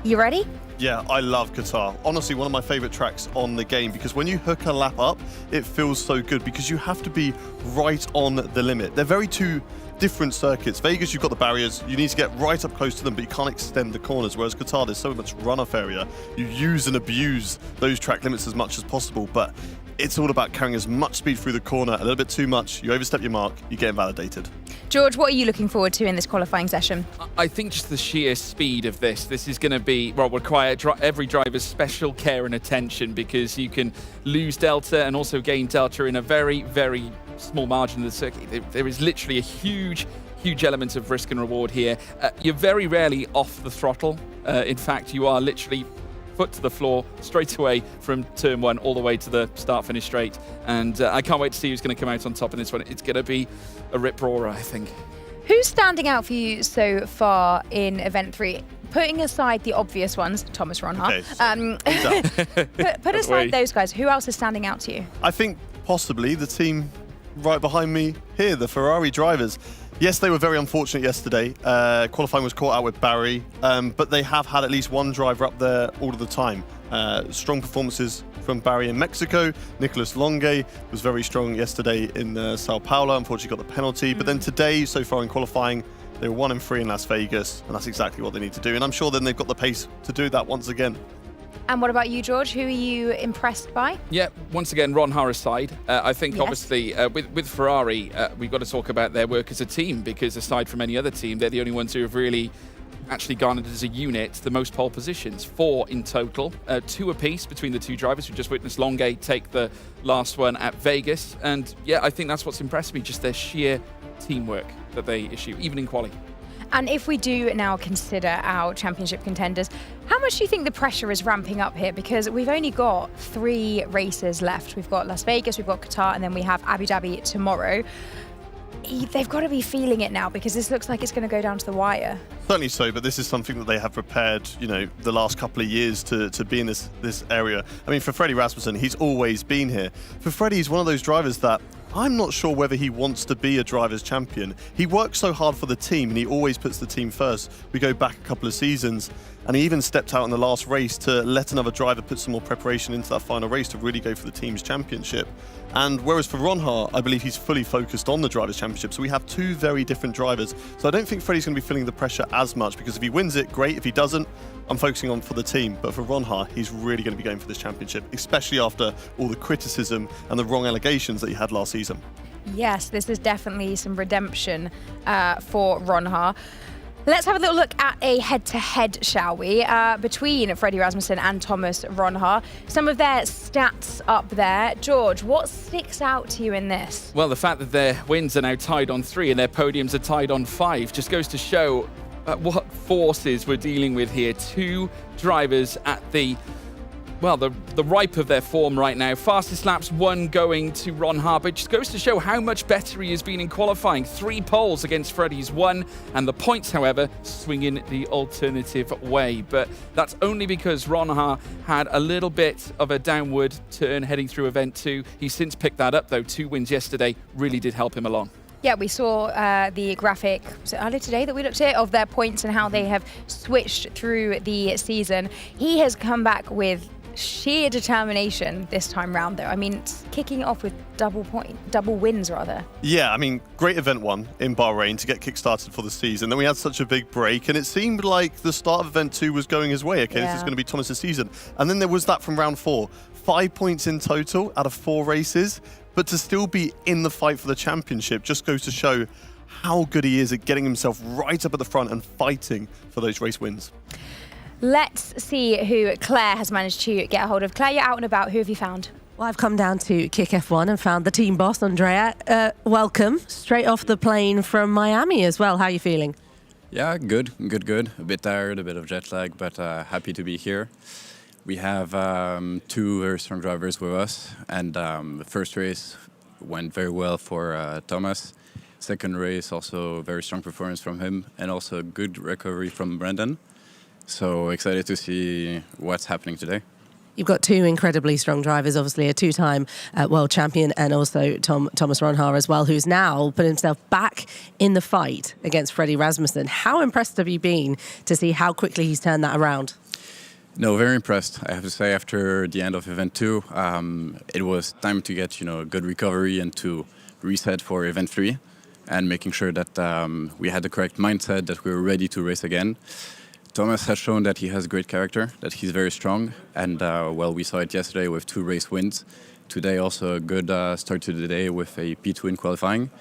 You ready? Yeah, I love Qatar. Honestly, one of my favorite tracks on the game because when you hook a lap up, it feels so good because you have to be right on the limit. They're very two different circuits. Vegas, you've got the barriers. You need to get right up close to them, but you can't extend the corners. Whereas Qatar, there's so much runoff area. You use and abuse those track limits as much as possible, but it's all about carrying as much speed through the corner. A little bit too much, you overstep your mark, you get invalidated. George, what are you looking forward to in this qualifying session? I think just the sheer speed of this. This is going to be, well, require every driver's special care and attention because you can lose delta and also gain delta in a very, very small margin of the circuit. There is literally a huge element of risk and reward here. You're very rarely off the throttle. In fact, you are literally foot to the floor straight away from turn 1 all the way to the start-finish straight. And I can't wait to see who's going to come out on top in this one. It's going to be a rip-roarer, I think. Who's standing out for you so far in Event 3? Putting aside the obvious ones, Thomas Ronhaar. Okay, put aside those guys, who else is standing out to you? I think possibly the team right behind me here, the Ferrari drivers. Yes, they were very unfortunate yesterday. Qualifying was caught out with Barry, but they have had at least one driver up there all of the time. Strong performances from Barry in Mexico. Nicholas Longe was very strong yesterday in Sao Paulo. Unfortunately got the penalty. But then today, so far in qualifying, they were 1 and 3 in Las Vegas, and that's exactly what they need to do. And I'm sure then they've got the pace to do that once again. And what about you, George? Who are you impressed by? Yeah, once again, Ronhaar aside, I think obviously with Ferrari, we've got to talk about their work as a team because aside from any other team, they're the only ones who have really actually garnered as a unit the most pole positions, 4 in total, 2 apiece between the two drivers. We just witnessed Longe take the last one at Vegas. And yeah, I think that's what's impressed me, just their sheer teamwork that they issue, even in quali. And if we do now consider our championship contenders, how much do you think the pressure is ramping up here? Because we've only got 3 races left. We've got Las Vegas, we've got Qatar, and then we have Abu Dhabi tomorrow. They've got to be feeling it now because this looks like it's going to go down to the wire. Certainly so, but this is something that they have prepared, you know, the last couple of years to be in this area. I mean, for Freddie Rasmussen, he's always been here. For Freddie, he's one of those drivers that I'm not sure whether he wants to be a driver's champion. He works so hard for the team and he always puts the team first. We go back a couple of seasons and he even stepped out in the last race to let another driver put some more preparation into that final race to really go for the team's championship. And whereas for Ronhaar, I believe he's fully focused on the Drivers' Championship. So we have 2 very different drivers. So I don't think Freddie's going to be feeling the pressure as much because if he wins it, great. If he doesn't, I'm focusing on for the team. But for Ronhaar, he's really going to be going for this championship, especially after all the criticism and the wrong allegations that he had last season. Yes, this is definitely some redemption for Ronhaar. Let's have a little look at a head-to-head, shall we, between Freddie Rasmussen and Thomas Ronhaar. Some of their stats up there. George, what sticks out to you in this? Well, the fact that their wins are now tied on 3 and their podiums are tied on 5 just goes to show what forces we're dealing with here. 2 drivers at the ripe of their form right now. Fastest laps, 1 going to Ronhaar, but it just goes to show how much better he has been in qualifying. 3 poles against Freddie's 1, and the points, however, swing in the alternative way. But that's only because Ronhaar had a little bit of a downward turn heading through Event 2. He's since picked that up, though. 2 wins yesterday really did help him along. Yeah, we saw the graphic, was it earlier today that we looked at, of their points and how they have switched through the season. He has come back with sheer determination this time round, though. I mean, kicking it off with double wins, rather. Yeah, I mean, great event 1 in Bahrain to get kick-started for the season. Then we had such a big break, and it seemed like the start of event 2 was going his way. Okay, This is going to be Thomas's season. And then there was that from round 4. 5 points in total out of 4 races, but to still be in the fight for the championship just goes to show how good he is at getting himself right up at the front and fighting for those race wins. Let's see who Claire has managed to get a hold of. Claire, you're out and about. Who have you found? Well, I've come down to Kick F1 and found the team boss, Andrea. Welcome, straight off the plane from Miami as well. How are you feeling? Yeah, good. A bit tired, a bit of jet lag, but happy to be here. We have 2 very strong drivers with us, and the first race went very well for Thomas. Second race, also very strong performance from him, and also a good recovery from Brendan. So excited to see what's happening today. You've got two incredibly strong drivers, obviously a two-time world champion and also Thomas Ronhaar as well, who's now put himself back in the fight against Freddie Rasmussen. How impressed have you been to see how quickly he's turned that around? No, very impressed. I have to say, after the end of event 2, it was time to get a good recovery and to reset for event 3, and making sure that we had the correct mindset, that we were ready to race again. Thomas has shown that he has great character, that he's very strong, and well, we saw it yesterday with 2 race wins. Today also a good start to the day with a P2 in qualifying.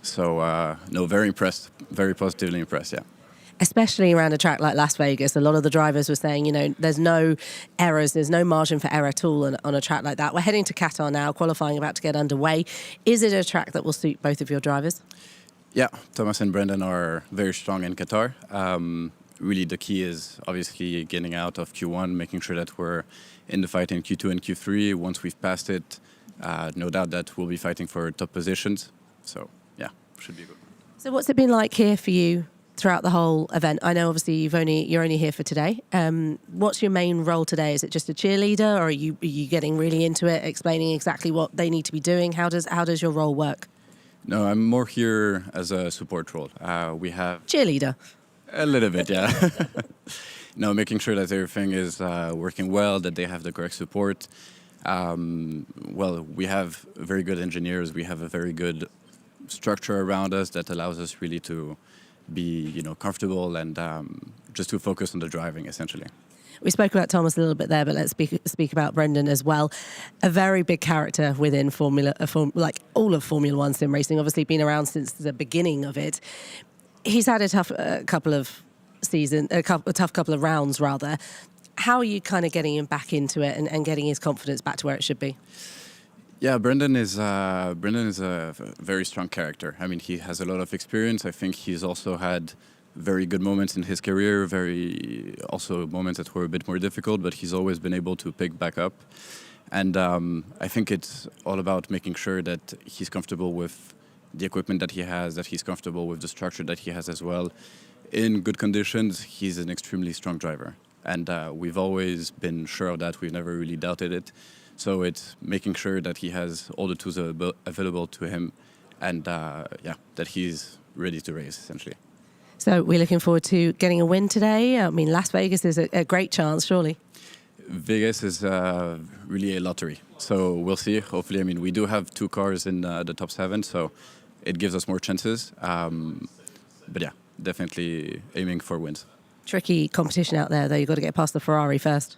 So no, very impressed, very positively impressed, yeah. Especially around a track like Las Vegas, a lot of the drivers were saying, there's no errors, there's no margin for error at all on a track like that. We're heading to Qatar now, qualifying about to get underway. Is it a track that will suit both of your drivers? Yeah, Thomas and Brendan are very strong in Qatar. Really, the key is obviously getting out of Q1, making sure that we're in the fight in Q2 and Q3. Once we've passed it, no doubt that we'll be fighting for top positions. So, yeah, should be good. So what's it been like here for you throughout the whole event? I know obviously you're only here for today. What's your main role today? Is it just a cheerleader, or are you getting really into it, explaining exactly what they need to be doing? How does your role work? No, I'm more here as a support role. We have... Cheerleader? A little bit, yeah. No, making sure that everything is working well, that they have the correct support. Well, we have very good engineers. We have a very good structure around us that allows us really to be, comfortable and just to focus on the driving, essentially. We spoke about Thomas a little bit there, but let's speak about Brendan as well. A very big character within like all of Formula One sim racing, obviously been around since the beginning of it. He's had a tough couple of rounds rather. How are you kind of getting him back into it and getting his confidence back to where it should be? Yeah, Brendan is a very strong character. I mean, he has a lot of experience. I think he's also had very good moments in his career, also moments that were a bit more difficult, but he's always been able to pick back up. And I think it's all about making sure that he's comfortable with the equipment that he has, that he's comfortable with the structure that he has as well. In good conditions, he's an extremely strong driver. And we've always been sure of that. We've never really doubted it. So it's making sure that he has all the tools available to him and, that he's ready to race, essentially. So we're looking forward to getting a win today. I mean, Las Vegas is a great chance, surely. Vegas is really a lottery. So we'll see. Hopefully, I mean, we do have 2 cars in the top 7, so it gives us more chances. But yeah, definitely aiming for wins. Tricky competition out there, though. You've got to get past the Ferrari first.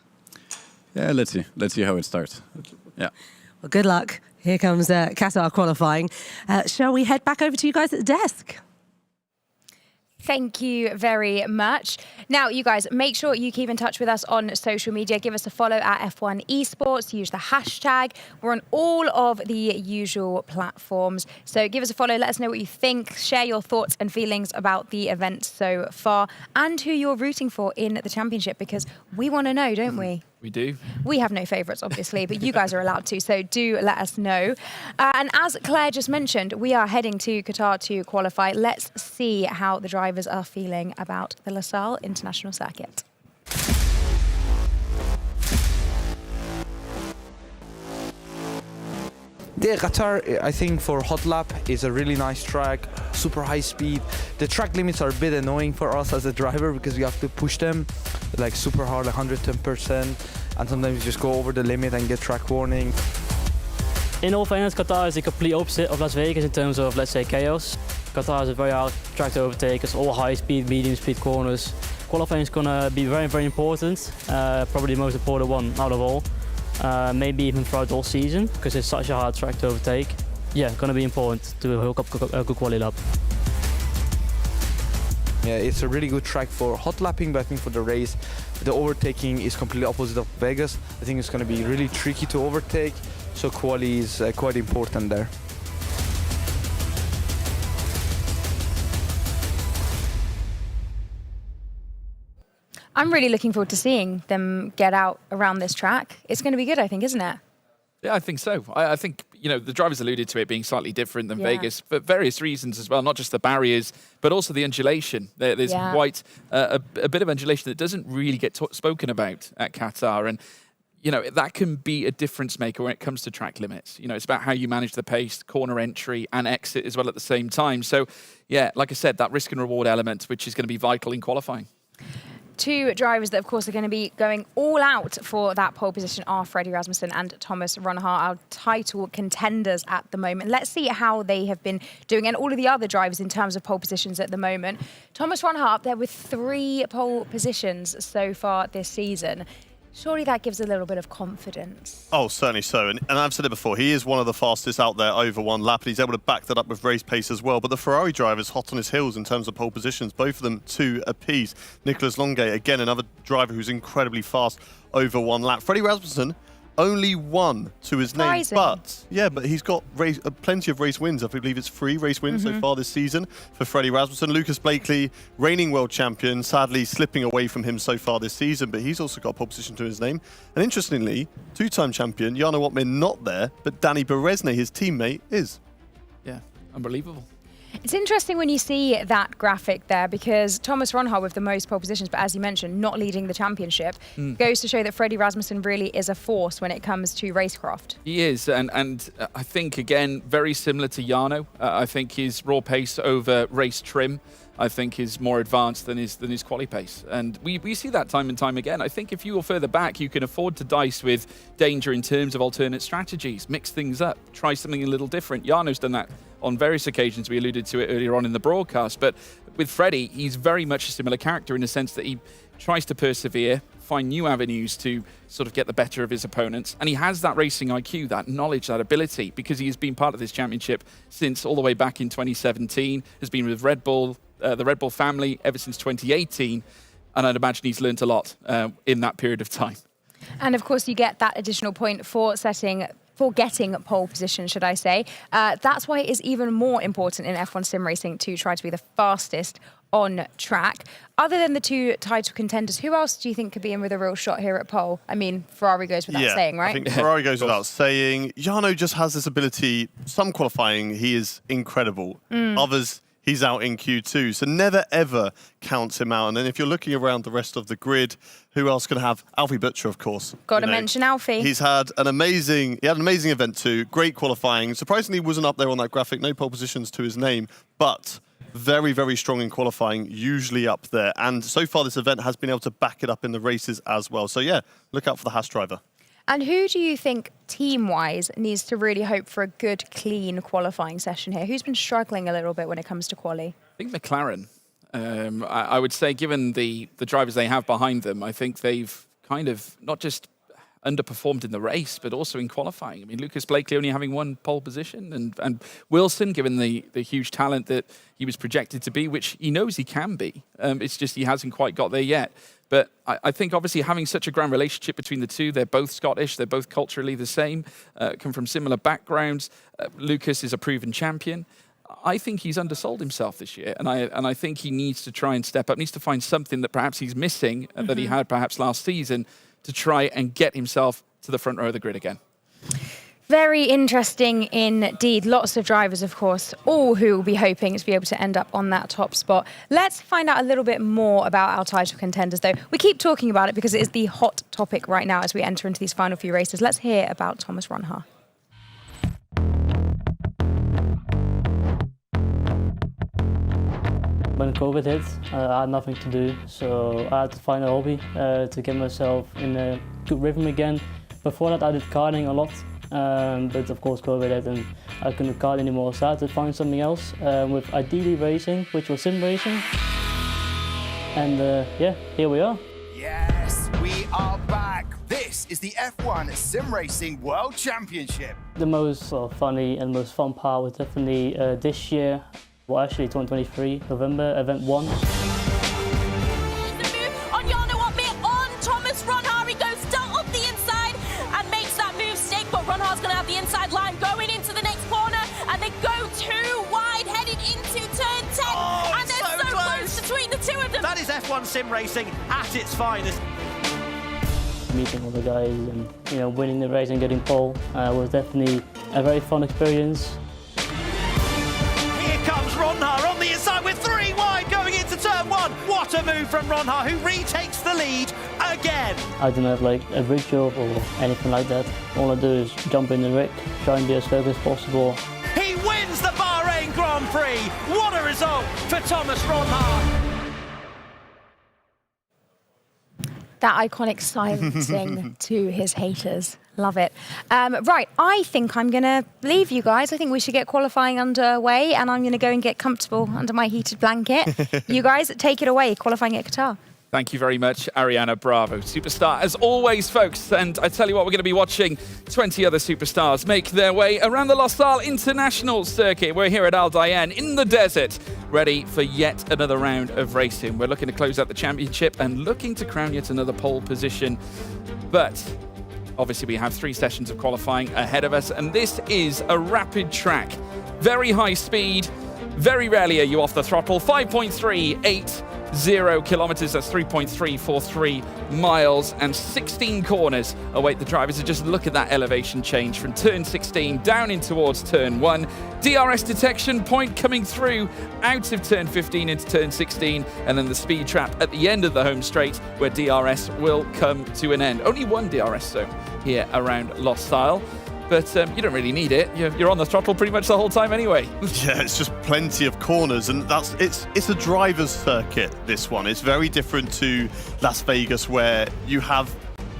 Yeah, let's see. Let's see how it starts. Yeah. Well, good luck. Here comes Qatar qualifying. Shall we head back over to you guys at the desk? Thank you very much. Now, you guys, make sure you keep in touch with us on social media. Give us a follow at F1 Esports. Use the hashtag. We're on all of the usual platforms. So give us a follow. Let us know what you think. Share your thoughts and feelings about the event so far and who you're rooting for in the championship, because we want to know, don't we? We do. We have no favourites, obviously, but you guys are allowed to, so do let us know. And as Claire just mentioned, we are heading to Qatar to qualify. Let's see how the drivers are feeling about the Lusail International Circuit. Yeah, Qatar, I think for hot lap is a really nice track, super high speed. The track limits are a bit annoying for us as a driver because we have to push them like super hard, like 110%, and sometimes you just go over the limit and get track warning. In all fairness, Qatar is the complete opposite of Las Vegas in terms of, let's say, chaos. Qatar is a very hard track to overtake. It's all high speed, medium speed corners. Qualifying is going to be very, very important, probably the most important one out of all. Maybe even throughout the whole season, because it's such a hard track to overtake. Yeah, going to be important to hook up a good quality lap. Yeah, it's a really good track for hot lapping, but I think for the race, the overtaking is completely opposite of Vegas. I think it's going to be really tricky to overtake, so quali is quite important there. I'm really looking forward to seeing them get out around this track. It's going to be good, I think, isn't it? Yeah, I think so. I think, the drivers alluded to it being slightly different than Vegas for various reasons as well, not just the barriers, but also the undulation. There's quite a bit of undulation that doesn't really get spoken about at Qatar. And, that can be a difference maker when it comes to track limits. It's about how you manage the pace, corner entry and exit as well at the same time. So, yeah, like I said, that risk and reward element, which is going to be vital in qualifying. Two drivers that, of course, are going to be going all out for that pole position are Freddie Rasmussen and Thomas Ronhaar, our title contenders at the moment. Let's see how they have been doing, and all of the other drivers in terms of pole positions at the moment. Thomas Ronhaar up there with 3 pole positions so far this season. Surely that gives a little bit of confidence. Oh, certainly so. And I've said it before, he is one of the fastest out there over one lap, and he's able to back that up with race pace as well. But the Ferrari driver's hot on his heels in terms of pole positions, both of them 2 apiece. Nicolas Longuet, again, another driver who's incredibly fast over one lap. Freddie Rasmussen, only 1 to his name, but he's got plenty of race wins. I believe it's 3 race wins so far this season for Freddie Rasmussen. Lucas Blakely, reigning world champion, sadly slipping away from him so far this season, but he's also got a pole position to his name. And interestingly, 2-time champion Jarno Wotmin not there, but Danny Berezne, his teammate, is. Yeah, unbelievable. It's interesting when you see that graphic there, because Thomas Ronhaar with the most pole positions, but as you mentioned, not leading the championship, goes to show that Freddie Rasmussen really is a force when it comes to racecraft. He is, and I think, again, very similar to Jarno. I think his raw pace over race trim, I think, is more advanced than his quali pace. And we see that time and time again. I think if you go further back, you can afford to dice with danger in terms of alternate strategies, mix things up, try something a little different. Jarno's done that on various occasions. We alluded to it earlier on in the broadcast. But with Freddie, he's very much a similar character in the sense that he tries to persevere, find new avenues to sort of get the better of his opponents. And he has that racing IQ, that knowledge, that ability, because he has been part of this championship since all the way back in 2017, has been with Red Bull, the Red Bull family ever since 2018. And I'd imagine he's learned a lot in that period of time. And of course, you get that additional point for getting pole position, should I say. That's why it is even more important in F1 sim racing to try to be the fastest on track. Other than the 2 title contenders, who else do you think could be in with a real shot here at pole? I mean, Ferrari goes without saying, right? I think Ferrari goes without saying. Jarno just has this ability. Some qualifying, he is incredible. Others, he's out in Q2. So never, ever count him out. And then if you're looking around the rest of the grid, who else can have? Alfie Butcher, of course. Got to mention Alfie. He's had an amazing event too. Great qualifying. Surprisingly, wasn't up there on that graphic. No pole positions to his name, but very, very strong in qualifying, usually up there. And so far, this event has been able to back it up in the races as well. So yeah, look out for the Haas driver. And who do you think, team-wise, needs to really hope for a good, clean qualifying session here? Who's been struggling a little bit when it comes to quali? I think McLaren. I would say, given the drivers they have behind them, I think they've kind of not just underperformed in the race, but also in qualifying. I mean, Lucas Blakely only having 1 pole position, and Wilson, given the huge talent that he was projected to be, which he knows he can be. It's just he hasn't quite got there yet. But I think obviously having such a grand relationship between the two, they're both Scottish, they're both culturally the same, come from similar backgrounds. Lucas is a proven champion. I think he's undersold himself this year, and I think he needs to try and step up, needs to find something that perhaps he's missing that he had perhaps last season to try and get himself to the front row of the grid again. Very interesting indeed. Lots of drivers, of course, all who will be hoping to be able to end up on that top spot. Let's find out a little bit more about our title contenders, though. We keep talking about it because it is the hot topic right now as we enter into these final few races. Let's hear about Thomas Ronhaar. When COVID hit, I had nothing to do, so I had to find a hobby to get myself in a good rhythm again. Before that, I did karting a lot, but of course COVID hit and I couldn't kart anymore, so I had to find something else with ideally racing, which was sim racing. And yeah, here we are. Yes, we are back. This is the F1 Sim Racing World Championship. The most funny and most fun part was definitely this year. Well, actually 2023, November, event 1. On Jarno Wotmin, on Thomas Ronhaar, he goes down up the inside and makes that move stick, but Ronhaar's going to have the inside line going into the next corner, and they go too wide, headed into turn 10, and they're so close between the two of them. That is F1 Sim Racing at its finest. meeting all the guys and, you know, winning the race and getting pole was definitely a very fun experience. Here comes Ronha on the inside with 3 wide going into turn 1. What a move from Ronha, who retakes the lead again. I don't have like a rig job or anything like that. All I do is jump in the rig, try and be as slow as possible. He wins the Bahrain Grand Prix. What a result for Thomas Ronha. That iconic silencing to his haters. Love it. Right, I think I'm going to leave you guys. I think we should get qualifying underway, and I'm going to go and get comfortable under my heated blanket. You guys, take it away, qualifying at Qatar. Thank you very much, Ariana Bravo. Superstar, as always, folks. And I tell you what, we're going to be watching 20 other superstars make their way around the Lusail International Circuit. We're here at Al Dayan in the desert, ready for yet another round of racing. We're looking to close out the championship and looking to crown yet another pole position. But obviously, we have 3 sessions of qualifying ahead of us, and this is a rapid track. Very high speed. Very rarely are you off the throttle. 5.380 kilometers, that's 3.343 miles, and 16 corners await the drivers. To just look at that elevation change from turn 16 down in towards turn 1. DRS detection point coming through out of turn 15 into turn 16, and then the speed trap at the end of the home straight where DRS will come to an end. Only 1 DRS zone here around Lusail. But you don't really need it. You're on the throttle pretty much the whole time anyway. Yeah, it's just plenty of corners, and it's a driver's circuit, this one. It's very different to Las Vegas, where you have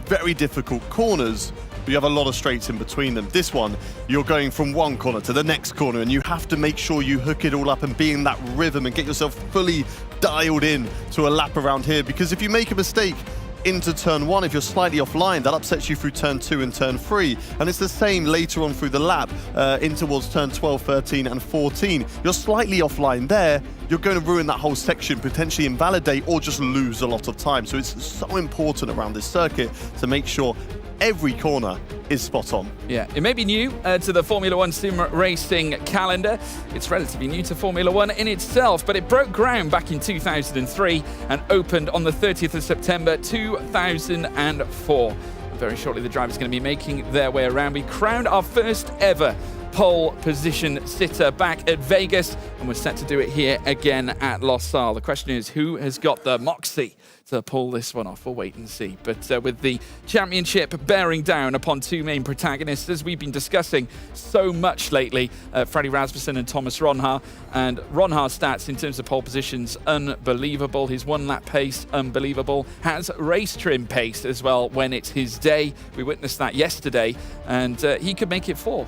very difficult corners, but you have a lot of straights in between them. This one, you're going from one corner to the next corner, and you have to make sure you hook it all up and be in that rhythm and get yourself fully dialed in to a lap around here, because if you make a mistake into turn 1, if you're slightly offline, that upsets you through turn 2 and turn 3. And it's the same later on through the lap, in towards turn 12, 13 and 14. You're slightly offline there, you're going to ruin that whole section, potentially invalidate or just lose a lot of time. So it's so important around this circuit to make sure every corner is spot on. Yeah, it may be new to the Formula 1 sim racing calendar. It's relatively new to Formula 1 in itself, but it broke ground back in 2003 and opened on the 30th of September 2004. Very shortly, the drivers are going to be making their way around. We crowned our first ever pole position sitter back at Vegas, and we're set to do it here again at Lusail. The question is, who has got the moxie to pull this one off? We'll wait and see. But with the championship bearing down upon 2 main protagonists, as we've been discussing so much lately, Freddie Rasmussen and Thomas Ronha. And Ronha's stats in terms of pole positions, unbelievable. His 1-lap pace, unbelievable. Has race trim pace as well when it's his day. We witnessed that yesterday, and he could make it 4.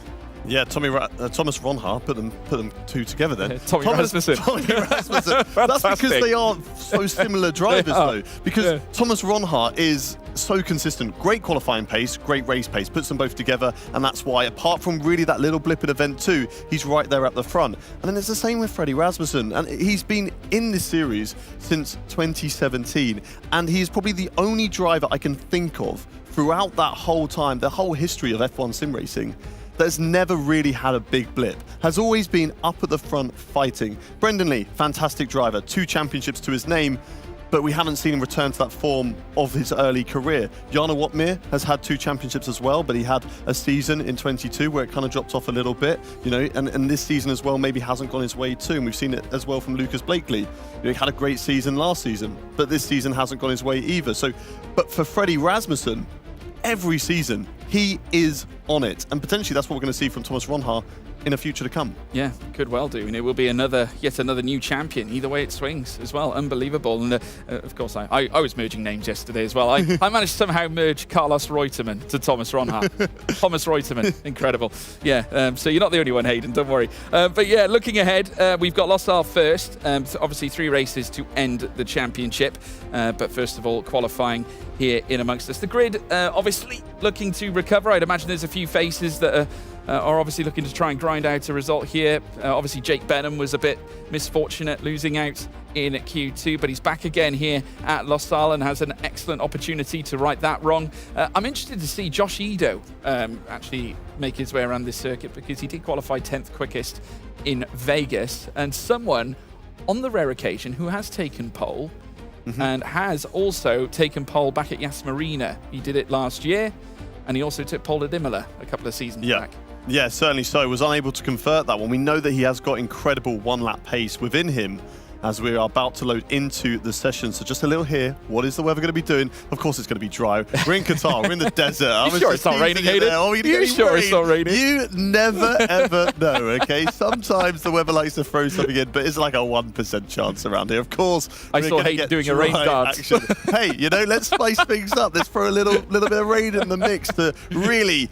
Yeah, Thomas Ronha, put them 2 together then. Tommy Rasmussen. That's because they are so similar drivers though. Because Thomas Ronha is so consistent. Great qualifying pace, great race pace. Puts them both together, and that's why, apart from really that little blip at event 2, he's right there at the front. And then it's the same with Freddie Rasmussen. And he's been in this series since 2017. And he's probably the only driver I can think of throughout that whole time, the whole history of F1 sim racing, that's never really had a big blip, has always been up at the front fighting. Brendan Lee, fantastic driver, 2 championships to his name, but we haven't seen him return to that form of his early career. Jarno Watmir has had 2 championships as well, but he had a season in 22 where it kind of dropped off a little bit, you know, and this season as well maybe hasn't gone his way too, and we've seen it as well from Lucas Blakely. You know, he had a great season last season, but this season hasn't gone his way either. So, but for Freddie Rasmussen, every season he is on it, and potentially that's what we're going to see from Thomas Ronha in a future to come. Yeah, could well do, and it will be yet another new champion. Either way it swings as well, unbelievable. And of course, I was merging names yesterday as well. I managed to somehow merge Carlos Reutemann to Thomas Ronha. Thomas Reutemann, incredible. Yeah, so you're not the only one, Hayden, don't worry. But yeah, looking ahead, we've got Lusail first. So obviously 3 races to end the championship. But first of all, qualifying here in amongst us. The grid, obviously looking to recover. I'd imagine there's a few faces that are obviously looking to try and grind out a result here. Obviously, Jake Benham was a bit misfortunate losing out in Q2, but he's back again here at Lusail and has an excellent opportunity to right that wrong. I'm interested to see Josh Edo actually make his way around this circuit, because he did qualify 10th quickest in Vegas, and someone on the rare occasion who has taken pole and has also taken pole back at Yas Marina. He did it last year, and he also took pole at Imola a couple of seasons back. Yeah, certainly so. Was unable to convert that one. We know that he has got incredible one-lap pace within him as we are about to load into the session. So just a little here. What is the weather going to be doing? Of course it's going to be dry. We're in Qatar. We're in the desert. You sure it's not raining, Hayden? You sure it's not raining? You never, ever know, okay? Sometimes the weather likes to throw something in, but it's like a 1% chance around here. Of course, I saw Hayden doing a rain dance. Hey, let's spice things up. Let's throw a little bit of rain in the mix to really,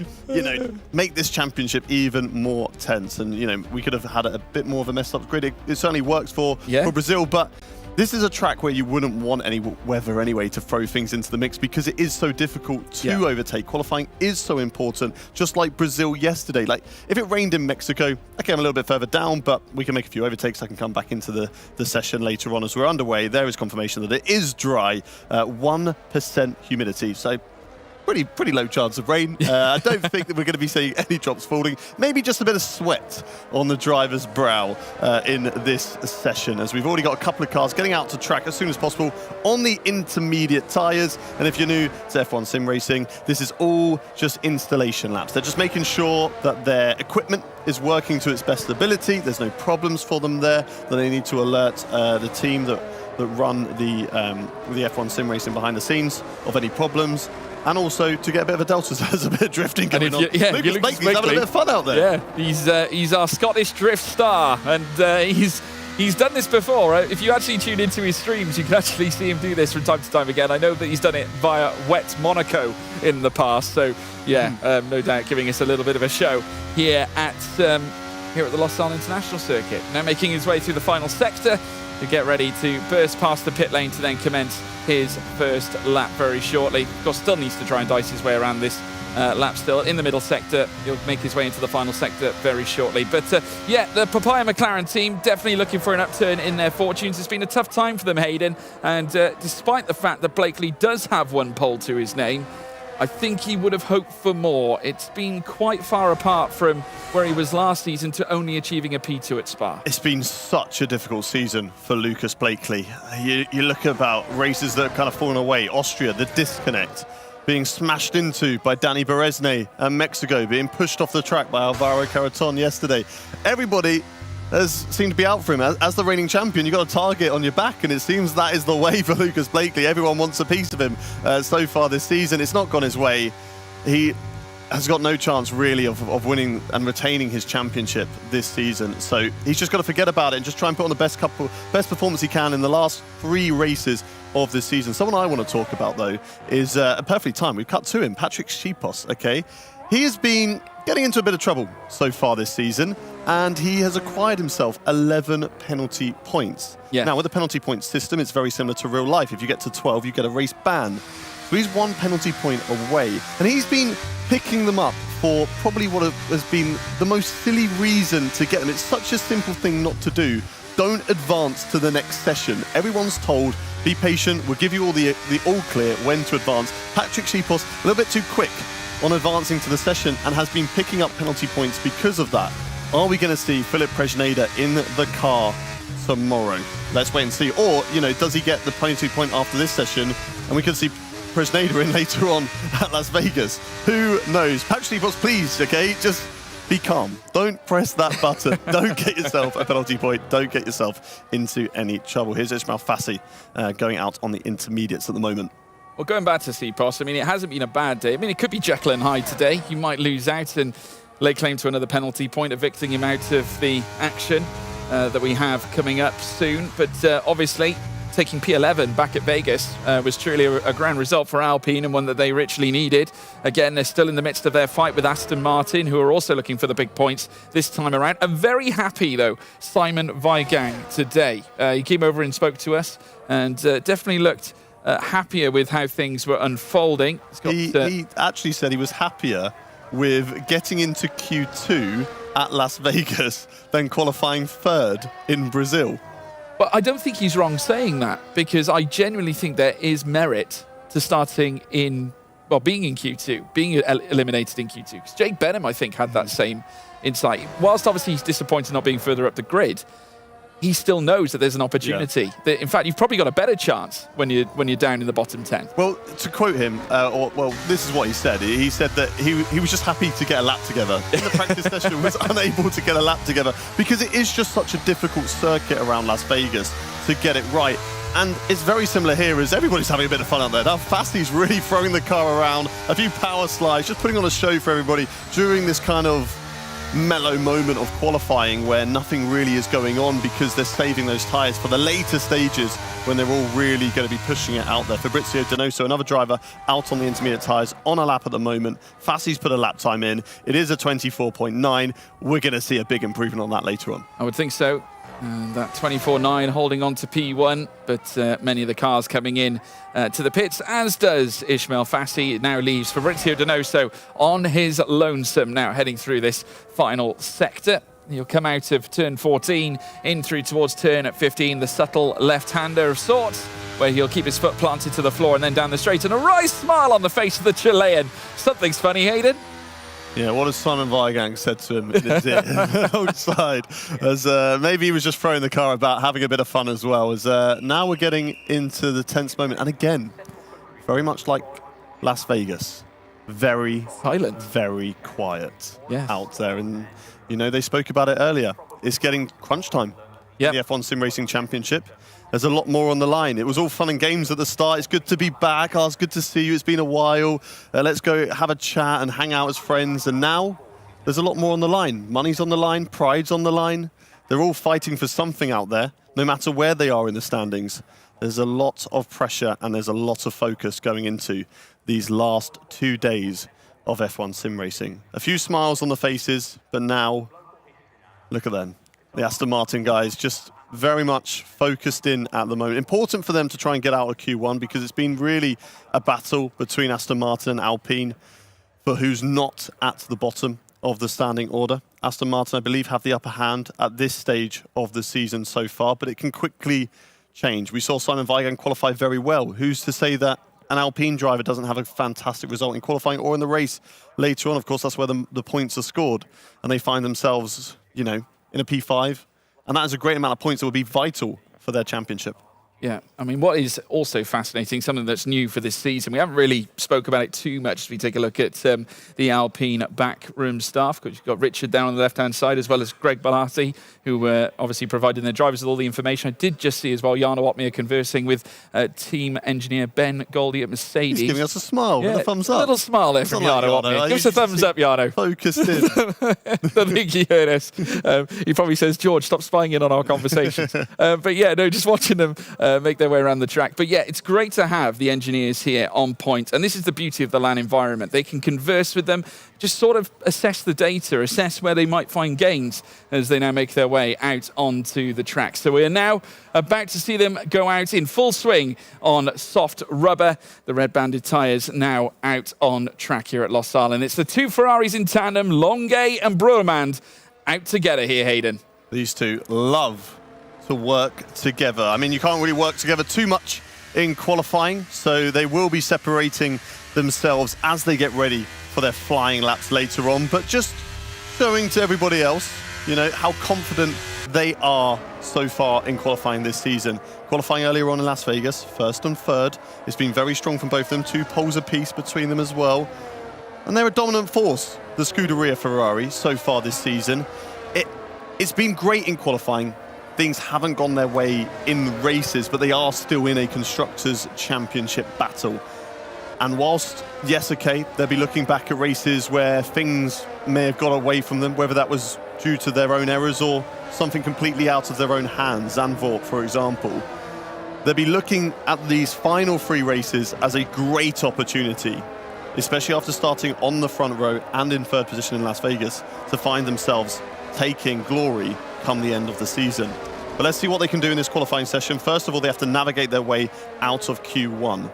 make this championship even more tense. And, we could have had a bit more of a messed up grid. It certainly works for Brazil, but this is a track where you wouldn't want any weather anyway to throw things into the mix because it is so difficult to overtake. Qualifying is so important, just like Brazil yesterday. Like, if it rained in Mexico, okay, I'm a little bit further down, but we can make a few overtakes. I can come back into the session later on as we're underway. There is confirmation that it is dry, 1% humidity. So pretty low chance of rain. I don't think that we're going to be seeing any drops falling. Maybe just a bit of sweat on the driver's brow in this session, as we've already got a couple of cars getting out to track as soon as possible on the intermediate tyres. And if you're new to F1 Sim Racing, this is all just installation laps. They're just making sure that their equipment is working to its best ability. There's no problems for them there, that they need to alert the team that run the F1 Sim Racing behind the scenes of any problems. And also to get a bit of a delta, so there's a bit of drifting going on. Lucas Blakely's having a bit of fun out there. Yeah, he's our Scottish drift star, and he's done this before. Right? If you actually tune into his streams, you can actually see him do this from time to time again. I know that he's done it via Wet Monaco in the past, so no doubt giving us a little bit of a show here at the Lusail International Circuit. Now making his way through the final sector to get ready to burst past the pit lane to then commence his first lap very shortly. Of course, still needs to try and dice his way around this lap still in the middle sector. He'll make his way into the final sector very shortly. But the Papaya McLaren team definitely looking for an upturn in their fortunes. It's been a tough time for them, Hayden. And despite the fact that Blakely does have one pole to his name, I think he would have hoped for more. It's been quite far apart from where he was last season to only achieving a P2 at Spa. It's been such a difficult season for Lucas Blakely. You look about races that have kind of fallen away. Austria, the disconnect, being smashed into by Danny Beresne, and Mexico being pushed off the track by Alvaro Carreton yesterday. Everybody has seemed to be out for him. As the reigning champion, you've got a target on your back, and it seems that is the way for Lucas Blakely. Everyone wants a piece of him so far this season. It's not gone his way. He has got no chance really of winning and retaining his championship this season. So he's just got to forget about it and just try and put on the best performance he can in the last 3 races of this season. Someone I want to talk about, though, is perfectly timed. We've cut to him, Patrick Schipos, okay? He has been getting into a bit of trouble so far this season, and he has acquired himself 11 penalty points. Now, with the penalty point system, it's very similar to real life. If you get to 12, you get a race ban. So he's 1 penalty point away, and he's been picking them up for probably what has been the most silly reason to get them. It's such a simple thing not to do. Don't advance to the next session. Everyone's told, be patient, we'll give you all the all clear when to advance. Patrick Schipos, a little bit too quick on advancing to the session and has been picking up penalty points because of that. Are we going to see Philip Presneda in the car tomorrow? Let's wait and see. Or, does he get the penalty point after this session and we could see Presneda in later on at Las Vegas? Who knows? Patrick Schipos, please, okay? Just be calm. Don't press that button. Don't get yourself a penalty point. Don't get yourself into any trouble. Here's Ismail Fassi going out on the intermediates at the moment. Well, going back to Schipos, I mean, it hasn't been a bad day. I mean, it could be Jekyll and Hyde today. You might lose out and lay claim to another penalty point, evicting him out of the action that we have coming up soon. But obviously, taking P11 back at Vegas was truly a grand result for Alpine, and one that they richly needed. Again, they're still in the midst of their fight with Aston Martin, who are also looking for the big points this time around. A very happy, though, Simon Weigang today. He came over and spoke to us and definitely looked happier with how things were unfolding. He actually said he was happier with getting into Q2 at Las Vegas than qualifying 3rd in Brazil. But I don't think he's wrong saying that, because I genuinely think there is merit to starting being in Q2, being eliminated in Q2. Because Jake Benham, I think, had that same insight. Whilst obviously he's disappointed not being further up the grid, he still knows that there's an opportunity. That, in fact, you've probably got a better chance when you're down in the bottom 10. Well, to quote him, this is what he said. He said that he was just happy to get a lap together. In the practice session, was unable to get a lap together because it is just such a difficult circuit around Las Vegas to get it right. And it's very similar here as everybody's having a bit of fun out there. Now, Fasty's really throwing the car around, a few power slides, just putting on a show for everybody during this kind of mellow moment of qualifying where nothing really is going on because they're saving those tyres for the later stages when they're all really going to be pushing it out there. Fabrizio Donoso, another driver, out on the intermediate tyres on a lap at the moment. Fasty's put a lap time in. It is a 24.9. We're going to see a big improvement on that later on. I would think so. That 24.9 holding on to P1, but many of the cars coming in to the pits, as does Ismail Fassi. It now leaves Fabrizio Donoso on his lonesome, now heading through this final sector. He'll come out of turn 14, in through towards turn 15, the subtle left-hander of sorts, where he'll keep his foot planted to the floor and then down the straight, and a wry smile on the face of the Chilean. Something's funny, Hayden. Yeah, what has Simon Weigang said to him in his ear outside? As maybe he was just throwing the car about, having a bit of fun as well. As now we're getting into the tense moment, and again, very much like Las Vegas, very silent, very quiet out there. And you know, they spoke about it earlier. It's getting crunch time. In the F1 Sim Racing Championship. There's a lot more on the line. It was all fun and games at the start. It's good to be back. Oh, it's good to see you. It's been a while. Let's go have a chat and hang out as friends. And now there's a lot more on the line. Money's on the line. Pride's on the line. They're all fighting for something out there, no matter where they are in the standings. There's a lot of pressure and there's a lot of focus going into these last 2 days of F1 Sim Racing. A few smiles on the faces, but now, look at them. The Aston Martin guys just very much focused in at the moment. Important for them to try and get out of Q1 because it's been really a battle between Aston Martin and Alpine for who's not at the bottom of the standing order. Aston Martin, I believe, have the upper hand at this stage of the season so far, but it can quickly change. We saw Simon Weigang qualify very well. Who's to say that an Alpine driver doesn't have a fantastic result in qualifying or in the race later on? Of course, that's where the points are scored, and they find themselves, you know, in a P5. And that is a great amount of points that would be vital for their championship. Yeah, I mean, what is also fascinating, something that's new for this season, we haven't really spoke about it too much as we take a look at the Alpine backroom staff. You've got Richard down on the left-hand side, as well as Greg Balati, who were obviously providing their drivers with all the information. I did just see as well Jarno Opmeer conversing with team engineer Ben Goldie at Mercedes. He's giving us a smile with a thumbs up. A little smile there from Jarno Opmeer. Give us a thumbs up, Jarno. Focused in. I think he heard us. He probably says, George, stop spying in on our conversations. But yeah, no, just watching them make their way around the track. But yeah, it's great to have the engineers here on point. And this is the beauty of the LAN environment. They can converse with them, just sort of assess the data, assess where they might find gains as they now make their way out onto the track. So we are now about to see them go out in full swing on soft rubber. The red banded tyres now out on track here at Lusail. And it's the two Ferraris in tandem, Longuet and Brurmand, out together here, Hayden. These two love to work together. I mean, you can't really work together too much in qualifying, so they will be separating themselves as they get ready for their flying laps later on, but just showing to everybody else, you know, how confident they are so far in qualifying this season. Qualifying earlier on in Las Vegas, first and third. It's been very strong from both of them, 2 poles apiece between them as well. And they're a dominant force, the Scuderia Ferrari, so far this season. It's been great in qualifying. Things haven't gone their way in races, but they are still in a Constructors' Championship battle. And whilst, yes, okay, they'll be looking back at races where things may have got away from them, whether that was due to their own errors or something completely out of their own hands, Zandvoort, for example. They'll be looking at these final 3 races as a great opportunity, especially after starting on the front row and in 3rd position in Las Vegas, to find themselves taking glory come the end of the season. But let's see what they can do in this qualifying session. First of all, they have to navigate their way out of Q1.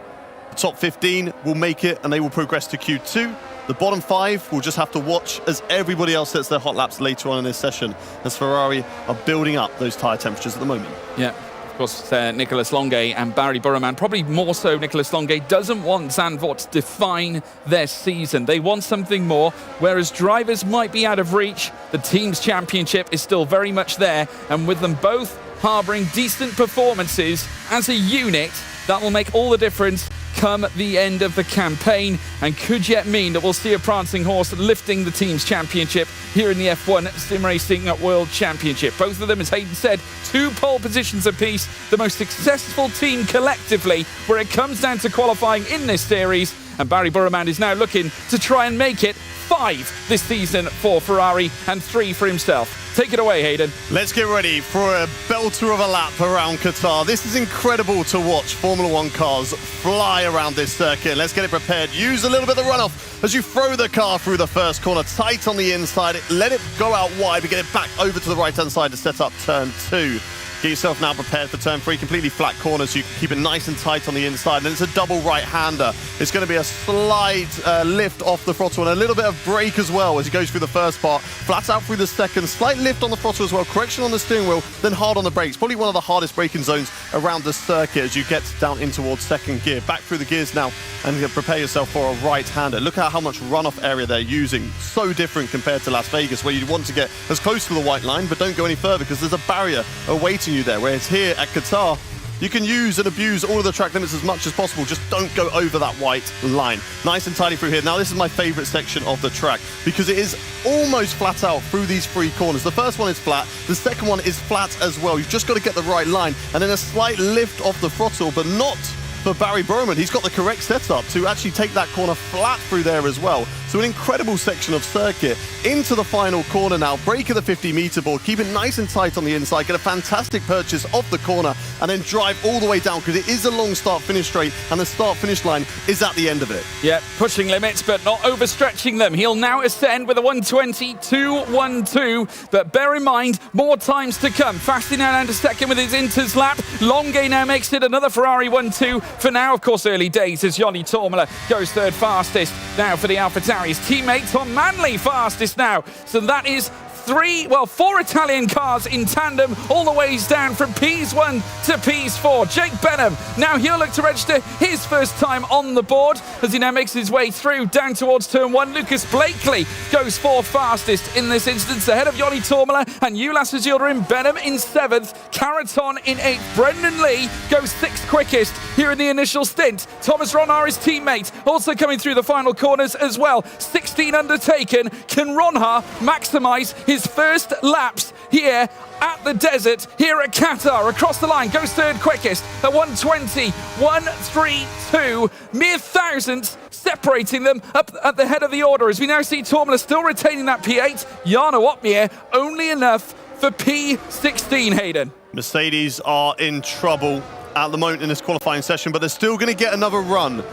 The top 15 will make it and they will progress to Q2. The bottom 5 will just have to watch as everybody else sets their hot laps later on in this session, as Ferrari are building up those tyre temperatures at the moment. Yeah, Of course, Nicolas Longuet and Barry Burroman, probably more so Nicolas Longuet, doesn't want Zandvoort to define their season. They want something more, whereas drivers might be out of reach. The team's championship is still very much there, and with them both harbouring decent performances as a unit, that will make all the difference come the end of the campaign, and could yet mean that we'll see a prancing horse lifting the team's championship here in the F1 Sim Racing World Championship. Both of them, as Hayden said, 2 pole positions apiece, the most successful team collectively where it comes down to qualifying in this series, and Barry Burroman is now looking to try and make it 5 this season for Ferrari and 3 for himself. Take it away, Hayden. Let's get ready for a belter of a lap around Qatar. This is incredible to watch Formula One cars fly around this circuit. Let's get it prepared. Use a little bit of the runoff as you throw the car through the first corner, tight on the inside. Let it go out wide, but get it back over to the right-hand side to set up turn 2. Get yourself now prepared for turn 3, completely flat corner, so you can keep it nice and tight on the inside. And it's a double right-hander. It's going to be a slight lift off the throttle and a little bit of brake as well as he goes through the first part. Flat out through the second, slight lift on the throttle as well, correction on the steering wheel, then hard on the brakes. Probably one of the hardest braking zones around the circuit as you get down in towards second gear. Back through the gears now and prepare yourself for a right-hander. Look at how much runoff area they're using. So different compared to Las Vegas, where you want to get as close to the white line, but don't go any further because there's a barrier awaiting you there. Whereas here at Qatar, you can use and abuse all of the track limits as much as possible. Just don't go over that white line. Nice and tidy through here. Now, this is my favorite section of the track because it is almost flat out through these 3 corners. The first one is flat. The second one is flat as well. You've just got to get the right line and then a slight lift off the throttle, but not for Barry Burroman. He's got the correct setup to actually take that corner flat through there as well. So an incredible section of circuit into the final corner now. Brake at the 50-meter board. Keep it nice and tight on the inside. Get a fantastic purchase off the corner and then drive all the way down because it is a long start-finish straight and the start-finish line is at the end of it. Yeah, pushing limits but not overstretching them. He'll now ascend with a 1:20.212, but bear in mind, more times to come. Fasting now down to second with his Inters lap. Longuet now makes it another Ferrari 1-2. For now, of course, early days as Joni Tormela goes third fastest. Now for the AlphaTauri, his teammate Tom Manley fastest now. So that is 4 Italian cars in tandem all the ways down from Ps1 to Ps4. Jake Benham, now he'll look to register his first time on the board as he now makes his way through down towards turn 1. Lucas Blakely goes 4th fastest in this instance ahead of Joni Tormela and Ulas Azildarim. Benham in 7th, Caraton in 8th. Brendan Lee goes 6th quickest here in the initial stint. Thomas Ronhaar, his teammate, also coming through the final corners as well. 16 undertaken. Can Ronhaar maximise his first laps here at the desert, here at Qatar? Across the line, goes 3rd quickest at 1:20.132. Mere thousandths separating them up at the head of the order as we now see Tormela still retaining that P8. Jarno Opmeer only enough for P16, Hayden. Mercedes are in trouble at the moment in this qualifying session, but they're still going to get another run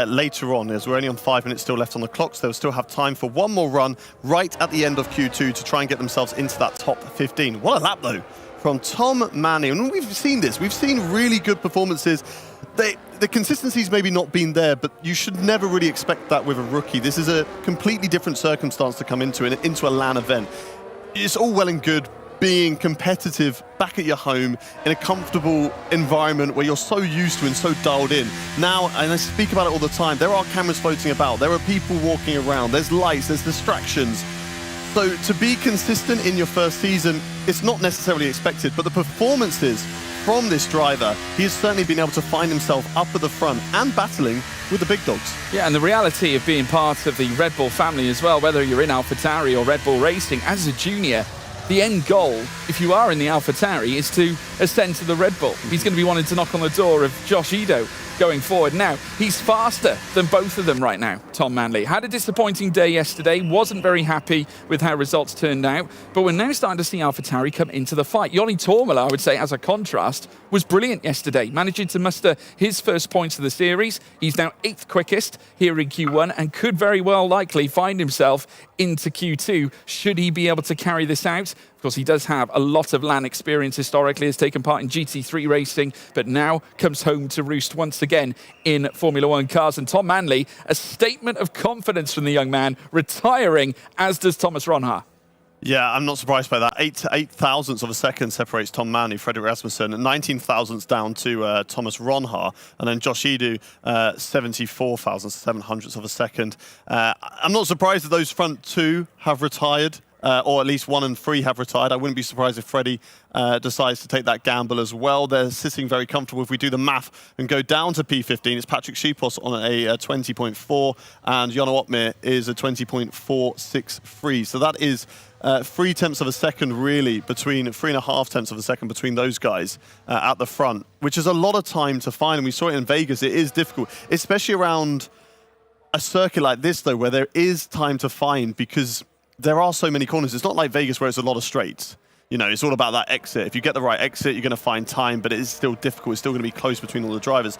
later on, as we're only on 5 minutes still left on the clock, so they'll still have time for one more run right at the end of Q2 to try and get themselves into that top 15. What a lap, though, from Tom Manley. And we've seen this. We've seen really good performances. The consistency's maybe not been there, but you should never really expect that with a rookie. This is a completely different circumstance to come into a LAN event. It's all well and good being competitive back at your home in a comfortable environment where you're so used to and so dialed in. Now, and I speak about it all the time, there are cameras floating about, there are people walking around, there's lights, there's distractions. So to be consistent in your first season, it's not necessarily expected, but the performances from this driver, he has certainly been able to find himself up at the front and battling with the big dogs. Yeah, and the reality of being part of the Red Bull family as well, whether you're in AlphaTauri or Red Bull Racing, as a junior, the end goal, if you are in the AlphaTauri, is to ascend to the Red Bull. He's going to be wanting to knock on the door of Josh Ido going forward. Now, he's faster than both of them right now, Tom Manley. Had a disappointing day yesterday, wasn't very happy with how results turned out, but we're now starting to see AlphaTauri come into the fight. Joni Tormela, I would say, as a contrast, was brilliant yesterday, managing to muster his first points of the series. He's now 8th quickest here in Q1 and could very well likely find himself into Q2 should he be able to carry this out. Of course, he does have a lot of LAN experience historically, has taken part in GT3 racing, but now comes home to roost once again in Formula One cars. And Tom Manley, a statement of confidence from the young man, retiring, as does Thomas Ronhaar. Yeah, I'm not surprised by that. 8 thousandths of a second separates Tom Manny, Fredrik Rasmussen, and 19 thousandths down to Thomas Ronhaar, and then Josh Edu, 74 thousandths, 700ths of a second. I'm not surprised that those front two have retired, or at least 1 and 3 have retired. I wouldn't be surprised if Freddie decides to take that gamble as well. They're sitting very comfortable. If we do the math and go down to P15, it's Patrick Schipos on a 20.4, and Jono Opmeer is a 20.463. So that is 3 tenths of a second, really, between 3.5 tenths of a second between those guys at the front, which is a lot of time to find. And we saw it in Vegas. It is difficult, especially around a circuit like this, though, where there is time to find, because there are so many corners. It's not like Vegas where it's a lot of straights. You know, it's all about that exit. If you get the right exit, you're going to find time, but it is still difficult. It's still going to be close between all the drivers.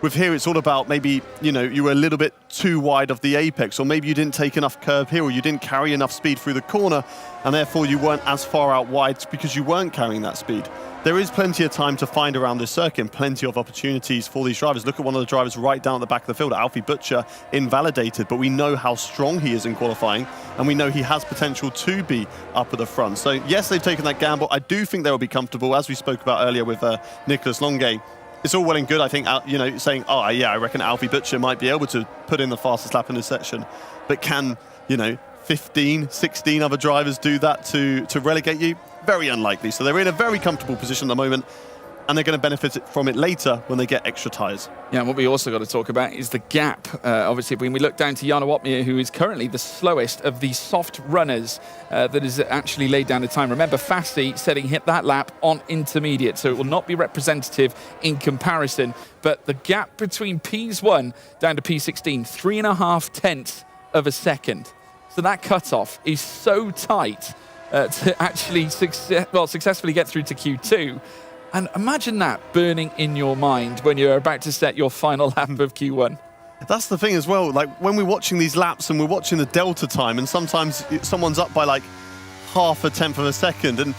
With here, it's all about maybe, you know, you were a little bit too wide of the apex, or maybe you didn't take enough curb here, or you didn't carry enough speed through the corner, and therefore you weren't as far out wide because you weren't carrying that speed. There is plenty of time to find around this circuit and plenty of opportunities for these drivers. Look at one of the drivers right down at the back of the field, Alfie Butcher, invalidated, but we know how strong he is in qualifying, and we know he has potential to be up at the front. So yes, they've taken that gamble. I do think they'll be comfortable, as we spoke about earlier with Nicholas Longe. It's all well and good, I think, you know, saying, oh, yeah, I reckon Alfie Butcher might be able to put in the fastest lap in this section. But can, you know, 15, 16 other drivers do that to relegate you? Very unlikely. So they're in a very comfortable position at the moment, and they're going to benefit from it later when they get extra tyres. Yeah, and what we also got to talk about is the gap. Obviously, when we look down to Jono Opmeer, who is currently the slowest of the soft runners that has actually laid down the time. Remember, Fassi said he hit that lap on intermediate, so it will not be representative in comparison. But the gap between P1 down to P16, 3.5 tenths of a second. So that cutoff is so tight to actually successfully get through to Q2. And imagine that burning in your mind when you're about to set your final lap of Q1. That's the thing as well. Like, when we're watching these laps and we're watching the delta time, and sometimes someone's up by like 0.5 tenth of a second. And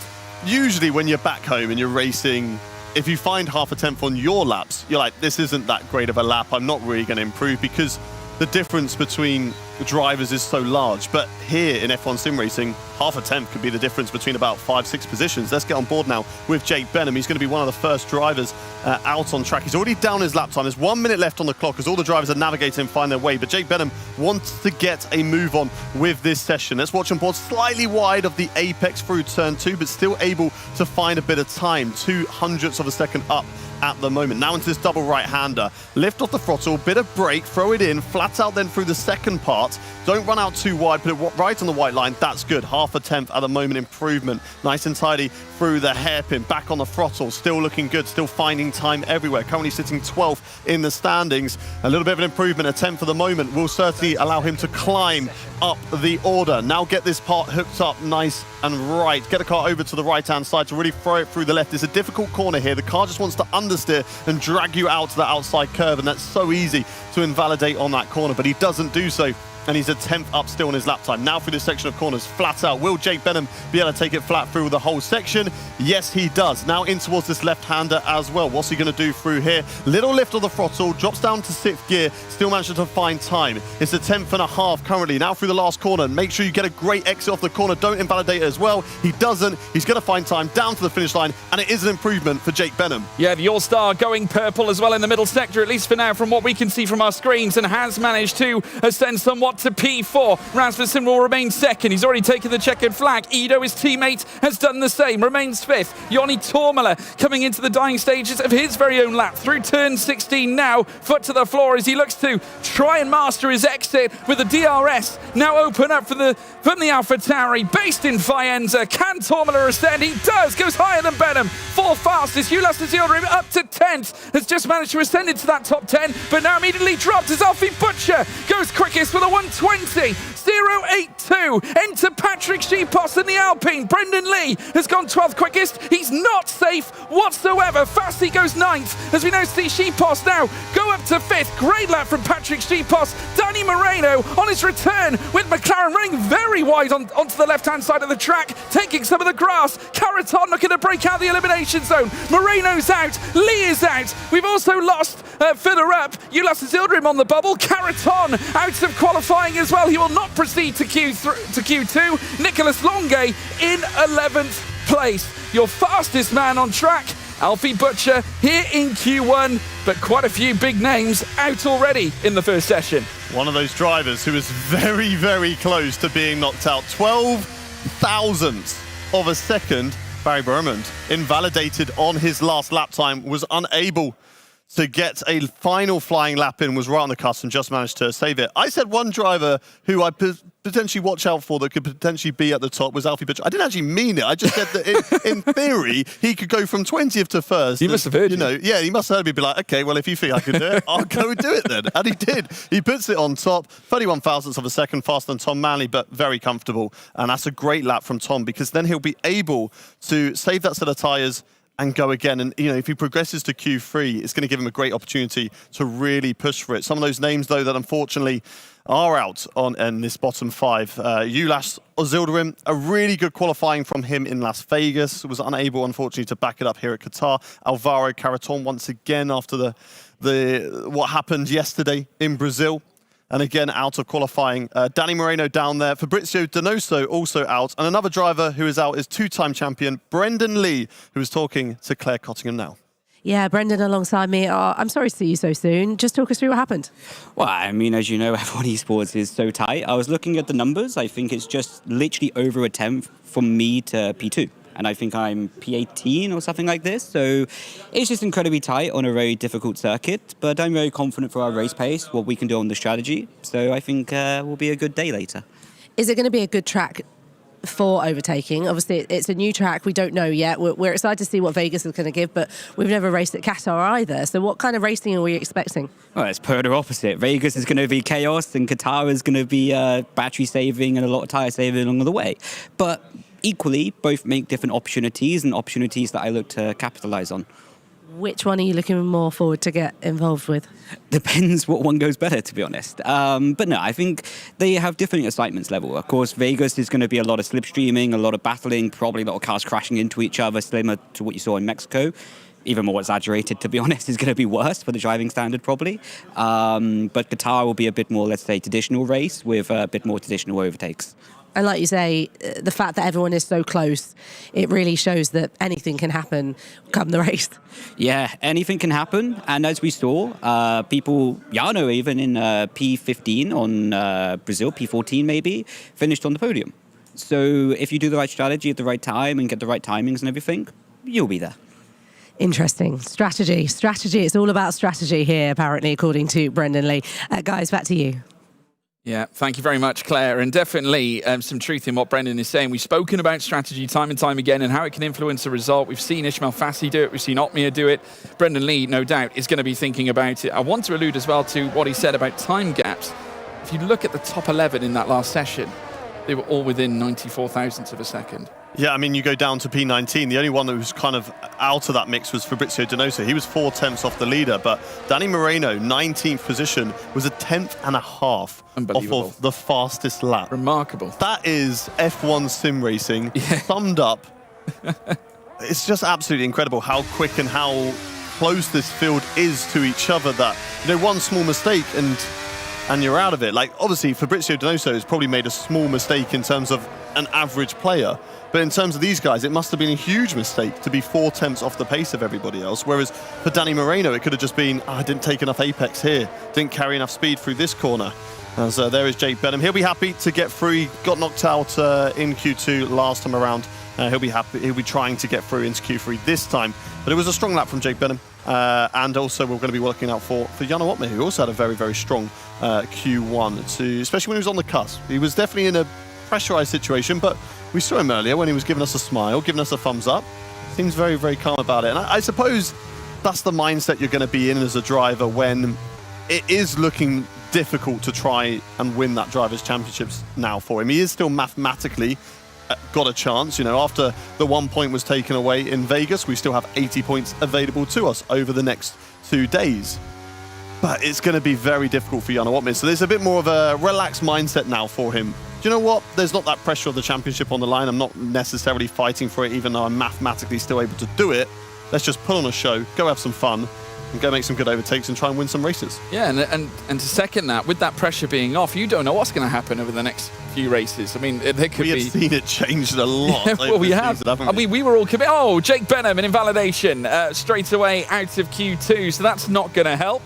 usually when you're back home and you're racing, if you find 0.5 tenth on your laps, you're like, this isn't that great of a lap. I'm not really going to improve, because the difference between the drivers is so large. But here in F1 Sim Racing, 0.5 tenth could be the difference between about 5-6 positions. Let's get on board now with Jake Benham. He's going to be one of the first drivers out on track. He's already down his lap time. There's 1 minute left on the clock as all the drivers are navigating and find their way. But Jake Benham wants to get a move on with this session. Let's watch him board slightly wide of the apex through turn 2, but still able to find a bit of time. 0.02 of a second up at the moment. Now into this double right-hander. Lift off the throttle, bit of brake, throw it in, flat out then through the second part. Don't run out too wide, put it right on the white line. That's good. 0.5 tenth at the moment improvement. Nice and tidy through the hairpin. Back on the throttle. Still looking good. Still finding time everywhere. Currently sitting 12th in the standings. A little bit of an improvement. A 10th for the moment will certainly allow him to climb up the order. Now get this part hooked up nice and right. Get the car over to the right-hand side to really throw it through the left. It's a difficult corner here. The car just wants to understeer and drag you out to the outside curve, and that's so easy to invalidate on that corner, but he doesn't do so. And he's a 10th up still on his lap time. Now through this section of corners, flat out. Will Jake Benham be able to take it flat through the whole section? Yes, he does. Now in towards this left-hander as well. What's he going to do through here? Little lift of the throttle, drops down to 6th gear, still manages to find time. It's a 10.5 currently. Now through the last corner. Make sure you get a great exit off the corner. Don't invalidate it as well. He doesn't. He's going to find time down to the finish line, and it is an improvement for Jake Benham. Yeah, the All-Star going purple as well in the middle sector, at least for now, from what we can see from our screens, and has managed to ascend somewhat to P4. Rasmussen will remain second. He's already taken the checkered flag. Ido, his teammate, has done the same. Remains fifth. Joni Tormala coming into the dying stages of his very own lap through turn 16 now. Foot to the floor as he looks to try and master his exit with the DRS. Now open up from the AlphaTauri based in Faenza. Can Tormala ascend? He does. Goes higher than Benham. Fourth fastest. Ulas Zildrim up to 10th. Has just managed to ascend into that top 10, but now immediately dropped as Alfie Butcher goes quickest with a 120. 0.82. Enter Patrick Schipos in the Alpine. Brendan Lee has gone 12th quickest. He's not safe whatsoever. Fassi goes 9th. As we now see Schipos now go up to 5th. Great lap from Patrick Schipos. Danny Moreno on his return with McLaren running very wide onto the left-hand side of the track, taking some of the grass. Caraton looking to break out the elimination zone. Moreno's out. Lee is out. We've also lost further up Ulas Zildrim on the bubble. Caraton out of qualifying as well. He will not proceed to Q2. Nicholas Longue in 11th place. Your fastest man on track, Alfie Butcher, here in Q1, but quite a few big names out already in the first session. One of those drivers who is very, very close to being knocked out. 12 thousandths of a second. Barry Burmond, invalidated on his last lap time, was unable to get a final flying lap in, was right on the cusp and just managed to save it. I said one driver who I potentially watch out for that could potentially be at the top was Alfie Butcher. I didn't actually mean it. I just said that in theory, he could go from 20th to first. He must have heard you. Yeah, he must have heard me be like, okay, well, if you think I can do it, I'll go and do it then. And he did. He puts it on top. 31 thousandths of a second faster than Tom Manley, but very comfortable. And that's a great lap from Tom because then he'll be able to save that set of tyres and go again. And, if he progresses to Q3, it's going to give him a great opportunity to really push for it. Some of those names, though, that unfortunately are out in this bottom five. Ulas Ozildirim, a really good qualifying from him in Las Vegas, was unable, unfortunately, to back it up here at Qatar. Alvaro Carreton, once again, after what happened yesterday in Brazil. And again, out of qualifying. Danny Moreno down there. Fabrizio Donoso also out. And another driver who is out is two-time champion Brendan Lee, who is talking to Claire Cottingham now. Yeah, Brendan alongside me. I'm sorry to see you so soon. Just talk us through what happened. Well, I mean, as you know, F1 Esports is so tight. I was looking at the numbers. I think it's just literally over a 10th from me to P2. And I think I'm P18 or something like this. So it's just incredibly tight on a very difficult circuit. But I'm very confident for our race pace, what we can do on the strategy. So I think will be a good day later. Is it going to be a good track for overtaking? Obviously, it's a new track. We don't know yet. We're excited to see what Vegas is going to give, but we've never raced at Qatar either. So what kind of racing are we expecting? Well, it's polar opposite. Vegas is going to be chaos and Qatar is going to be battery saving and a lot of tyre saving along the way. But equally, both make different opportunities and opportunities that I look to capitalise on. Which one are you looking more forward to get involved with? Depends what one goes better, to be honest. But no, I think they have different excitements level. Of course, Vegas is going to be a lot of slipstreaming, a lot of battling, probably a lot of cars crashing into each other, similar to what you saw in Mexico. Even more exaggerated, to be honest, is going to be worse for the driving standard, probably. But Qatar will be a bit more, let's say, traditional race with a bit more traditional overtakes. And like you say, the fact that everyone is so close, it really shows that anything can happen come the race. Yeah, anything can happen. And as we saw, people, Jarno even in P15 on Brazil, P14 maybe, finished on the podium. So if you do the right strategy at the right time and get the right timings and everything, you'll be there. Interesting. Strategy. It's all about strategy here, apparently, according to Brendan Lee. Guys, back to you. Yeah, thank you very much, Claire. And definitely some truth in what Brendan is saying. We've spoken about strategy time and time again and how it can influence the result. We've seen Ismail Fassi do it. We've seen Otmir do it. Brendan Lee, no doubt, is going to be thinking about it. I want to allude as well to what he said about time gaps. If you look at the top 11 in that last session, they were all within 94 thousandths of a second. Yeah, I mean, you go down to P19. The only one that was kind of out of that mix was Fabrizio Donoso. He was 4 tenths off the leader, but Danny Moreno, 19th position, was a 10th and a half off of the fastest lap. Remarkable. That is F1 sim racing summed up. It's just absolutely incredible how quick and how close this field is to each other that, one small mistake and you're out of it. Like, obviously, Fabrizio Donoso has probably made a small mistake in terms of an average player. But in terms of these guys, it must have been a huge mistake to be 4 tenths off the pace of everybody else. Whereas for Danny Moreno, it could have just been, I didn't take enough apex here, didn't carry enough speed through this corner. As there is Jake Benham. He'll be happy to get through. He got knocked out in Q2 last time around. He'll be happy. He'll be trying to get through into Q3 this time. But it was a strong lap from Jake Benham. And also we're going to be looking out for Jarno Otmir, who also had a very, very strong Q1, especially when he was on the cusp. He was definitely in a pressurized situation, but we saw him earlier when he was giving us a smile, giving us a thumbs up. Seems very, very calm about it. And I suppose that's the mindset you're going to be in as a driver when it is looking difficult to try and win that Drivers' Championships now for him. He is still mathematically got a chance. After the 1 point was taken away in Vegas, we still have 80 points available to us over the next 2 days. But it's going to be very difficult for Jarno Otmir. So there's a bit more of a relaxed mindset now for him. Do you know what? There's not that pressure of the championship on the line. I'm not necessarily fighting for it, even though I'm mathematically still able to do it. Let's just put on a show, go have some fun, and go make some good overtakes and try and win some races. Yeah, and to second that, with that pressure being off, you don't know what's going to happen over the next few races. I mean, there could be... We have seen it changed a lot. Yeah, well, we have. Season, I mean, we were all committed. Oh, Jake Benham, an invalidation straight away out of Q2, so that's not going to help.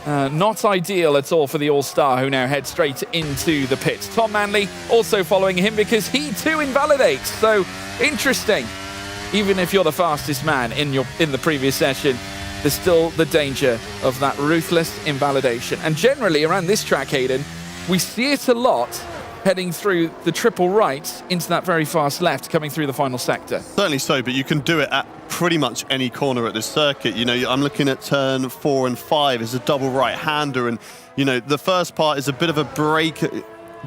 Not ideal at all for the All-Star, who now heads straight into the pits. Tom Manley also following him because he too invalidates. So interesting. Even if you're the fastest man in the previous session, there's still the danger of that ruthless invalidation. And generally around this track, Hayden, we see it a lot heading through the triple right into that very fast left, coming through the final sector. Certainly so, but you can do it at pretty much any corner at this circuit. You know, I'm looking at turn 4 and 5 as a double right-hander, and, you know, the first part is a bit of a break,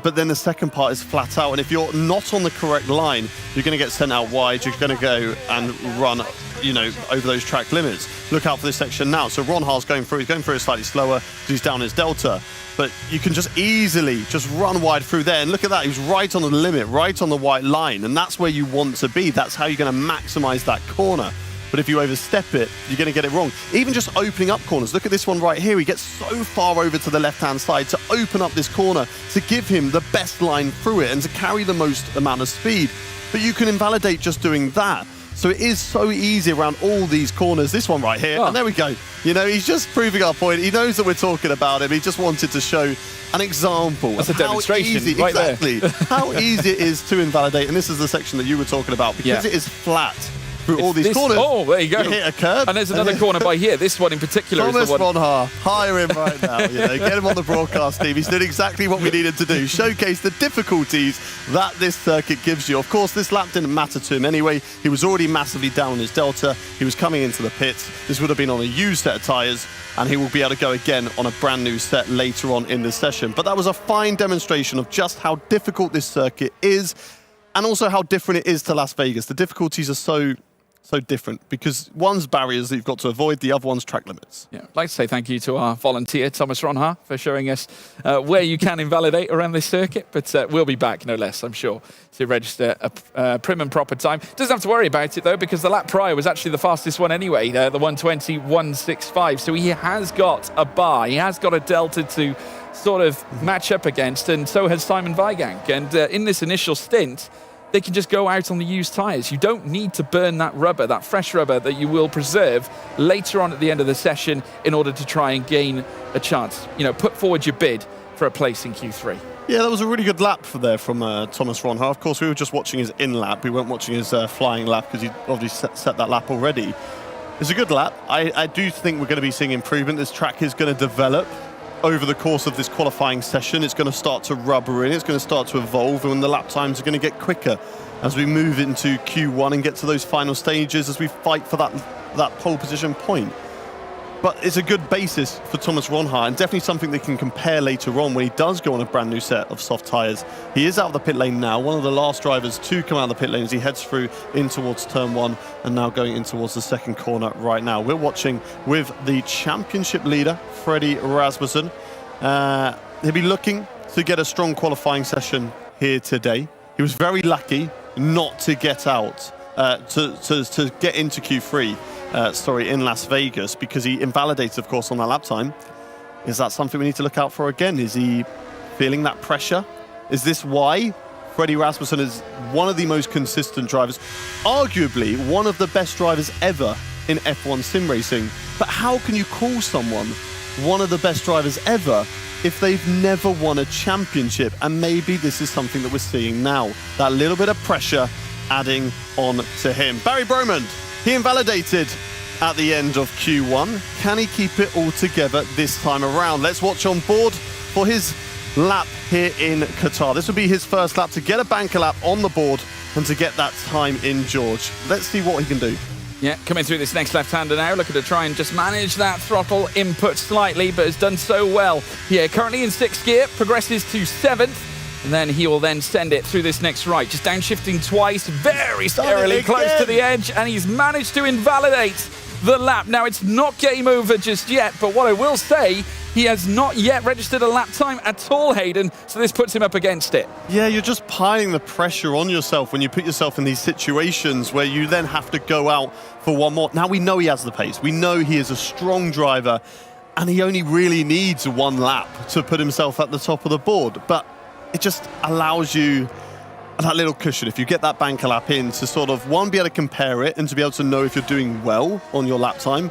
but then the second part is flat out, and if you're not on the correct line, you're going to get sent out wide, you're going to go and run, you know, over those track limits. Look out for this section now. So Ron Haar's going through it slightly slower because he's down his delta, but you can just easily just run wide through there, and look at that, he's right on the limit, right on the white line, and that's where you want to be. That's how you're going to maximize that corner. But if you overstep it, you're going to get it wrong. Even just opening up corners. Look at this one right here. He gets so far over to the left-hand side to open up this corner, to give him the best line through it and to carry the most amount of speed. But you can invalidate just doing that. So it is so easy around all these corners. This one right here, and there we go. You know, he's just proving our point. He knows that we're talking about him. He just wanted to show an example. That's a demonstration right exactly, there. how easy it is to invalidate. And this is the section that you were talking about, because it is flat through all these corners. Oh, there you go. You hit a curb. And there's another corner by here. This one in particular Thomas is the one. Ron Haar, hire him right now. You know, get him on the broadcast team. He's doing exactly what we needed to do. Showcase the difficulties that this circuit gives you. Of course, this lap didn't matter to him anyway. He was already massively down on his delta. He was coming into the pits. This would have been on a used set of tyres, and he will be able to go again on a brand new set later on in this session. But that was a fine demonstration of just how difficult this circuit is, and also how different it is to Las Vegas. The difficulties are so different, because one's barriers that you've got to avoid, the other one's track limits. Yeah, I'd like to say thank you to our volunteer, Thomas Ron Haar, for showing us where you can invalidate around this circuit, but we'll be back, no less, I'm sure, to register a prim and proper time. Doesn't have to worry about it, though, because the lap prior was actually the fastest one anyway, the 1:20.165, so he has got a bar, he has got a delta to sort of match up against, and so has Simon Weigang. And in this initial stint, they can just go out on the used tyres. You don't need to burn that rubber, that fresh rubber that you will preserve later on at the end of the session in order to try and gain a chance. You know, put forward your bid for a place in Q3. Yeah, that was a really good lap from Thomas Ron Haar. Of course, we were just watching his in-lap. We weren't watching his flying lap because he obviously set that lap already. It's a good lap. I do think we're going to be seeing improvement. This track is going to develop over the course of this qualifying session. It's going to start to rubber in, it's going to start to evolve, and the lap times are going to get quicker as we move into Q1 and get to those final stages as we fight for that pole position point. But it's a good basis for Thomas Ron Haar, and definitely something they can compare later on when he does go on a brand new set of soft tyres. He is out of the pit lane now, one of the last drivers to come out of the pit lane as he heads through in towards turn 1 and now going in towards the second corner right now. We're watching with the championship leader, Freddie Rasmussen. He'll be looking to get a strong qualifying session here today. He was very lucky not to get out, to get into Q3. In Las Vegas, because he invalidated, of course, on that lap time. Is that something we need to look out for again? Is he feeling that pressure? Is this why Freddie Rasmussen is one of the most consistent drivers, arguably one of the best drivers ever in F1 sim racing? But how can you call someone one of the best drivers ever if they've never won a championship? And maybe this is something that we're seeing now, that little bit of pressure adding on to him. Barry Bromond, he invalidated at the end of Q1. Can he keep it all together this time around? Let's watch on board for his lap here in Qatar. This will be his first lap to get a banker lap on the board and to get that time in, George. Let's see what he can do. Yeah, coming through this next left-hander now, looking to try and just manage that throttle input slightly, but has done so well. Yeah, currently in 6th gear, progresses to 7th. And then he will then send it through this next right, just downshifting twice, very scarily close to the edge, and he's managed to invalidate the lap. Now, it's not game over just yet, but what I will say He has not yet registered a lap time at all, Hayden, so this puts him up against it. Yeah, you're just piling the pressure on yourself when you put yourself in these situations where you then have to go out for one more. Now we know he has the pace. We know he is a strong driver, and he only really needs one lap to put himself at the top of the board. But it just allows you that little cushion, if you get that banker lap in, to sort of, one, be able to compare it and to be able to know if you're doing well on your lap time,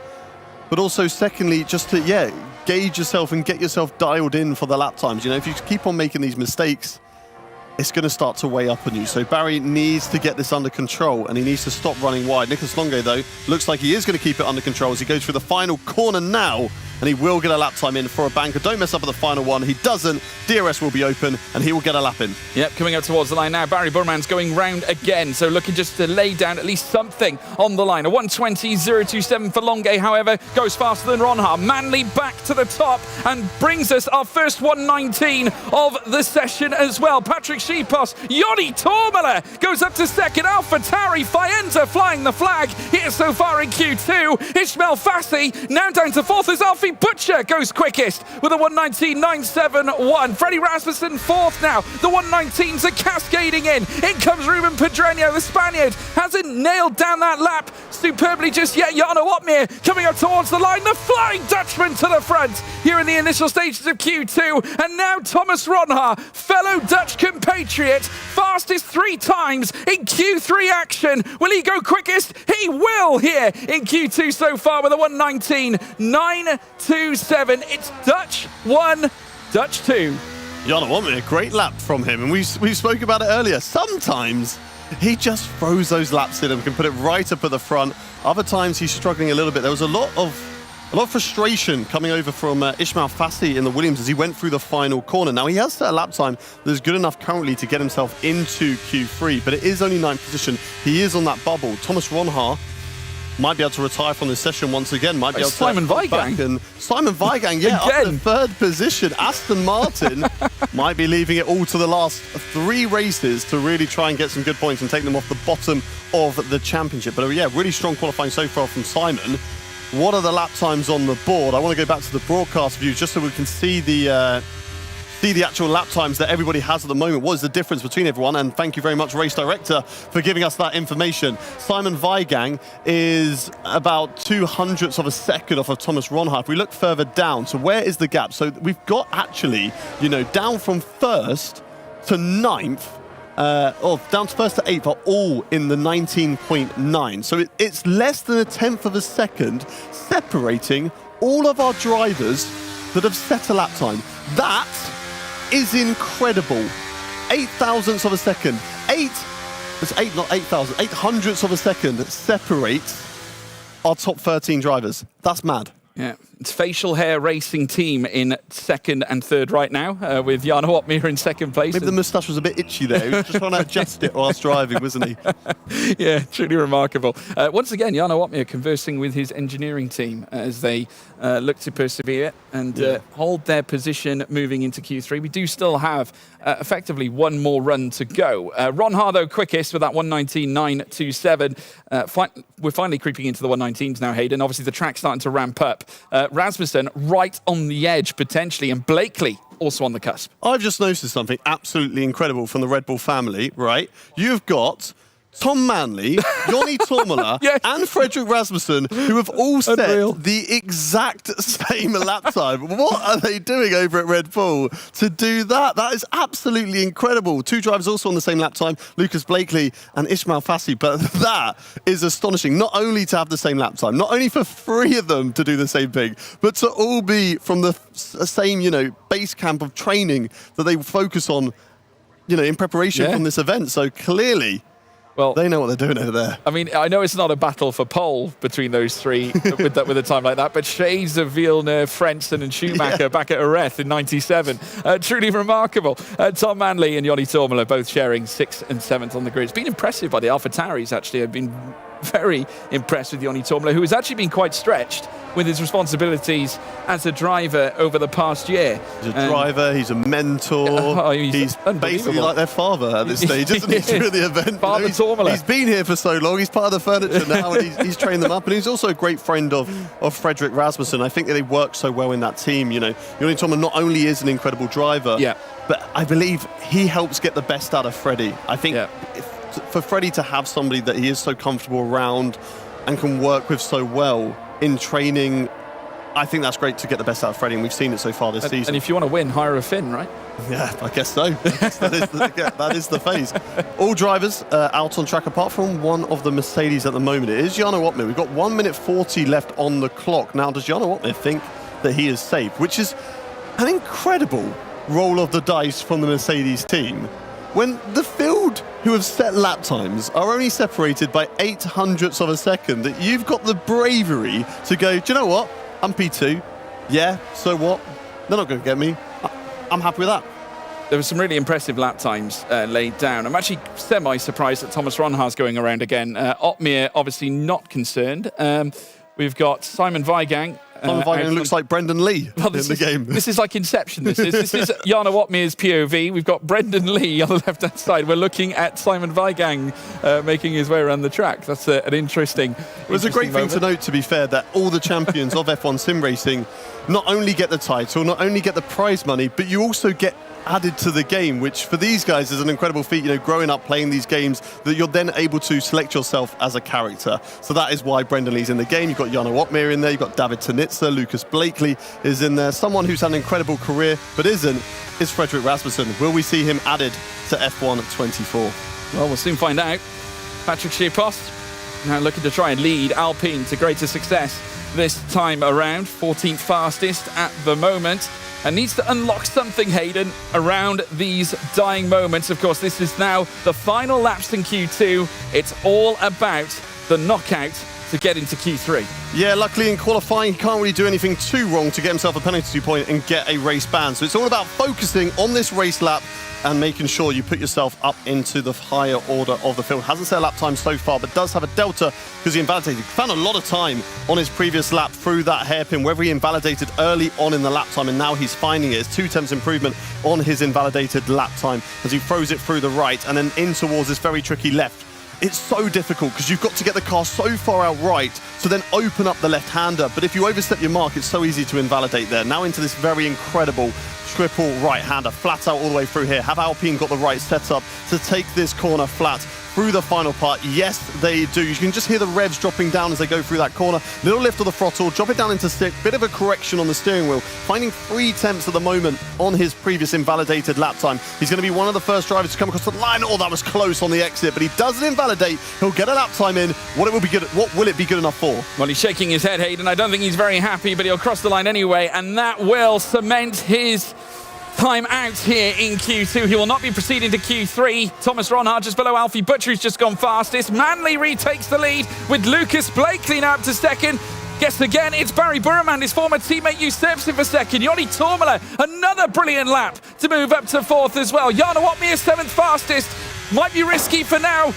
but also secondly, just to, gauge yourself and get yourself dialed in for the lap times. You know, if you keep on making these mistakes, it's going to start to weigh up on you. So Barry needs to get this under control, and he needs to stop running wide. Nicholas Longo, though, looks like he is going to keep it under control as he goes through the final corner now, and he will get a lap time in for a banker. Don't mess up at the final one. He doesn't. DRS will be open, and he will get a lap in. Yep, coming up towards the line now. Barry Burman's going round again, so looking just to lay down at least something on the line. A 1:20.027 for Longue, however, goes faster than Ronha. Manley back to the top and brings us our first 1:19 of the session as well. Patrick Schipos, Yoni Tormala goes up to second. AlphaTauri, Faenza flying the flag here so far in Q2. Ismail Fassi now down to fourth as Alfie Butcher goes quickest with a 1:19.971. Freddie Rasmussen fourth now. The 1:19s are cascading in. In comes Ruben Pedreño, the Spaniard. Hasn't nailed down that lap superbly just yet. Jarno Opmeer coming up towards the line. The Flying Dutchman to the front here in the initial stages of Q2. And now Thomas Ronha, fellow Dutch compatriot, fastest 3 times in Q3 action. Will he go quickest? He will here in Q2 so far with a 1:19.927. It's Dutch 1, Dutch 2. Jarno Opmeer, a great lap from him, and we spoke about it earlier. Sometimes he just throws those laps in and can put it right up at the front. Other times he's struggling a little bit. There was a lot of frustration coming over from Ismail Fassi in the Williams as he went through the final corner. Now he has set a lap time that is good enough currently to get himself into Q3, but it is only 9th position. He is on that bubble. Thomas Ronha might be able to retire from this session once again. Might be able Simon Weigang. And Simon Weigang, up in 3rd position. Aston Martin might be leaving it all to the last 3 races to really try and get some good points and take them off the bottom of the championship. But really strong qualifying so far from Simon. What are the lap times on the board? I want to go back to the broadcast view just so we can see the actual lap times that everybody has at the moment. What is the difference between everyone? And thank you very much, race director, for giving us that information. Simon Weigang is about 0.02 of a second off of Thomas Ronha. If we look further down, so where is the gap? So we've got actually, down from 1st to 9th, down to 1st to 8th are all in the 19.9. So it's less than 1/10 of a second separating all of our drivers that have set a lap time. That is incredible. 0.08 of a second. 800ths of a second separates our top 13 drivers. That's mad. Yeah, it's Facial Hair Racing Team in 2nd and 3rd right now, with Jarno Opmeer in 2nd place. Maybe the moustache was a bit itchy there. He was just trying to adjust it whilst driving, wasn't he? Yeah, truly remarkable. Once again, Jarno Opmeer conversing with his engineering team as they look to persevere and hold their position moving into Q3. We do still have effectively one more run to go. Ronha, though, quickest with that 1:19.927. We're finally creeping into the 1:19s now, Hayden. Obviously, the track's starting to ramp up. Rasmussen right on the edge, potentially, and Blakely also on the cusp. I've just noticed something absolutely incredible from the Red Bull family, right? You've got Tom Manley, Yoni Tormala, and Frederick Rasmussen, who have all set the exact same lap time. What are they doing over at Red Bull to do that? That is absolutely incredible. 2 drivers also on the same lap time, Lucas Blakely and Ismail Fassi, but that is astonishing. Not only to have the same lap time, not only for 3 of them to do the same thing, but to all be from the same, base camp of training that they focus on, in preparation from this event. So clearly, well, they know what they're doing over there. I mean, I know it's not a battle for pole between those 3 with a time like that, but shades of Villeneuve, Frentzen and Schumacher back at Areth in 97. Truly remarkable. Tom Manley and Yoni Tormala both sharing 6th and 7th on the grid. It's been impressive by the AlphaTauris, actually. Have been very impressed with Joni Tormler, who has actually been quite stretched with his responsibilities as a driver over the past year. He's a driver, he's a mentor, he's basically like their father at this stage, isn't he, through the event? Father Tormler. He's been here for so long, he's part of the furniture now, and he's trained them up, and he's also a great friend of Fredrik Rasmussen. I think that they work so well in that team, you know. Joni Tormler not only is an incredible driver, but I believe he helps get the best out of Freddie. I think for Freddie to have somebody that he is so comfortable around and can work with so well in training, I think that's great to get the best out of Freddie, and we've seen it so far this season. And if you want to win, hire a Finn, right? Yeah, I guess so. That is the phase. All drivers out on track apart from one of the Mercedes at the moment. It is Jarno Opmeer. We've got 1 minute 40 left on the clock. Now, does Jarno Opmeer think that he is safe? Which is an incredible roll of the dice from the Mercedes team, when the field who have set lap times are only separated by 0.08 of a second, that you've got the bravery to go, do you know what? I'm P2. Yeah, so what? They're not going to get me. I'm happy with that. There were some really impressive lap times laid down. I'm actually semi-surprised that Thomas Ronhaar's going around again. Opmeer obviously not concerned. We've got Simon Weigang. Simon Weigang looks like Brendan Lee in the game. This is like Inception. This is Jarno Opmeer's POV. We've got Brendan Lee on the left-hand side. We're looking at Simon Weigang making his way around the track. That's an interesting. It was a great thing to note, to be fair, that all the champions of F1 sim racing not only get the title, not only get the prize money, but you also get added to the game, which for these guys is an incredible feat, you know, growing up playing these games, that you're then able to select yourself as a character. So that is why Brendan Lee's in the game. You've got Jarno Opmeer in there, you've got David Tanitsa, Lucas Blakely is in there. Someone who's had an incredible career but isn't is Fredrik Rasmussen. Will we see him added to F1 24? Well, we'll soon find out. Patrick Schierpost now looking to try and lead Alpine to greater success this time around. 14th fastest at the moment, and needs to unlock something, Hayden, around these dying moments. Of course, this is now the final laps in Q2. It's all about the knockout to get into Q3. Yeah, luckily in qualifying, he can't really do anything too wrong to get himself a penalty point and get a race ban. So it's all about focusing on this race lap and making sure you put yourself up into the higher order of the field. Hasn't set a lap time so far, but does have a delta because he invalidated. Found a lot of time on his previous lap through that hairpin, whether he invalidated early on in the lap time, and now he's finding it. It's 2/10 improvement on his invalidated lap time as he throws it through the right and then in towards this very tricky left. It's so difficult because you've got to get the car so far out right to then open up the left-hander. But if you overstep your mark, it's so easy to invalidate there. Now into this very incredible triple right-hander, flat out all the way through here. Have Alpine got the right setup to take this corner flat through the final part? Yes, they do. You can just hear the revs dropping down as they go through that corner. Little lift of the throttle, drop it down into sixth, bit of a correction on the steering wheel, finding 3/10 at the moment on his previous invalidated lap time. He's going to be one of the first drivers to come across the line. Oh, that was close on the exit, but he doesn't invalidate. He'll get a lap time in. What will it be good enough for? Well, he's shaking his head, Hayden. I don't think he's very happy, but he'll cross the line anyway, and that will cement his time out here in Q2. He will not be proceeding to Q3. Thomas Ronhaar just below Alfie Butcher, who's just gone fastest. Manley retakes the lead with Lucas Blakely now up to second. Guess again, it's Barry Burman, his former teammate, usurps him for second. Joni Tormler, another brilliant lap to move up to fourth as well. Jarno Opmeer, 7th fastest. Might be risky for now.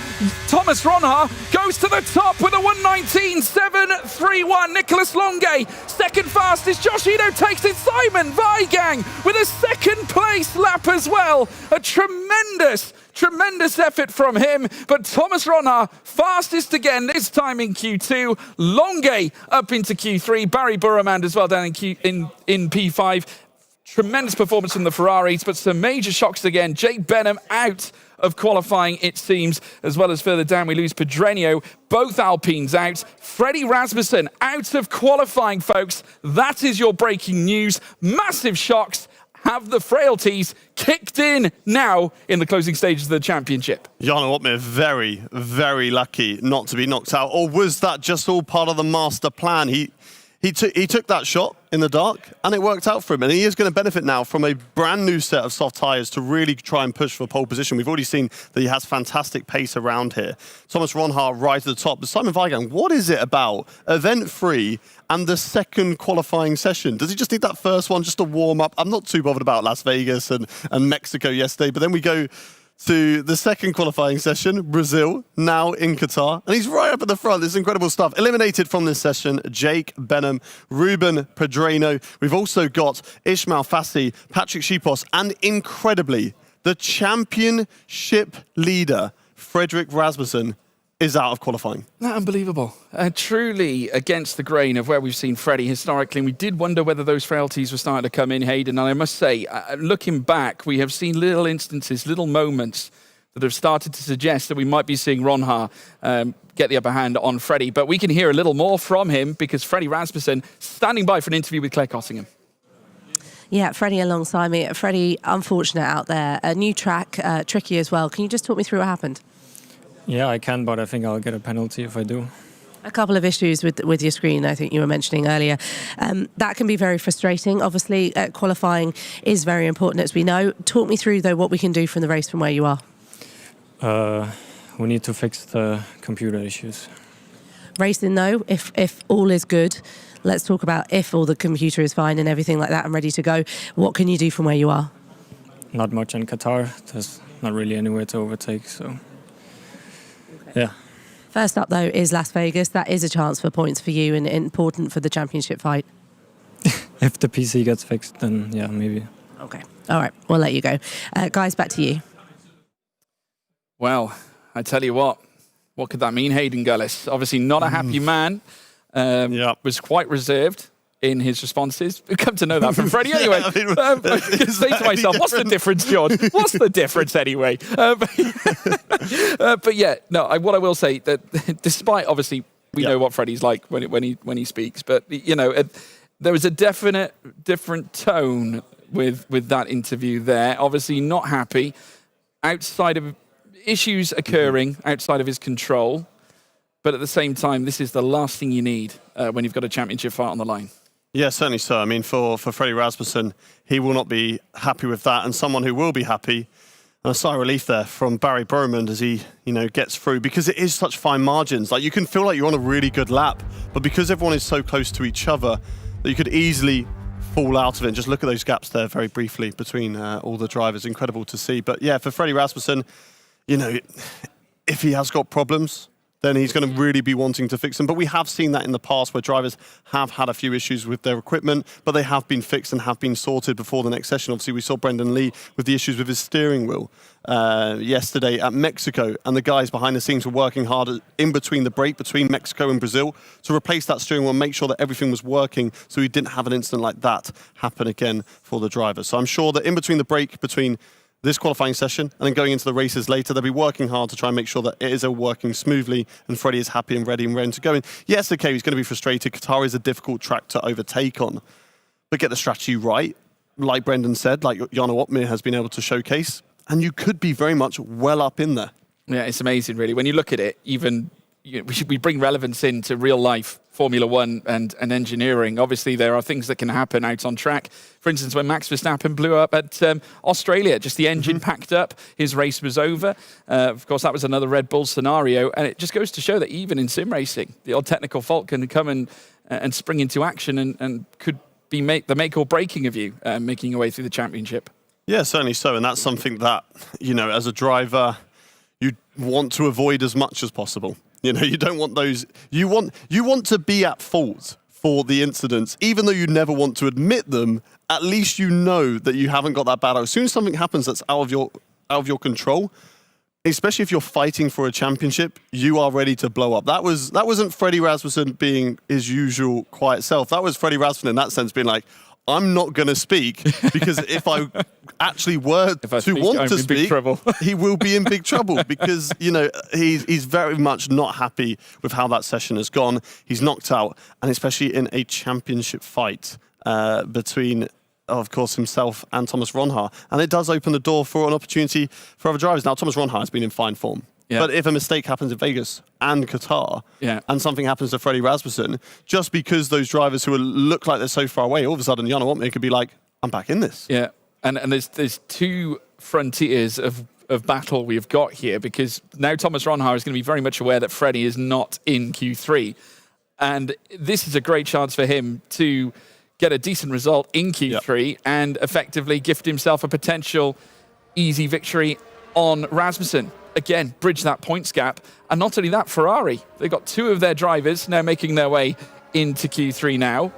Thomas Ronhaar goes to the top with a 1:19.731. Nicholas Longue, second fastest. Josh Ito takes it. Simon Weigang with a second place lap as well. A tremendous effort from him. But Thomas Ronhaar, fastest again, this time in Q2. Longue up into Q3. Barry Burman as well down in P5. Tremendous performance from the Ferraris, but some major shocks again. Jake Benham out of qualifying, it seems, as well as further down we lose Pedreño. Both Alpines out. Freddie Rasmussen out of qualifying, folks. That is your breaking news. Massive shocks. Have the frailties kicked in now in the closing stages of the championship? Jarno Opmeer very, very lucky not to be knocked out. Or was that just all part of the master plan? He took that shot in the dark and it worked out for him. And he is going to benefit now from a brand new set of soft tyres to really try and push for pole position. We've already seen that he has fantastic pace around here. Thomas Ronhaar right at the top. But Simon Weigang, what is it about event 3 and the second qualifying session? Does he just need that first one just to warm up? I'm not too bothered about Las Vegas and Mexico yesterday, but then we go to the second qualifying session, Brazil, now in Qatar. And he's right up at the front. This is incredible stuff. Eliminated from this session, Jake Benham, Ruben Pedreno. We've also got Ismail Fassi, Patrick Schipos, and incredibly, the championship leader, Fredrik Rasmussen, is out of qualifying. Unbelievable. Truly against the grain of where we've seen Freddie historically. And we did wonder whether those frailties were starting to come in, Hayden. And I must say, looking back, we have seen little instances, little moments that have started to suggest that we might be seeing Ronha get the upper hand on Freddie. But we can hear a little more from him because Freddie Rasmussen standing by for an interview with Claire Cossingham. Yeah, Freddie alongside me. Freddie, unfortunate out there. A new track, tricky as well. Can you just talk me through what happened? Yeah, I can, but I think I'll get a penalty if I do. A couple of issues with your screen, I think you were mentioning earlier. That can be very frustrating. Obviously, qualifying is very important, as we know. Talk me through, though, what we can do from the race from where you are. We need to fix the computer issues. Racing, though, if all is good, let's talk about if all the computer is fine and everything like that and ready to go. What can you do from where you are? Not much in Qatar. There's not really anywhere to overtake, so... Yeah. First up, though, is Las Vegas. That is a chance for points for you and important for the championship fight. If the PC gets fixed, then yeah, maybe. Okay. All right. We'll let you go. Guys, back to you. Well, I tell you what could that mean, Hayden Gullis? Obviously not a happy man. Was quite reserved in his responses. We've come to know that from Freddie anyway. I can say to myself, what's the difference, George? What's the difference anyway? But yeah, no, what I will say, that despite obviously we know what Freddie's like when he speaks, but you know, there was a definite different tone with that interview there. Obviously not happy, outside of issues occurring outside of his control. But at the same time, this is the last thing you need when you've got a championship fight on the line. Yeah, certainly so. I mean, for Freddie Rasmussen, he will not be happy with that. And someone who will be happy, and a sigh of relief there from Barry Bromand as he, gets through, because it is such fine margins. Like, you can feel like you're on a really good lap, but because everyone is so close to each other, that you could easily fall out of it. And just look at those gaps there very briefly between all the drivers. Incredible to see. But yeah, for Freddie Rasmussen, if he has got problems, then he's going to really be wanting to fix them. But we have seen that in the past where drivers have had a few issues with their equipment, but they have been fixed and have been sorted before the next session. Obviously, we saw Brendan Lee with the issues with his steering wheel yesterday at Mexico, and the guys behind the scenes were working hard in between the break between Mexico and Brazil to replace that steering wheel and make sure that everything was working so we didn't have an incident like that happen again for the drivers. So I'm sure that in between the break between this qualifying session and then going into the races later, they'll be working hard to try and make sure that it is all working smoothly and Freddie is happy and ready to go. And yes, okay, he's going to be frustrated. Qatar is a difficult track to overtake on, but get the strategy right, like Brendan said, like Jana Otmir has been able to showcase, and you could be very much well up in there. Yeah, it's amazing, really. When you look at it, even we bring relevance into real life Formula One and engineering. Obviously, there are things that can happen out on track. For instance, when Max Verstappen blew up at Australia, just the engine packed up, his race was over. Of course, that was another Red Bull scenario. And it just goes to show that even in sim racing, the odd technical fault can come and spring into action and could be the make or breaking of you making your way through the championship. Yeah, certainly so. And that's something that, as a driver, you want to avoid as much as possible. You don't want those. You want to be at fault for the incidents, even though you never want to admit them. At least you know that you haven't got that bad. As soon as something happens that's out of your control, especially if you're fighting for a championship, you are ready to blow up. That wasn't Freddie Rasmussen being his usual quiet self. That was Freddie Rasmussen in that sense being like, I'm not going to speak because if I actually were to want to speak, he will be in big trouble because, he's very much not happy with how that session has gone. He's knocked out, and especially in a championship fight between, of course, himself and Thomas Ronha. And it does open the door for an opportunity for other drivers. Now, Thomas Ronha has been in fine form. Yeah. But if a mistake happens in Vegas and Qatar, and something happens to Freddie Rasmussen, just because those drivers who look like they're so far away, all of a sudden Jana Otmir could be like, I'm back in this. Yeah, and there's two frontiers of battle we've got here, because now Thomas Ronha is going to be very much aware that Freddie is not in Q3. And this is a great chance for him to get a decent result in Q3 and effectively gift himself a potential easy victory on Rasmussen. Again, bridge that points gap. And not only that, Ferrari, they've got 2 of their drivers now making their way into Q3 now.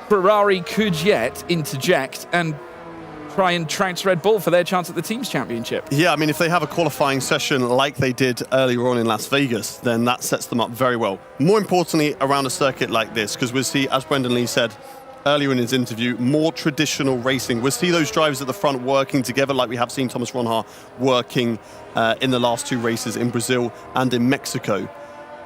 Ferrari could yet interject and try and trounce Red Bull for their chance at the Teams Championship. Yeah, I mean, if they have a qualifying session like they did earlier on in Las Vegas, then that sets them up very well. More importantly, around a circuit like this, because we'll see, as Brendan Lee said earlier in his interview, more traditional racing. We'll see those drivers at the front working together like we have seen Thomas Ronhaar working in the last 2 races in Brazil and in Mexico.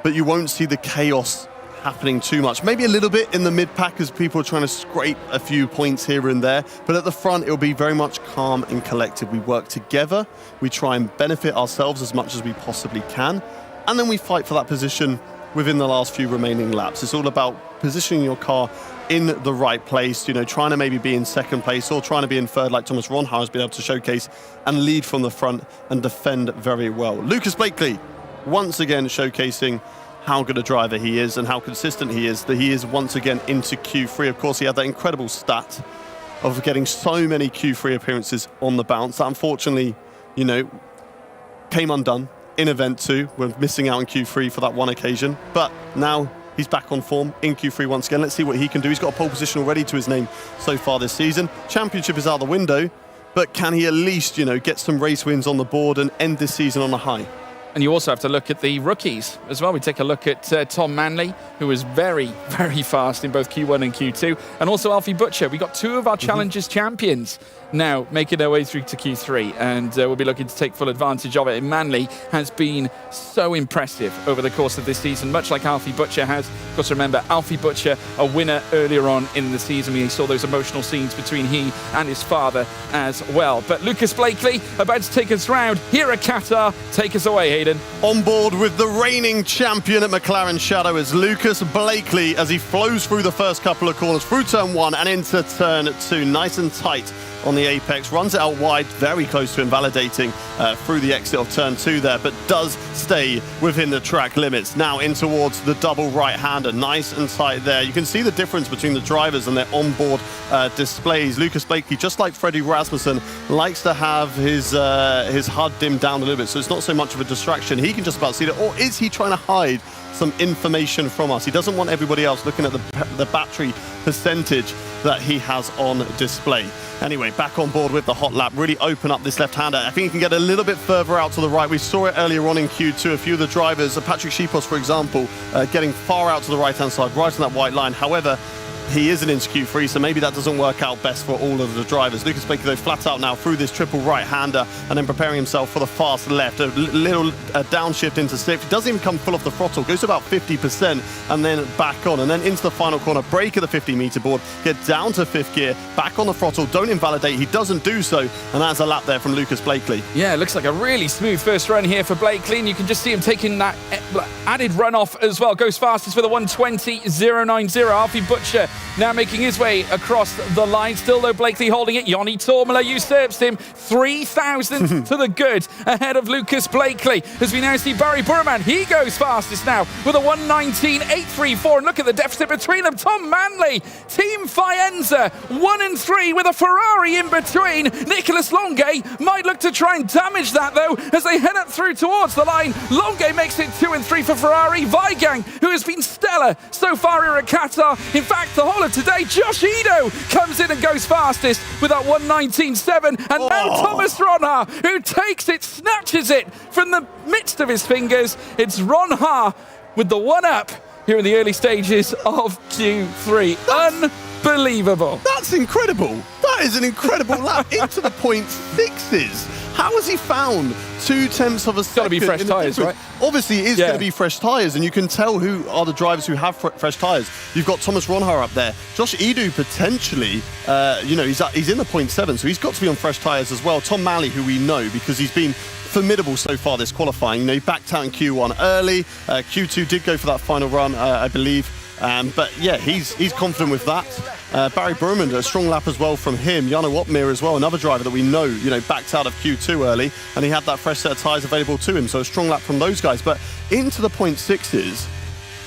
But you won't see the chaos happening too much. Maybe a little bit in the mid-pack as people are trying to scrape a few points here and there, but at the front it'll be very much calm and collected. We work together, we try and benefit ourselves as much as we possibly can, and then we fight for that position within the last few remaining laps. It's all about positioning your car in the right place, you know, trying to maybe be in second place or trying to be in third like Thomas Ronhaar has been able to showcase and lead from the front and defend very well. Lucas Blakely once again showcasing how good a driver he is and how consistent he is, that he is once again into Q3. Of course, he had that incredible stat of getting so many Q3 appearances on the bounce. That unfortunately, you know, came undone in Event 2. We're missing out on Q3 for that one occasion. But now he's back on form in Q3 once again. Let's see what he can do. He's got a pole position already to his name so far this season. Championship is out the window, but can he at least, you know, get some race wins on the board and end this season on a high? And you also have to look at the rookies as well. We take a look at Tom Manley, who was very, very fast in both Q1 and Q2. And also Alfie Butcher. We got 2 of our Challengers champions now making their way through to Q3. And we'll be looking to take full advantage of it. And Manley has been so impressive over the course of this season, much like Alfie Butcher has. Of course, remember, Alfie Butcher, a winner earlier on in the season. We saw those emotional scenes between he and his father as well. But Lucas Blakely about to take us round here at Qatar. Take us away, Hayden. On board with the reigning champion at McLaren Shadow is Lucas Blakely as he flows through the first couple of corners, through turn 1 and into turn 2. Nice and tight on the apex, runs it out wide, very close to invalidating through the exit of turn 2 there, but does stay within the track limits. Now in towards the double right-hander, nice and tight there. You can see the difference between the drivers and their onboard displays. Lucas Blakely, just like Freddie Rasmussen, likes to have his HUD dimmed down a little bit, so it's not so much of a distraction. He can just about see it, or is he trying to hide some information from us? He doesn't want everybody else looking at the battery percentage that he has on display. Anyway, back on board with the hot lap, really open up this left-hander. I think he can get a little bit further out to the right. We saw it earlier on in Q2, a few of the drivers, Patrick Schipos, for example, getting far out to the right-hand side, right on that white line. However, he isn't into Q3, so maybe that doesn't work out best for all of the drivers. Lucas Blakely, though, flat out now through this triple right-hander and then preparing himself for the fast left. A little downshift into 6th. He doesn't even come full off the throttle. Goes to about 50% and then back on. And then into the final corner, brake at the 50-meter board, get down to 5th gear, back on the throttle, don't invalidate. He doesn't do so. And that's a lap there from Lucas Blakely. Yeah, it looks like a really smooth first run here for Blakely. And you can just see him taking that added run off as well. Goes fastest for the 1:20.090. Alfie Butcher now making his way across the line. Still, though, Blakely holding it. Yanni Tormela usurps him. 3,000 to the good ahead of Lucas Blakely. As we now see Barry Burman, he goes fastest now with a 1:19.834. And look at the deficit between them. Tom Manley, Team Faenza, 1 and 3 with a Ferrari in between. Nicolas Longuet might look to try and damage that, though, as they head up through towards the line. Longuet makes it 2 and 3 for Ferrari. Weigang, who has been stellar so far here at Qatar. In fact, the whole of today, Josh Edo comes in and goes fastest with that 1:19.7. And now Thomas Ronhaar, who takes it, snatches it from the midst of his fingers. It's Ronhaar with the 1-up here in the early stages of Q3. Unbelievable. That's incredible. That is an incredible lap into the .6s. How has he found 2/10 of a second? Got to be fresh tyres, right? Obviously, it is going to be fresh tyres, and you can tell who are the drivers who have fresh tyres. You've got Thomas Ronhaar up there. Josh Edu potentially, he's in the .7, so he's got to be on fresh tyres as well. Tom Manley, who we know because he's been formidable so far this qualifying. You know, he backed out in Q1 early. Q2 did go for that final run, I believe. But yeah, he's confident with that. Barry Burman, a strong lap as well from him. Jano Opmeer as well, another driver that we know, backed out of Q2 early, and he had that fresh set of tyres available to him. So a strong lap from those guys. But into the .6s,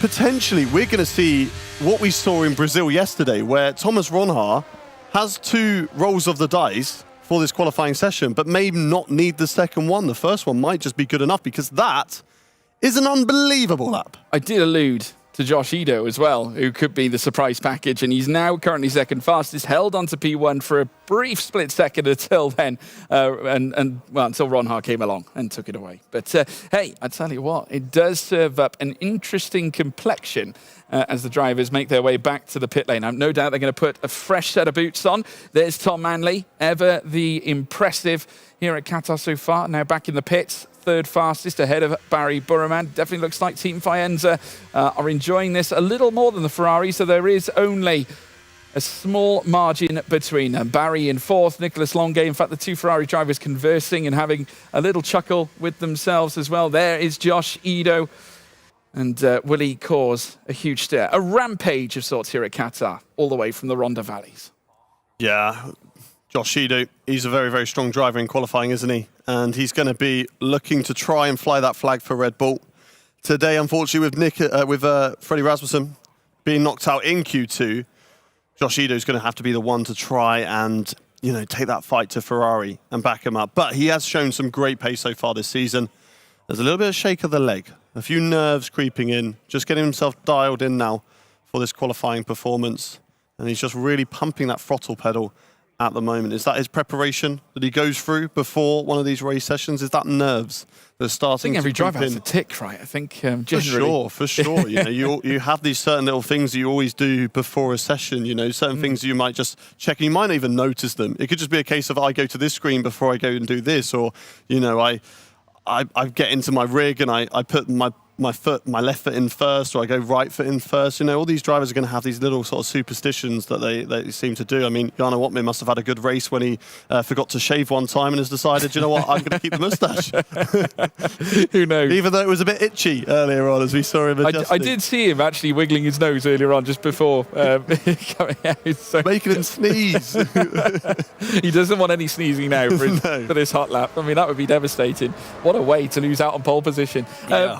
potentially we're going to see what we saw in Brazil yesterday, where Thomas Ronhaar has 2 rolls of the dice, for this qualifying session, but may not need the second one. The first one might just be good enough, because that is an unbelievable lap. I did allude to Josh Ido as well, who could be the surprise package, and he's now currently second fastest, held onto P1 for a brief split second until then, until Ron Haar came along and took it away. But hey, I tell you what, it does serve up an interesting complexion as the drivers make their way back to the pit lane. I've no doubt they're going to put a fresh set of boots on. There's Tom Manley, ever the impressive here at Qatar so far, now back in the pits. Third fastest ahead of Barry Burman. Definitely looks like Team Faenza are enjoying this a little more than the Ferrari, so there is only a small margin between them. Barry in fourth, Nicholas Longuet. In fact, the two Ferrari drivers conversing and having a little chuckle with themselves as well. There is Josh Ido, and will he cause a huge stir? A rampage of sorts here at Qatar, all the way from the Ronda Valleys. Yeah, Josh Ido, he's a very, very strong driver in qualifying, isn't he? And he's going to be looking to try and fly that flag for Red Bull. Today, unfortunately, with Freddie Rasmussen being knocked out in Q2, Josh Ido is going to have to be the one to try and, take that fight to Ferrari and back him up. But he has shown some great pace so far this season. There's a little bit of shake of the leg, a few nerves creeping in, just getting himself dialed in now for this qualifying performance. And he's just really pumping that throttle pedal at the moment. Is that his preparation that he goes through before one of these race sessions? Is that nerves that are starting to I think every driver creep has in? a tick, right? I think generally. For sure. You have these certain little things you always do before a session, certain things you might just check and you might not even notice them. It could just be a case of I go to this screen before I go and do this, or, I get into my rig and I put my left foot in first, or I go right foot in first. All these drivers are going to have these little sort of superstitions that they seem to do. I mean, Jarno Wotman must have had a good race when he forgot to shave one time and has decided, I'm going to keep the moustache. Who knows? Even though it was a bit itchy earlier on, as we saw him adjusting. I did see him actually wiggling his nose earlier on, just before coming out. So making him sneeze. He doesn't want any sneezing now for this hot lap. I mean, that would be devastating. What a way to lose out on pole position. Yeah.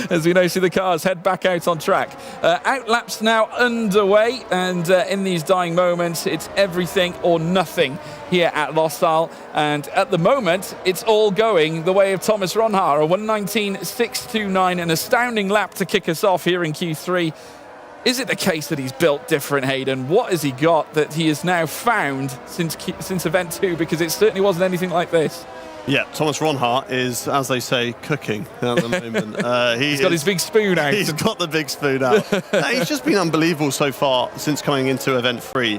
As we know, see the cars head back out on track. Out laps now underway, and in these dying moments, it's everything or nothing here at Lusail. And at the moment, it's all going the way of Thomas Ronhaar. A 1:19.629, an astounding lap to kick us off here in Q3. Is it the case that he's built different, Hayden? What has he got that he has now found since event 2? Because it certainly wasn't anything like this. Yeah, Thomas Ronhaar is, as they say, cooking at the moment. He's got his big spoon out. He's got the big spoon out. He's just been unbelievable so far since coming into event 3.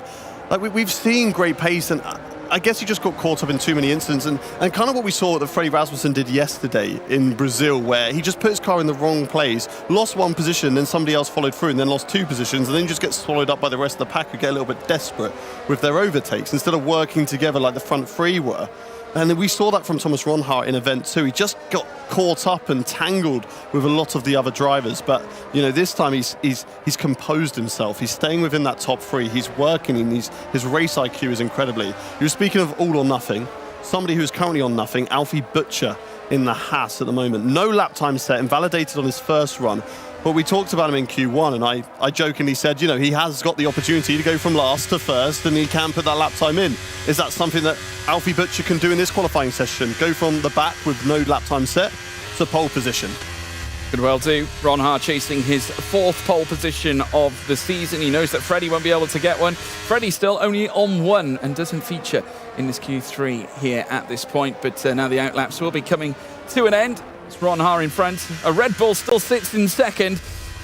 We've seen great pace, and I guess he just got caught up in too many incidents, and kind of what we saw that Freddie Rasmussen did yesterday in Brazil, where he just put his car in the wrong place, lost one position, then somebody else followed through, and then lost 2 positions, and then just gets swallowed up by the rest of the pack, who get a little bit desperate with their overtakes instead of working together like the front 3 were. And we saw that from Thomas Ronhaar in event 2. He just got caught up and tangled with a lot of the other drivers. But, this time he's composed himself. He's staying within that top 3. He's working, and his race IQ is incredibly. You were speaking of all or nothing. Somebody who's currently on nothing, Alfie Butcher in the Haas at the moment. No lap time set, invalidated on his first run. But we talked about him in Q1, and I jokingly said, he has got the opportunity to go from last to first, and he can put that lap time in. Is that something that Alfie Butcher can do in this qualifying session? Go from the back with no lap time set to pole position? Could well do. Ronhaar chasing his 4th pole position of the season. He knows that Freddie won't be able to get one. Freddie still only on 1 and doesn't feature in this Q3 here at this point. But now the outlaps will be coming to an end. It's Ronhaar in front. A Red Bull still sits in second.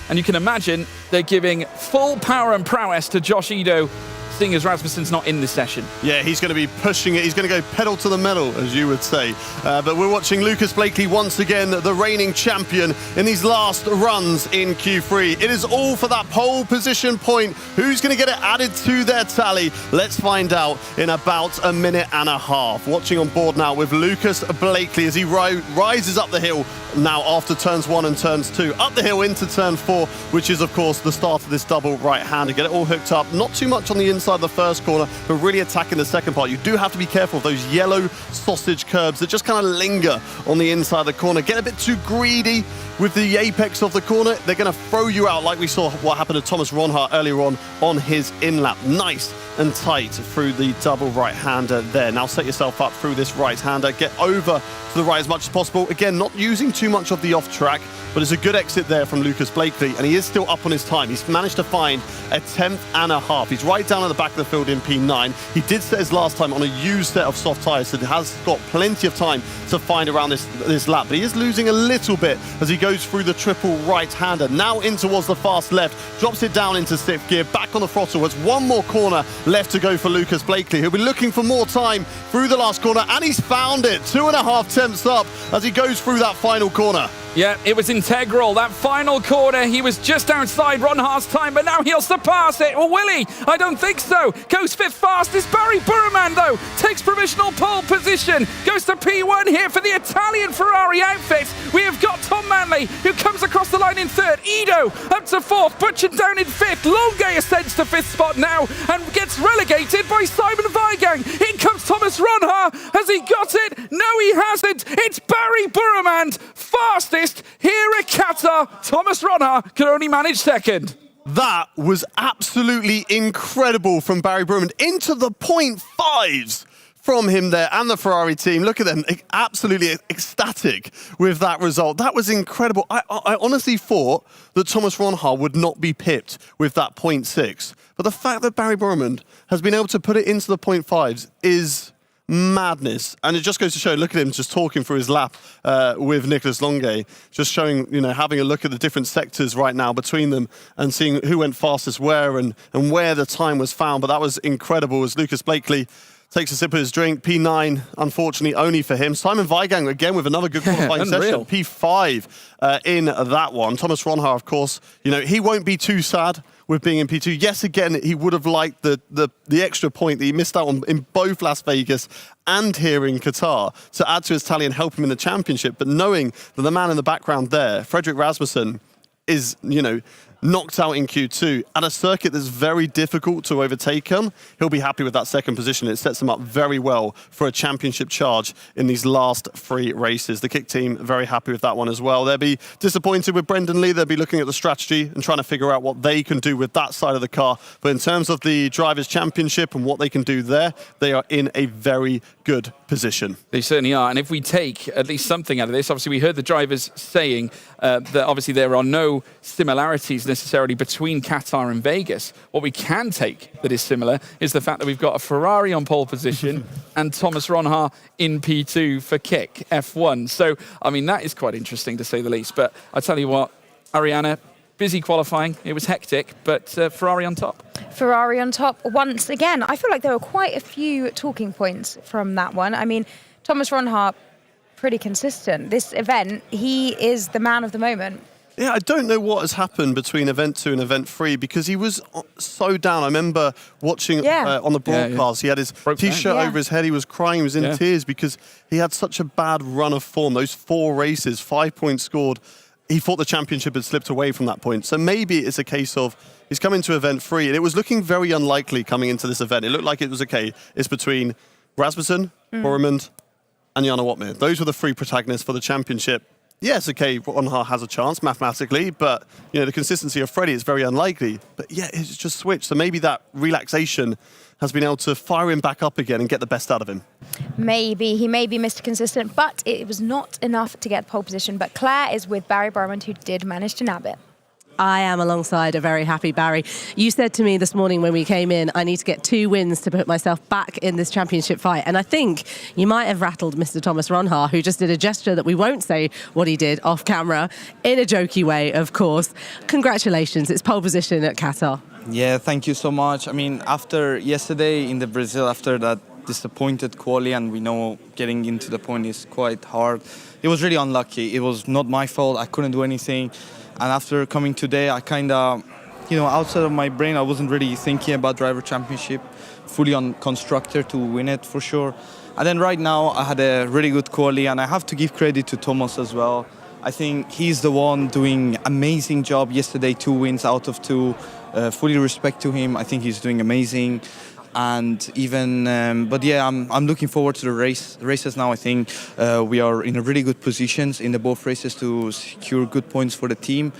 And you can imagine they're giving full power and prowess to Josh Ido, seeing as Rasmussen's not in this session. Yeah, he's going to be pushing it. He's going to go pedal to the metal, as you would say. But we're watching Lucas Blakely once again, the reigning champion in these last runs in Q3. It is all for that pole position point. Who's going to get it added to their tally? Let's find out in about a minute and a half. Watching on board now with Lucas Blakely as he rises up the hill now after turns 1 and turns 2. Up the hill into turn 4, which is, of course, the start of this double right-hander. Get it all hooked up. Not too much on the inside of the first corner, but really attacking the second part. You do have to be careful of those yellow sausage curbs that just kind of linger on the inside of the corner. Get a bit too greedy with the apex of the corner. They're going to throw you out like we saw what happened to Thomas Ronhaar earlier on his in-lap. Nice and tight through the double right-hander there. Now set yourself up through this right-hander. Get over to the right as much as possible. Again, not using too much of the off-track, but it's a good exit there from Lucas Blakely, and he is still up on his time. He's managed to find a 10th and a half. He's right down at the back of the field in P9. He did set his last time on a used set of soft tyres, so he has got plenty of time to find around this lap, but he is losing a little bit as he goes through the triple right-hander. Now in towards the fast left, drops it down into 6th gear, back on the throttle. There's one more corner left to go for Lucas Blakely, who'll be looking for more time through the last corner, and he's found it. 2.5 tenths up as he goes through that final corner. Yeah, it was integral. That final corner, he was just outside Ronhaar's time, but now he'll surpass it. Or will he? I don't think so. Goes 5th fastest. Barry Burman, though, takes provisional pole position. Goes to P1 here for the Italian Ferrari outfit. We have got Tom Manley, who comes across the line in 3rd. Ido up to 4th. Butcher down in 5th. Longe ascends to 5th spot now and gets relegated by Simon Weigang. In comes Thomas Ronhaar. Has he got it? No, he hasn't. It's Barry Burman, fastest here at Qatar. Thomas Ronhaar can only manage 2nd. That was absolutely incredible from Barry Burman into the 0.5s from him there and the Ferrari team. Look at them, absolutely ecstatic with that result. That was incredible. I honestly thought that Thomas Ronhaar would not be pipped with that 0.6. But the fact that Barry Burman has been able to put it into the 0.5s is madness, and it just goes to show. Look at him just talking through his lap with Nicolas Longe, just showing, having a look at the different sectors right now between them and seeing who went fastest where and where the time was found. But that was incredible as Lucas Blakely takes a sip of his drink. P9, unfortunately, only for him. Simon Weigang, again, with another good qualifying session. P5 in that one. Thomas Ronhaar, of course, he won't be too sad with being in P2. Yes, again, he would have liked the extra point that he missed out on in both Las Vegas and here in Qatar to add to his tally and help him in the championship. But knowing that the man in the background there, Frederick Rasmussen, is, knocked out in Q2 at a circuit that's very difficult to overtake him, he'll be happy with that 2nd position. It sets him up very well for a championship charge in these last 3 races. The Kick team very happy with that one as well. They'll be disappointed with Brendan Lee. They'll be looking at the strategy and trying to figure out what they can do with that side of the car. But in terms of the Drivers' Championship and what they can do there, they are in a very good position. They certainly are. And if we take at least something out of this, obviously we heard the drivers saying that obviously there are no similarities necessarily between Qatar and Vegas. What we can take that is similar is the fact that we've got a Ferrari on pole position and Thomas Ronhaar in P2 for Kick F1. So, that is quite interesting to say the least. But I tell you what, Ariana, busy qualifying. It was hectic, but Ferrari on top. Ferrari on top once again. I feel like there were quite a few talking points from that one. Thomas Ronhaar, pretty consistent. This event, he is the man of the moment. Yeah, I don't know what has happened between Event 2 and Event 3 because he was so down. I remember watching on the broadcast, he had his T-shirt over his head, he was crying, he was in tears because he had such a bad run of form. Those 4 races, 5 points scored. He thought the championship had slipped away from that point. So maybe it's a case of he's coming to Event 3 and it was looking very unlikely coming into this event. It looked like it was okay. It's between Rasmussen, Boremund and Jana Wattmir. Those were the 3 protagonists for the championship. Yes, okay, Ronhaar has a chance mathematically, but the consistency of Freddie is very unlikely. But yeah, it's just switched. So maybe that relaxation has been able to fire him back up again and get the best out of him. Maybe. He may be Mr. Consistent, but it was not enough to get pole position. But Claire is with Barry Burman, who did manage to nab it. I am alongside a very happy Barry. You said to me this morning when we came in, I need to get 2 wins to put myself back in this championship fight. And I think you might have rattled Mr. Thomas Ronhaar, who just did a gesture that we won't say what he did off camera, in a jokey way, of course. Congratulations, it's pole position at Qatar. Yeah, thank you so much. After yesterday in the Brazil, after that disappointed quali, and we know getting into the point is quite hard, it was really unlucky. It was not my fault. I couldn't do anything. And after coming today, I kind of, outside of my brain, I wasn't really thinking about Driver Championship, fully on constructor to win it for sure. And then right now, I had a really good quali, and I have to give credit to Thomas as well. I think he's the one doing amazing job yesterday, 2 wins out of 2. Fully respect to him. I think he's doing amazing. and even but yeah, I'm looking forward to the races now. I think we are in a really good positions in the both races to secure good points for the team,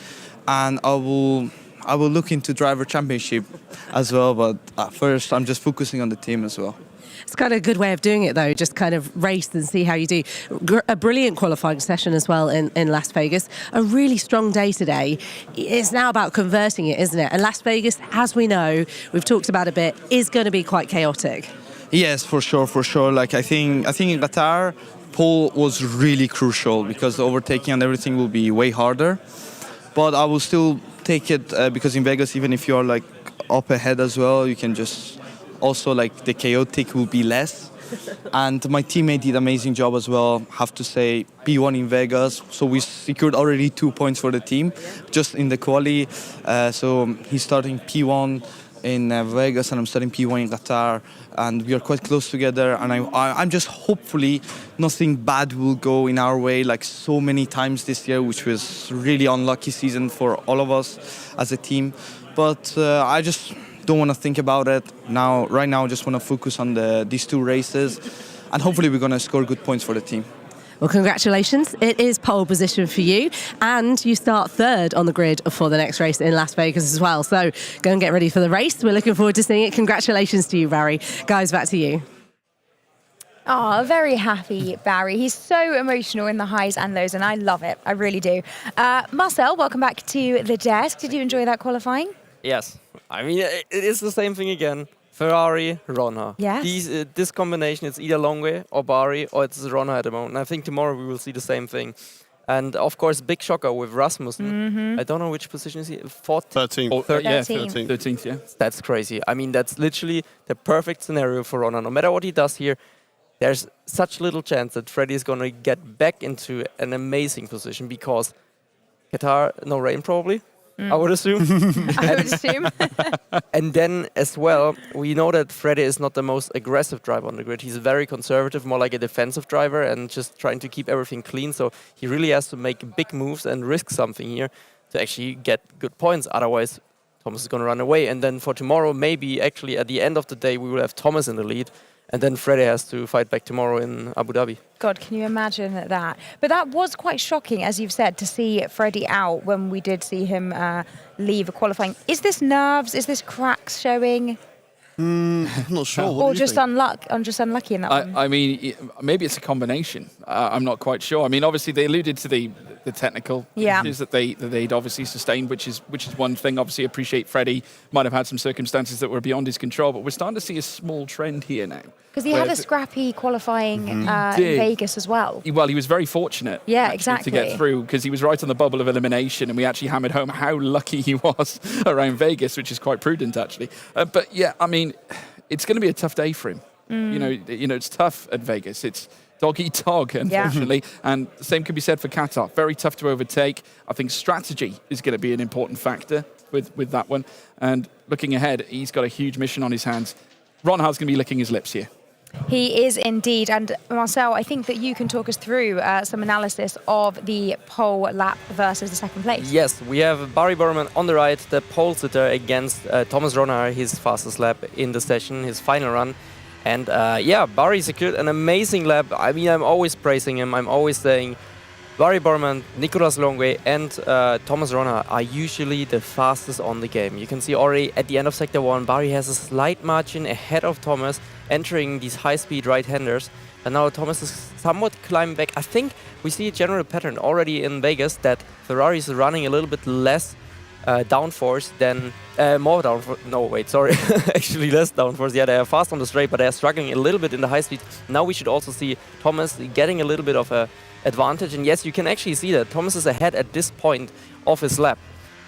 and I will look into driver championship as well, but first I'm just focusing on the team as well. It's kind of a good way of doing it, though. Just kind of race and see how you do. A brilliant qualifying session as well in Las Vegas. A really strong day today. It's now about converting it, isn't it? And Las Vegas, as we know, we've talked about a bit, is going to be quite chaotic. Yes, for sure. Like I think in Qatar, pole was really crucial because the overtaking and everything will be way harder. But I will still take it because in Vegas, even if you are like up ahead as well, you can just also like the chaotic will be less. And my teammate did an amazing job as well, have to say, P1 in Vegas. So we secured already 2 points for the team just in the quali. So he's starting P1 in Vegas and I'm starting P1 in Qatar, and we are quite close together, and I'm just hopefully nothing bad will go in our way like so many times this year, which was really unlucky season for all of us as a team. But I just don't want to think about it now. Right now I just want to focus on these 2 races, and hopefully we're going to score good points for the team. Well, congratulations. It is pole position for you, and you start 3rd on the grid for the next race in Las Vegas as well. So go and get ready for the race. We're looking forward to seeing it. Congratulations to you, Barry. Guys, back to you. Oh, very happy, Barry. He's so emotional in the highs and lows, and I love it. I really do. Marcel, welcome back to the desk. Did you enjoy that qualifying? Yes. I mean, it is the same thing again. Ferrari, Ronha. Yes. This combination, it's either Longue or Barry or it's Ronha at the moment. And I think tomorrow we will see the same thing. And of course, big shocker with Rasmussen. I don't know which position is he. 13th. Oh, 13th, yeah. That's crazy. I mean, that's literally the perfect scenario for Ronha. No matter what he does here, there's such little chance that Freddie is going to get back into an amazing position because Qatar, no rain probably. I would assume. I would assume. And then as well, we know that Freddie is not the most aggressive driver on the grid. He's very conservative, more like a defensive driver and just trying to keep everything clean. So he really has to make big moves and risk something here to actually get good points. Otherwise, Thomas is going to run away. And then for tomorrow, maybe actually at the end of the day, we will have Thomas in the lead. And then Freddie has to fight back tomorrow in Abu Dhabi. God, can you imagine that? But that was quite shocking, as you've said, to see Freddie out when we did see him leave qualifying. Is this nerves? Is this cracks showing? I'm not sure. Or just unlucky in that one? I mean, maybe it's a combination. I'm not quite sure. I mean, obviously they alluded to the technical issues that they'd obviously sustained, which is one thing. Obviously, appreciate Freddie might have had some circumstances that were beyond his control, but we're starting to see a small trend here now. Because he had a scrappy qualifying in Vegas as well. Well, he was very fortunate exactly. to get through because he was right on the bubble of elimination, and we actually hammered home how lucky he was around Vegas, which is quite prudent, actually. But yeah, I mean, it's going to be a tough day for him. You know, it's tough at Vegas. It's dog-eat-dog, unfortunately. And the same can be said for Qatar. Very tough to overtake. I think strategy is going to be an important factor with that one. And looking ahead, he's got a huge mission on his hands. Ron Har's going to be licking his lips here. He is indeed. And Marcel, I think that you can talk us through some analysis of the pole lap versus the second place. Yes, we have Barry Berman on the right, the pole sitter against Thomas Ronha, his fastest lap in the session, his final run. And yeah, Barry secured an amazing lap. I mean, I'm always praising him. I'm always saying Barry Berman, Nicolas Longue and Thomas Ronha are usually the fastest on the game. You can see already at the end of Sector 1, Barry has a slight margin ahead of Thomas, entering these high-speed right-handers. And now Thomas is somewhat climbing back. I think we see a general pattern already in Vegas that Ferrari is running a little bit less downforce than more downforce. No, wait, sorry. Actually less downforce. Yeah, they are fast on the straight, but they are struggling a little bit in the high speed. Now we should also see Thomas getting a little bit of a advantage. And yes, you can actually see that Thomas is ahead at this point of his lap.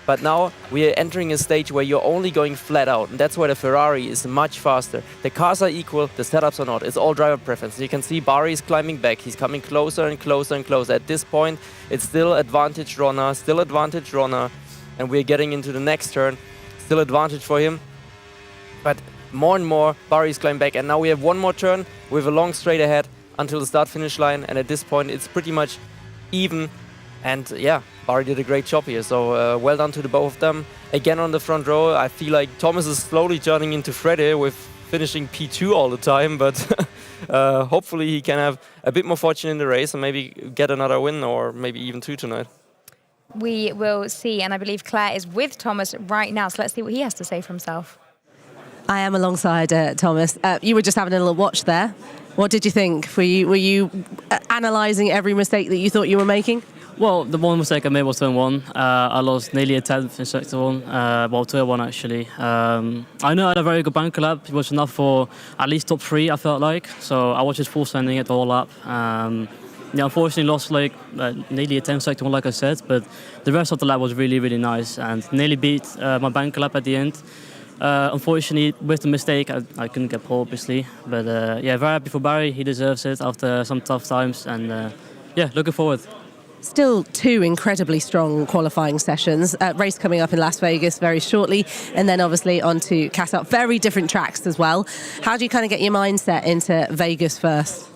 But now we are entering a stage where you're only going flat out. And that's where the Ferrari is much faster. The cars are equal, the setups are not. It's all driver preference. You can see Barry is climbing back. He's coming closer and closer and closer. At this point, it's still advantage Ronha, and we're getting into the next turn. Still advantage for him. But more and more, Barry's climbing back. And now we have one more turn with a long straight ahead until the start-finish line. And at this point, it's pretty much even. And yeah, Barry did a great job here. So well done to the both of them. Again on the front row, I feel like Thomas is slowly turning into Freddie with finishing P2 all the time. But hopefully he can have a bit more fortune in the race and maybe get another win or maybe even 2 tonight. We will see. And I believe Claire is with Thomas right now. So let's see what he has to say for himself. I am alongside Thomas. You were just having a little watch there. What did you think? Were you analysing every mistake that you thought you were making? Well, the one mistake I made was turn 1. I lost nearly a 10th in sector 1. Turn 1 actually. I know I had a very good banker lap. It was enough for at least top 3, I felt like. So I was just full sending it the whole lap. Unfortunately lost like nearly a 10th sector 1, like I said. But the rest of the lap was really, really nice and nearly beat my banker lap at the end. Unfortunately, with the mistake, I couldn't get pole, obviously. But yeah, very happy for Barry. He deserves it after some tough times. And yeah, looking forward. Still 2 incredibly strong qualifying sessions. Race coming up in Las Vegas very shortly, and then obviously on to Qatar. Very different tracks as well. How do you kind of get your mindset into Vegas first?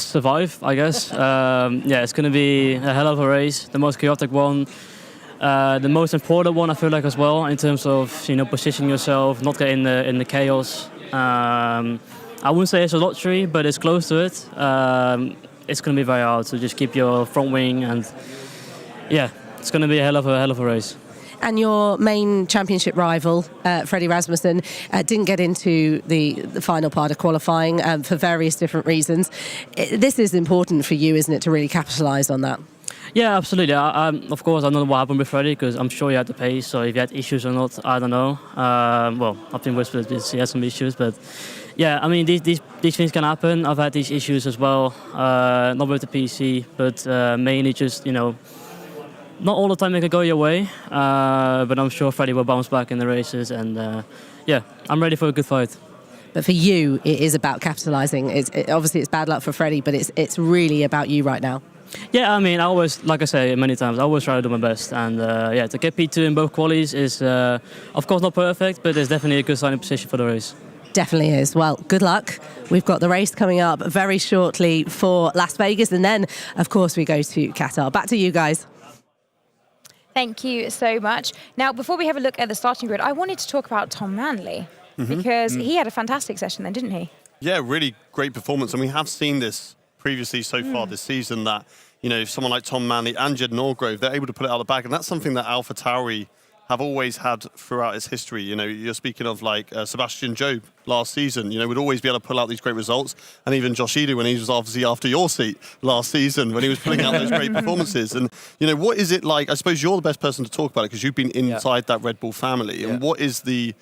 Survive, I guess. Yeah, it's going to be a hell of a race. The most chaotic one. The most important one, I feel like, as well, in terms of positioning yourself, not get in the chaos. I wouldn't say it's a lottery, but it's close to it. It's going to be very hard to just keep your front wing, and yeah, it's going to be a hell of a race. And your main championship rival, Freddie Rasmussen, didn't get into the final part of qualifying for various different reasons. This is important for you, isn't it, to really capitalise on that? Yeah, absolutely. Of course, I don't know what happened with Freddie because I'm sure he had the pace. So if he had issues or not, I don't know. Well, I've been whispered he has some issues, but yeah, I mean these things can happen. I've had these issues as well, not with the PC, but mainly just not all the time they can go your way. But I'm sure Freddie will bounce back in the races, and yeah, I'm ready for a good fight. But for you, it is about capitalising. Obviously it's bad luck for Freddie, but it's really about you right now. Yeah, I mean, I always, like I say many times, I always try to do my best. And yeah, to get P2 in both qualies is, of course, not perfect, but it's definitely a good starting position for the race. Definitely is. Well, good luck. We've got the race coming up very shortly for Las Vegas. And then, of course, we go to Qatar. Back to you guys. Thank you so much. Now, before we have a look at the starting grid, I wanted to talk about Tom Manley because he had a fantastic session then, didn't he? Yeah, really great performance. And we have seen this previously so far this season that, someone like Tom Manley and Jed Norgrove, they're able to put it out of the bag. And that's something that AlphaTauri have always had throughout its history. You're speaking of like Sebastian Job last season, would always be able to pull out these great results. And even Josh Eder when he was obviously after your seat last season, when he was pulling out those great performances. And, what is it like? I suppose you're the best person to talk about it because you've been inside that Red Bull family. And what is the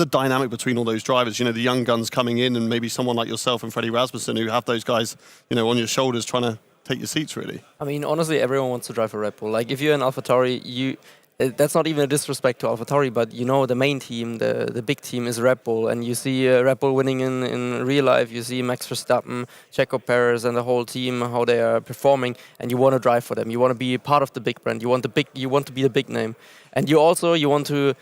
dynamic between all those drivers? The young guns coming in and maybe someone like yourself and Freddie Rasmussen who have those guys, on your shoulders trying to take your seats, really. I mean, honestly, everyone wants to drive a Red Bull. Like, if you're an AlphaTauri, that's not even a disrespect to AlphaTauri, but the main team, the big team is Red Bull, and you see Red Bull winning in real life. You see Max Verstappen, Checo Perez, and the whole team how they are performing, and you want to drive for them. You want to be part of the big brand. You want to be the big name, and you want to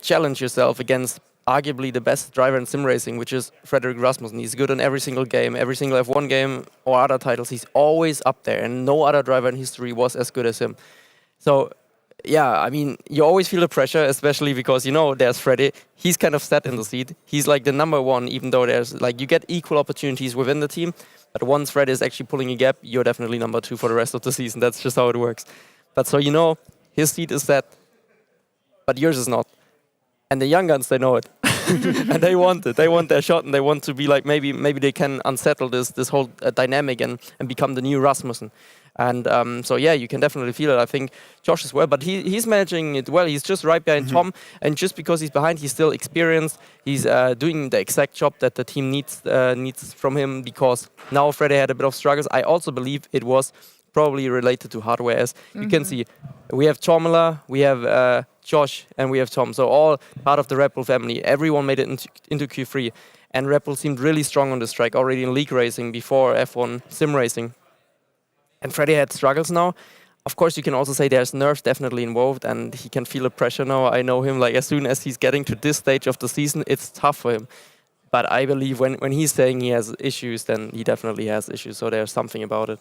challenge yourself against arguably the best driver in sim racing, which is Frederick Rasmussen. He's good in every single game, every single F1 game or other titles. He's always up there, and no other driver in history was as good as him. So, yeah, I mean, you always feel the pressure, especially because, there's Freddie. He's kind of set in the seat. He's like the number one, even though there's you get equal opportunities within the team. But once Freddie is actually pulling a gap, you're definitely number 2 for the rest of the season. That's just how it works. But so, his seat is set, but yours is not. And the young guns, they know it. And they want it. They want their shot, and they want to be like, maybe they can unsettle this whole dynamic and become the new Rasmussen. And so, yeah, you can definitely feel it. I think Josh as well, but he's managing it well. He's just right behind Tom, and just because he's behind, he's still experienced. He's doing the exact job that the team needs from him, because now Freddie had a bit of struggles. I also believe it was probably related to hardware, as you can see. We have Tomala, we have Josh, and we have Tom. So all part of the Red Bull family. Everyone made it into Q3, and Red Bull seemed really strong on this track already in league racing before F1 sim racing. And Freddie had struggles now. Of course, you can also say there's nerves definitely involved, and he can feel the pressure now. I know him, as soon as he's getting to this stage of the season, it's tough for him. But I believe when he's saying he has issues, then he definitely has issues. So there's something about it.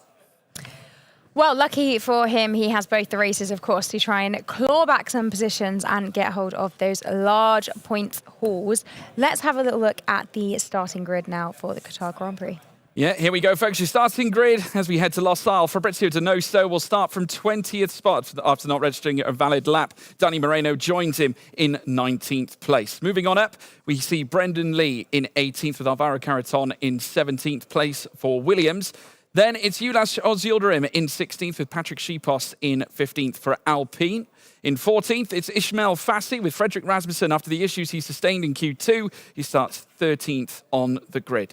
Well, lucky for him, he has both the races, of course, to try and claw back some positions and get hold of those large points hauls. Let's have a little look at the starting grid now for the Qatar Grand Prix. Yeah, here we go, folks. Your starting grid as we head to Lusail. Fabrizio Donoso will start from 20th spot after not registering a valid lap. Danny Moreno joins him in 19th place. Moving on up, we see Brendan Lee in 18th with Alvaro Carreton in 17th place for Williams. Then it's Ulas Ozyildirim in 16th with Patrick Schipos in 15th for Alpine. In 14th, it's Ishmael Fassi with Frederick Rasmussen after the issues he sustained in Q2. He starts 13th on the grid.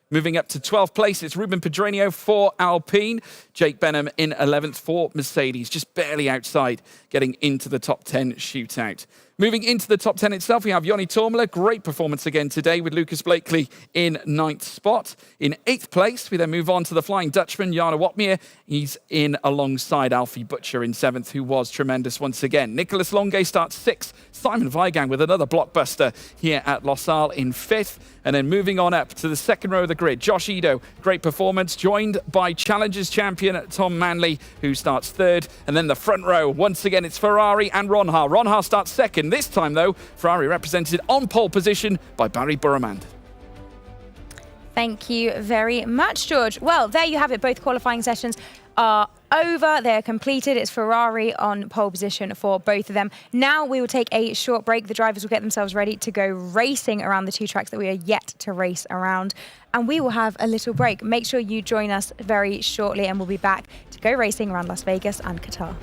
Moving up to 12th place, it's Ruben Pedreño for Alpine. Jake Benham in 11th for Mercedes, just barely outside, getting into the top 10 shootout. Moving into the top 10 itself, we have Joni Tormela. Great performance again today with Lucas Blakely in 9th spot. In 8th place, we then move on to the Flying Dutchman, Jarno Watmere. He's in alongside Alfie Butcher in 7th, who was tremendous once again. Nicholas Longue starts 6th. Simon Weigang with another blockbuster here at Lusail in 5th. And then moving on up to the second row of the grid, Josh Edo, great performance, joined by Challengers champion Tom Manley, who starts 3rd. And then the front row, once again, it's Ferrari and Ronha. Ronha starts 2nd. This time, though, Ferrari represented on pole position by Barry Burramand. Thank you very much, George. Well, there you have it. Both qualifying sessions are over. They're completed. It's Ferrari on pole position for both of them. Now we will take a short break. The drivers will get themselves ready to go racing around the 2 tracks that we are yet to race around. And we will have a little break. Make sure you join us very shortly and we'll be back to go racing around Las Vegas and Qatar.